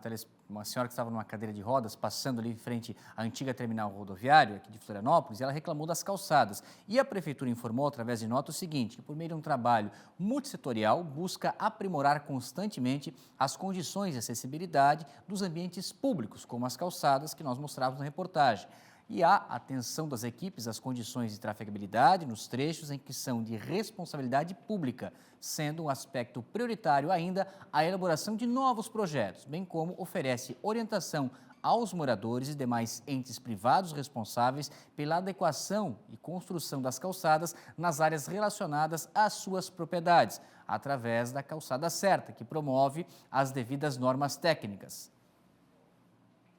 senhora que estava numa cadeira de rodas, passando ali em frente à antiga terminal rodoviária aqui de Florianópolis, e ela reclamou das calçadas. E a Prefeitura informou, através de nota, o seguinte, que por meio de um trabalho multissetorial, busca aprimorar constantemente as condições de acessibilidade dos ambientes públicos, como as calçadas que nós mostrávamos na reportagem. E há atenção das equipes às condições de trafegabilidade nos trechos em que são de responsabilidade pública, sendo um aspecto prioritário ainda a elaboração de novos projetos, bem como oferece orientação aos moradores e demais entes privados responsáveis pela adequação e construção das calçadas nas áreas relacionadas às suas propriedades, através da calçada certa, que promove as devidas normas técnicas.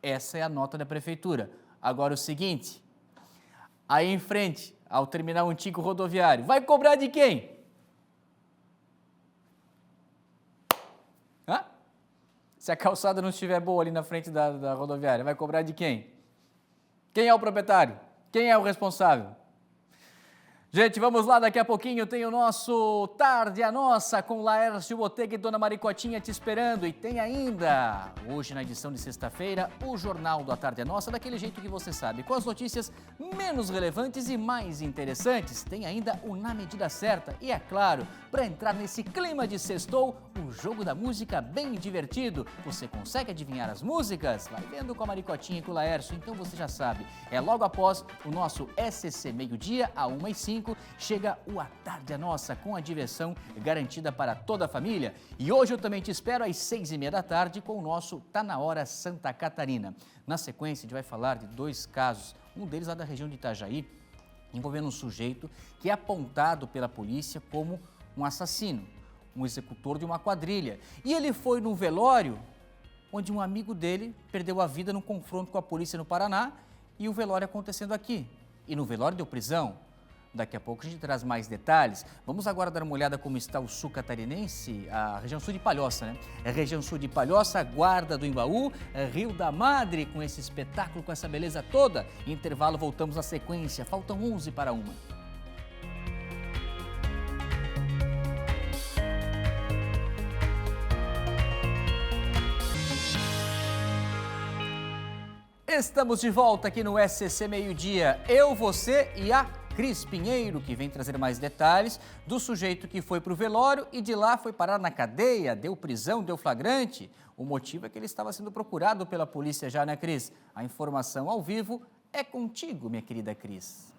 Essa é a nota da Prefeitura. Agora o seguinte, aí em frente ao terminal antigo rodoviário, vai cobrar de quem? Hã? Se a calçada não estiver boa ali na frente da rodoviária, vai cobrar de quem? Quem é o proprietário? Quem é o responsável? Gente, vamos lá, daqui a pouquinho tem o nosso Tarde a Nossa com Laércio Botega e Dona Maricotinha te esperando. E tem ainda, hoje na edição de sexta-feira, o Jornal da Tarde a Nossa, daquele jeito que você sabe, com as notícias menos relevantes e mais interessantes. Tem ainda o Na Medida Certa e, é claro, para entrar nesse clima de sextou, o jogo da música bem divertido. Você consegue adivinhar as músicas? Vai vendo com a Maricotinha e com o Laércio, então você já sabe. É logo após o nosso SCC Meio-Dia, a 1h05. Chega o A Tarde a Nossa com a diversão garantida para toda a família. E hoje eu também te espero às 6h30 da tarde com o nosso Tá Na Hora Santa Catarina. Na sequência, a gente vai falar de 2 casos, um deles lá da região de Itajaí, envolvendo um sujeito que é apontado pela polícia como um assassino, um executor de uma quadrilha. E ele foi num velório onde um amigo dele perdeu a vida num confronto com a polícia no Paraná e o velório acontecendo aqui. E no velório deu prisão. Daqui a pouco a gente traz mais detalhes. Vamos agora dar uma olhada como está o sul catarinense, a região sul de Palhoça, né? É a região sul de Palhoça, Guarda do Embaú, Rio da Madre, com esse espetáculo, com essa beleza toda. Intervalo, voltamos na sequência. Faltam 11 para 1. Estamos de volta aqui no SCC Meio-Dia. Eu, você e a Cris Pinheiro, que vem trazer mais detalhes do sujeito que foi para o velório e de lá foi parar na cadeia, deu prisão, deu flagrante. O motivo é que ele estava sendo procurado pela polícia já, né, Cris? A informação ao vivo é contigo, minha querida Cris.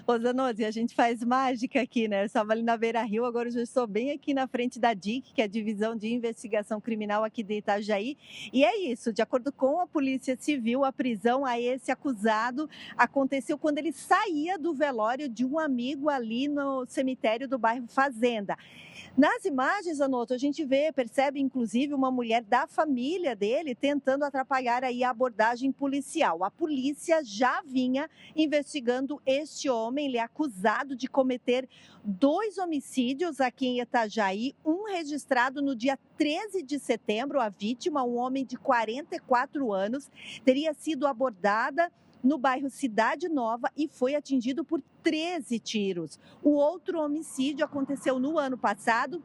Ô Zanozzi, a gente faz mágica aqui, né? Eu estava ali na Beira Rio, agora eu já estou bem aqui na frente da DIC, que é a Divisão de Investigação Criminal aqui de Itajaí. E é isso, de acordo com a Polícia Civil, a prisão a esse acusado aconteceu quando ele saía do velório de um amigo ali no cemitério do bairro Fazenda. Nas imagens, Anoto, a gente percebe inclusive uma mulher da família dele tentando atrapalhar aí a abordagem policial. A polícia já vinha investigando este homem, ele é acusado de cometer 2 homicídios aqui em Itajaí, um registrado no dia 13 de setembro. A vítima, um homem de 44 anos, teria sido abordada no bairro Cidade Nova e foi atingido por 13 tiros. O outro homicídio aconteceu no ano passado.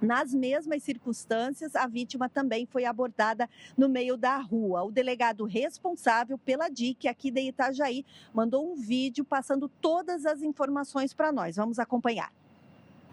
Nas mesmas circunstâncias, a vítima também foi abordada no meio da rua. O delegado responsável pela DIC aqui de Itajaí mandou um vídeo passando todas as informações para nós. Vamos acompanhar.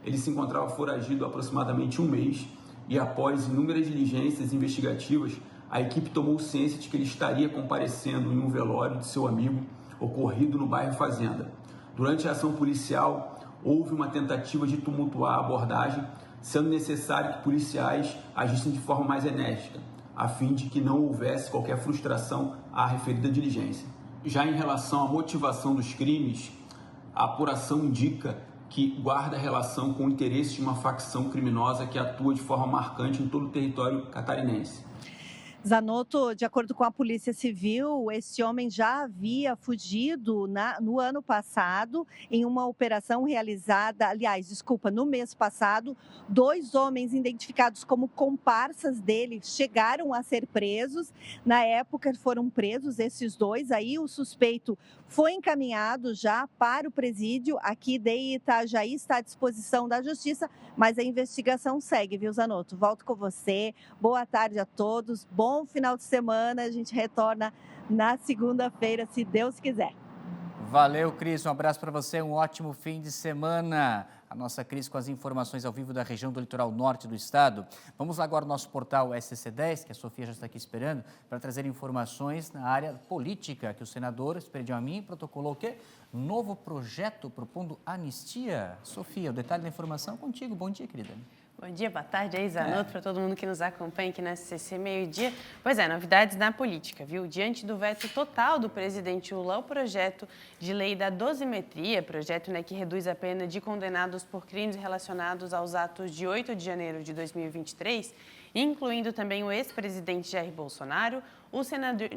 Ele se encontrava foragido há aproximadamente um mês e após inúmeras diligências investigativas, a equipe tomou ciência de que ele estaria comparecendo em um velório de seu amigo ocorrido no bairro Fazenda. Durante a ação policial, houve uma tentativa de tumultuar a abordagem, sendo necessário que policiais agissem de forma mais enérgica, a fim de que não houvesse qualquer frustração à referida diligência. Já em relação à motivação dos crimes, a apuração indica que guarda relação com o interesse de uma facção criminosa que atua de forma marcante em todo o território catarinense. Zanotto, de acordo com a Polícia Civil, esse homem já havia fugido no ano passado em uma operação realizada, no mês passado. 2 homens identificados como comparsas dele chegaram a ser presos. Na época foram presos esses 2, aí o suspeito foi encaminhado já para o presídio aqui de Itajaí, está à disposição da Justiça, mas a investigação segue, viu, Zanotto? Volto com você, boa tarde a todos, bom final de semana, a gente retorna na segunda-feira, se Deus quiser. Valeu, Cris, um abraço para você, um ótimo fim de semana. A nossa Cris com as informações ao vivo da região do litoral norte do estado. Vamos lá agora ao nosso portal SCC10, que a Sofia já está aqui esperando, para trazer informações na área política, que o senador Esperidião Amin protocolou o quê? Novo projeto propondo anistia. Sofia, o detalhe da informação contigo. Bom dia, querida. Bom dia, boa tarde aí, Zanotto, para todo mundo que nos acompanha aqui na SCC Meio-Dia. Pois é, novidades na política, viu? Diante do veto total do presidente Lula, o projeto de lei da dosimetria, projeto que reduz a pena de condenados por crimes relacionados aos atos de 8 de janeiro de 2023, incluindo também o ex-presidente Jair Bolsonaro, o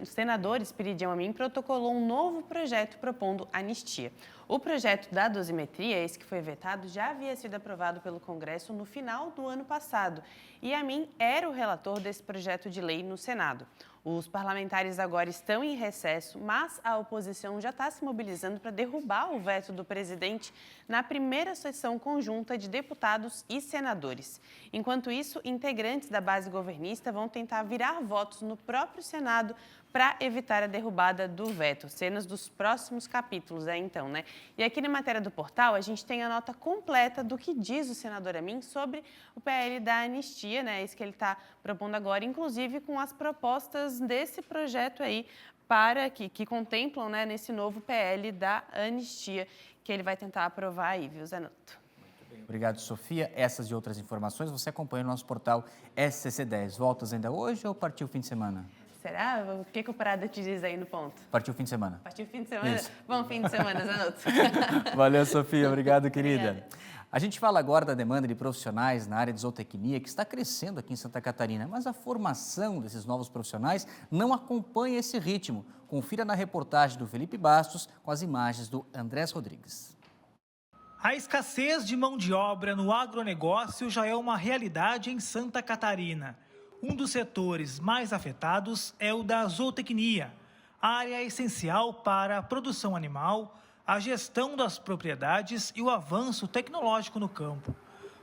senador Esperidião Amin protocolou um novo projeto propondo anistia. O projeto da dosimetria, esse que foi vetado, já havia sido aprovado pelo Congresso no final do ano passado e Amin era o relator desse projeto de lei no Senado. Os parlamentares agora estão em recesso, mas a oposição já está se mobilizando para derrubar o veto do presidente na primeira sessão conjunta de deputados e senadores. Enquanto isso, integrantes da base governista vão tentar virar votos no próprio Senado para evitar a derrubada do veto. Cenas dos próximos capítulos, então, né? E aqui na matéria do portal, a gente tem a nota completa do que diz o senador Amin sobre o PL da anistia, né? Isso que ele está propondo agora, inclusive com as propostas desse projeto aí para que contemplam, né, nesse novo PL da anistia que ele vai tentar aprovar aí, viu, Zanotto? Obrigado, Sofia. Essas e outras informações você acompanha no nosso portal SCC10. Voltas ainda hoje ou partiu o fim de semana? Será? O que o Parada te diz aí no ponto? Partiu o fim de semana. Partiu o fim de semana? Isso. Bom fim de semana, Zanotto. Valeu, Sofia. Obrigado, querida. Obrigada. A gente fala agora da demanda de profissionais na área de zootecnia, que está crescendo aqui em Santa Catarina, mas a formação desses novos profissionais não acompanha esse ritmo. Confira na reportagem do Felipe Bastos com as imagens do Andrés Rodrigues. A escassez de mão de obra no agronegócio já é uma realidade em Santa Catarina. Um dos setores mais afetados é o da zootecnia, área essencial para a produção animal, a gestão das propriedades e o avanço tecnológico no campo.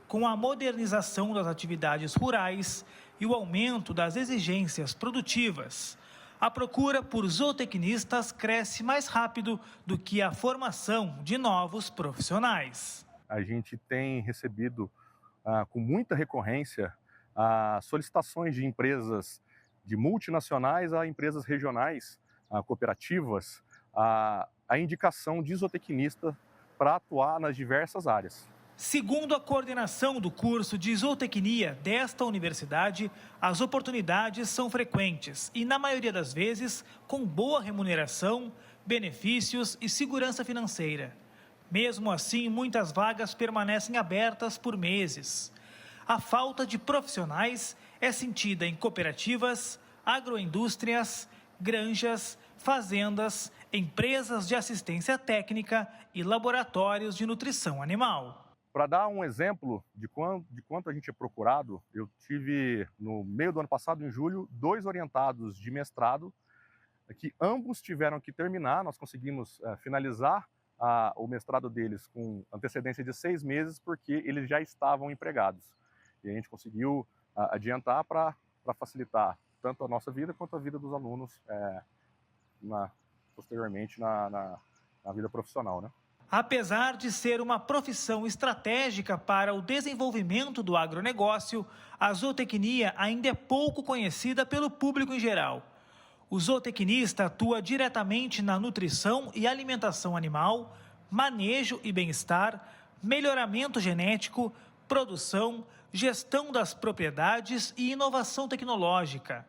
Com a modernização das atividades rurais e o aumento das exigências produtivas, a procura por zootecnistas cresce mais rápido do que a formação de novos profissionais. A gente tem recebido com muita recorrência solicitações de empresas de multinacionais a empresas regionais, cooperativas, a indicação de zootecnista para atuar nas diversas áreas. Segundo a coordenação do curso de zootecnia desta universidade, as oportunidades são frequentes e, na maioria das vezes, com boa remuneração, benefícios e segurança financeira. Mesmo assim, muitas vagas permanecem abertas por meses. A falta de profissionais é sentida em cooperativas, agroindústrias, granjas, fazendas, empresas de assistência técnica e laboratórios de nutrição animal. Para dar um exemplo de quanto a gente é procurado, eu tive, no meio do ano passado, em julho, 2 orientados de mestrado, que ambos tiveram que terminar. Nós conseguimos finalizar o mestrado deles com antecedência de 6 meses, porque eles já estavam empregados. E a gente conseguiu adiantar para facilitar tanto a nossa vida quanto a vida dos alunos posteriormente na vida profissional, né? Apesar de ser uma profissão estratégica para o desenvolvimento do agronegócio, a zootecnia ainda é pouco conhecida pelo público em geral. O zootecnista atua diretamente na nutrição e alimentação animal, manejo e bem-estar, melhoramento genético, produção, gestão das propriedades e inovação tecnológica.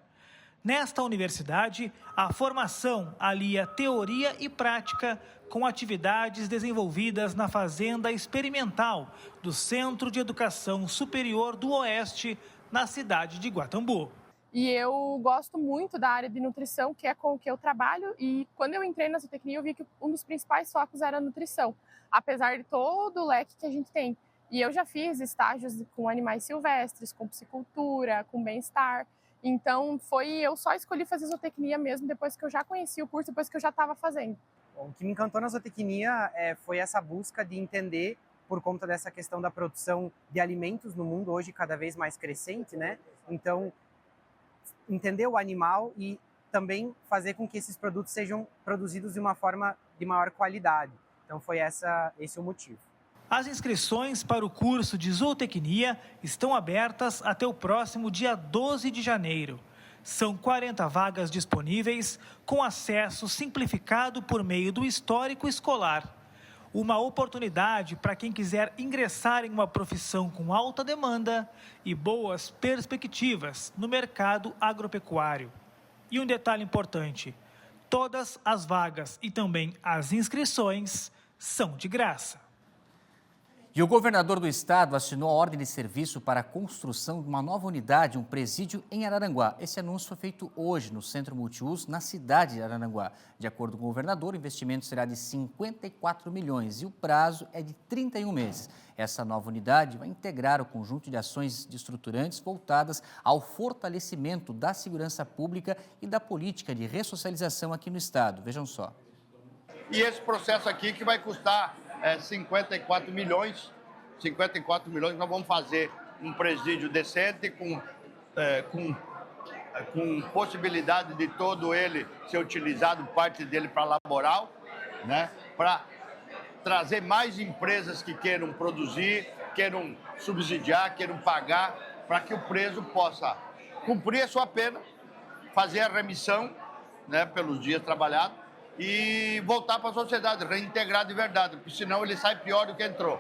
Nesta universidade, a formação alia teoria e prática com atividades desenvolvidas na Fazenda Experimental do Centro de Educação Superior do Oeste, na cidade de Guatambu. E eu gosto muito da área de nutrição, que é com o que eu trabalho. E quando eu entrei na zootecnia, eu vi que um dos principais focos era a nutrição, apesar de todo o leque que a gente tem. E eu já fiz estágios com animais silvestres, com piscicultura, com bem-estar. Então, eu só escolhi fazer zootecnia mesmo depois que eu já conheci o curso, depois que eu já estava fazendo. O que me encantou na zootecnia foi essa busca de entender, por conta dessa questão da produção de alimentos no mundo, hoje cada vez mais crescente, né? Então, entender o animal e também fazer com que esses produtos sejam produzidos de uma forma de maior qualidade. Então, foi esse o motivo. As inscrições para o curso de zootecnia estão abertas até o próximo dia 12 de janeiro. São 40 vagas disponíveis, com acesso simplificado por meio do histórico escolar. Uma oportunidade para quem quiser ingressar em uma profissão com alta demanda e boas perspectivas no mercado agropecuário. E um detalhe importante: todas as vagas e também as inscrições são de graça. E o governador do estado assinou a ordem de serviço para a construção de uma nova unidade, um presídio em Araranguá. Esse anúncio foi feito hoje no Centro Multiuso, na cidade de Araranguá. De acordo com o governador, o investimento será de 54 milhões e o prazo é de 31 meses. Essa nova unidade vai integrar o conjunto de ações estruturantes voltadas ao fortalecimento da segurança pública e da política de ressocialização aqui no estado. Vejam só. E esse processo aqui que vai custar 54 milhões, nós vamos fazer um presídio decente com possibilidade de todo ele ser utilizado, parte dele para laboral, né? Para trazer mais empresas que queiram produzir, queiram subsidiar, queiram pagar, para que o preso possa cumprir a sua pena, fazer a remissão, né, pelos dias trabalhados, e voltar para a sociedade, reintegrar de verdade, porque senão ele sai pior do que entrou.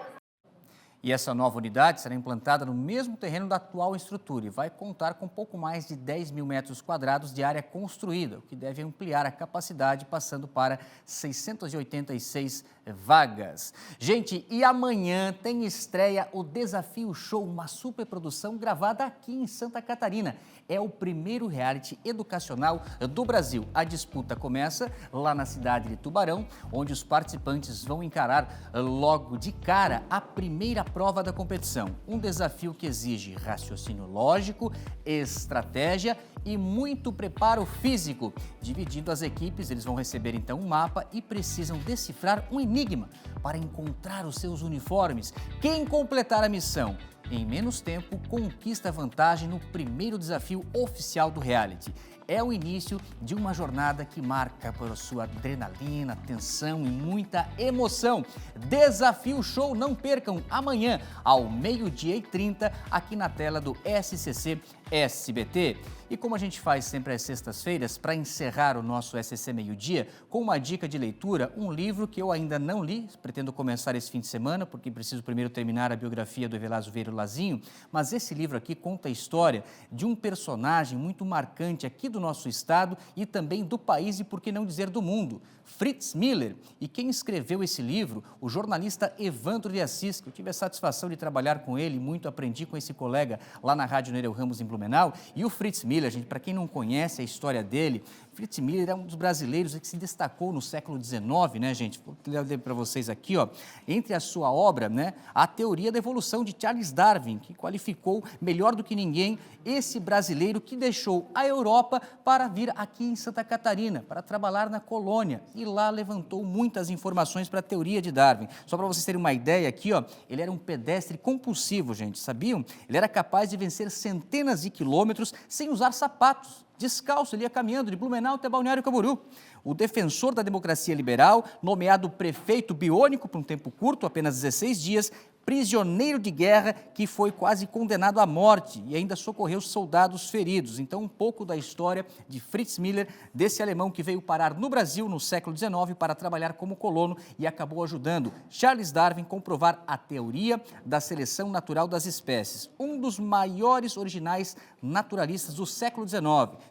E essa nova unidade será implantada no mesmo terreno da atual estrutura e vai contar com pouco mais de 10 mil metros quadrados de área construída, o que deve ampliar a capacidade, passando para 686 vagas. Gente, e amanhã tem estreia o Desafio Show, uma superprodução gravada aqui em Santa Catarina. É o primeiro reality educacional do Brasil. A disputa começa lá na cidade de Tubarão, onde os participantes vão encarar logo de cara a primeira prova da competição. Um desafio que exige raciocínio lógico, estratégia e muito preparo físico. Dividindo as equipes, eles vão receber então um mapa e precisam decifrar um enigma para encontrar os seus uniformes. Quem completar a missão em menos tempo conquista a vantagem no primeiro desafio oficial do reality. É o início de uma jornada que marca por sua adrenalina, tensão e muita emoção. Desafio Show, não percam amanhã, ao 12h30, aqui na tela do SCC SBT. E como a gente faz sempre às sextas-feiras, para encerrar o nosso SCC Meio-Dia, com uma dica de leitura, um livro que eu ainda não li, pretendo começar esse fim de semana, porque preciso primeiro terminar a biografia do Evelásio Vieira Lazinho, mas esse livro aqui conta a história de um personagem muito marcante aqui do nosso estado e também do país e, por que não dizer, do mundo, Fritz Miller. E quem escreveu esse livro, o jornalista Evandro de Assis, que eu tive a satisfação de trabalhar com ele, muito aprendi com esse colega lá na Rádio Nereu Ramos em Blumenau. E o Fritz Miller, gente, para quem não conhece a história dele, Fritz Miller é um dos brasileiros que se destacou no século XIX, né, gente? Vou ler para vocês aqui, ó. Entre a sua obra, né, a teoria da evolução de Charles Darwin, que qualificou melhor do que ninguém esse brasileiro que deixou a Europa para vir aqui em Santa Catarina, para trabalhar na colônia. E lá levantou muitas informações para a teoria de Darwin. Só para vocês terem uma ideia aqui, ó, ele era um pedestre compulsivo, gente, sabiam? Ele era capaz de vencer centenas de quilômetros sem usar sapatos. descalço, ele ia caminhando de Blumenau até Balneário Camboriú. O defensor da democracia liberal, nomeado prefeito biônico por um tempo curto, apenas 16 dias, prisioneiro de guerra que foi quase condenado à morte e ainda socorreu soldados feridos. Então, um pouco da história de Fritz Miller, desse alemão que veio parar no Brasil no século XIX para trabalhar como colono e acabou ajudando Charles Darwin a comprovar a teoria da seleção natural das espécies. Um dos maiores originais naturalistas do século XIX,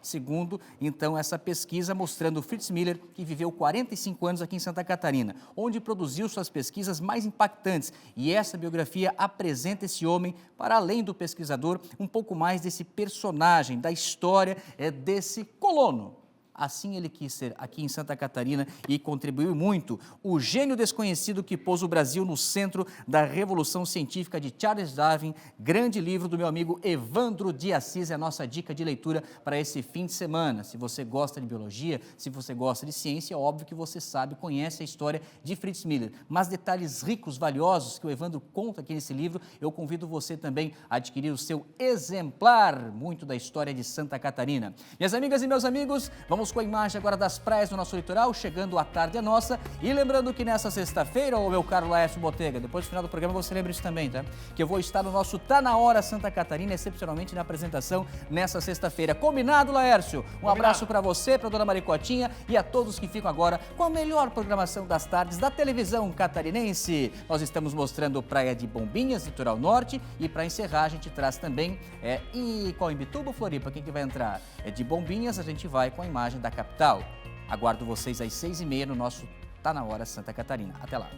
segundo, então, essa pesquisa mostrando Fritz Miller, que viveu 45 anos aqui em Santa Catarina, onde produziu suas pesquisas mais impactantes. E essa biografia apresenta esse homem, para além do pesquisador, um pouco mais desse personagem, da história desse colono. Assim ele quis ser aqui em Santa Catarina e contribuiu muito. O gênio desconhecido que pôs o Brasil no centro da revolução científica de Charles Darwin, grande livro do meu amigo Evandro de Assis, é a nossa dica de leitura para esse fim de semana. Se você gosta de biologia, se você gosta de ciência, é óbvio que você sabe, conhece a história de Fritz Miller. Mas detalhes ricos, valiosos, que o Evandro conta aqui nesse livro, eu convido você também a adquirir o seu exemplar, muito da história de Santa Catarina. Minhas amigas e meus amigos, vamos com a imagem agora das praias do nosso litoral, chegando a tarde é nossa. E lembrando que nessa sexta-feira, ô meu caro Laércio Botega, depois do final do programa você lembra isso também, tá? Que eu vou estar no nosso Tá Na Hora Santa Catarina, excepcionalmente na apresentação nessa sexta-feira. Combinado, Laércio? Um abraço para você, para dona Maricotinha e a todos que ficam agora com a melhor programação das tardes da televisão catarinense. Nós estamos mostrando Praia de Bombinhas, Litoral Norte, e para encerrar a gente traz também e qual Imbituba ou Floripa? Quem que vai entrar? De Bombinhas a gente vai com a imagem da capital. Aguardo vocês às 6h30 no nosso Tá Na Hora Santa Catarina. Até lá.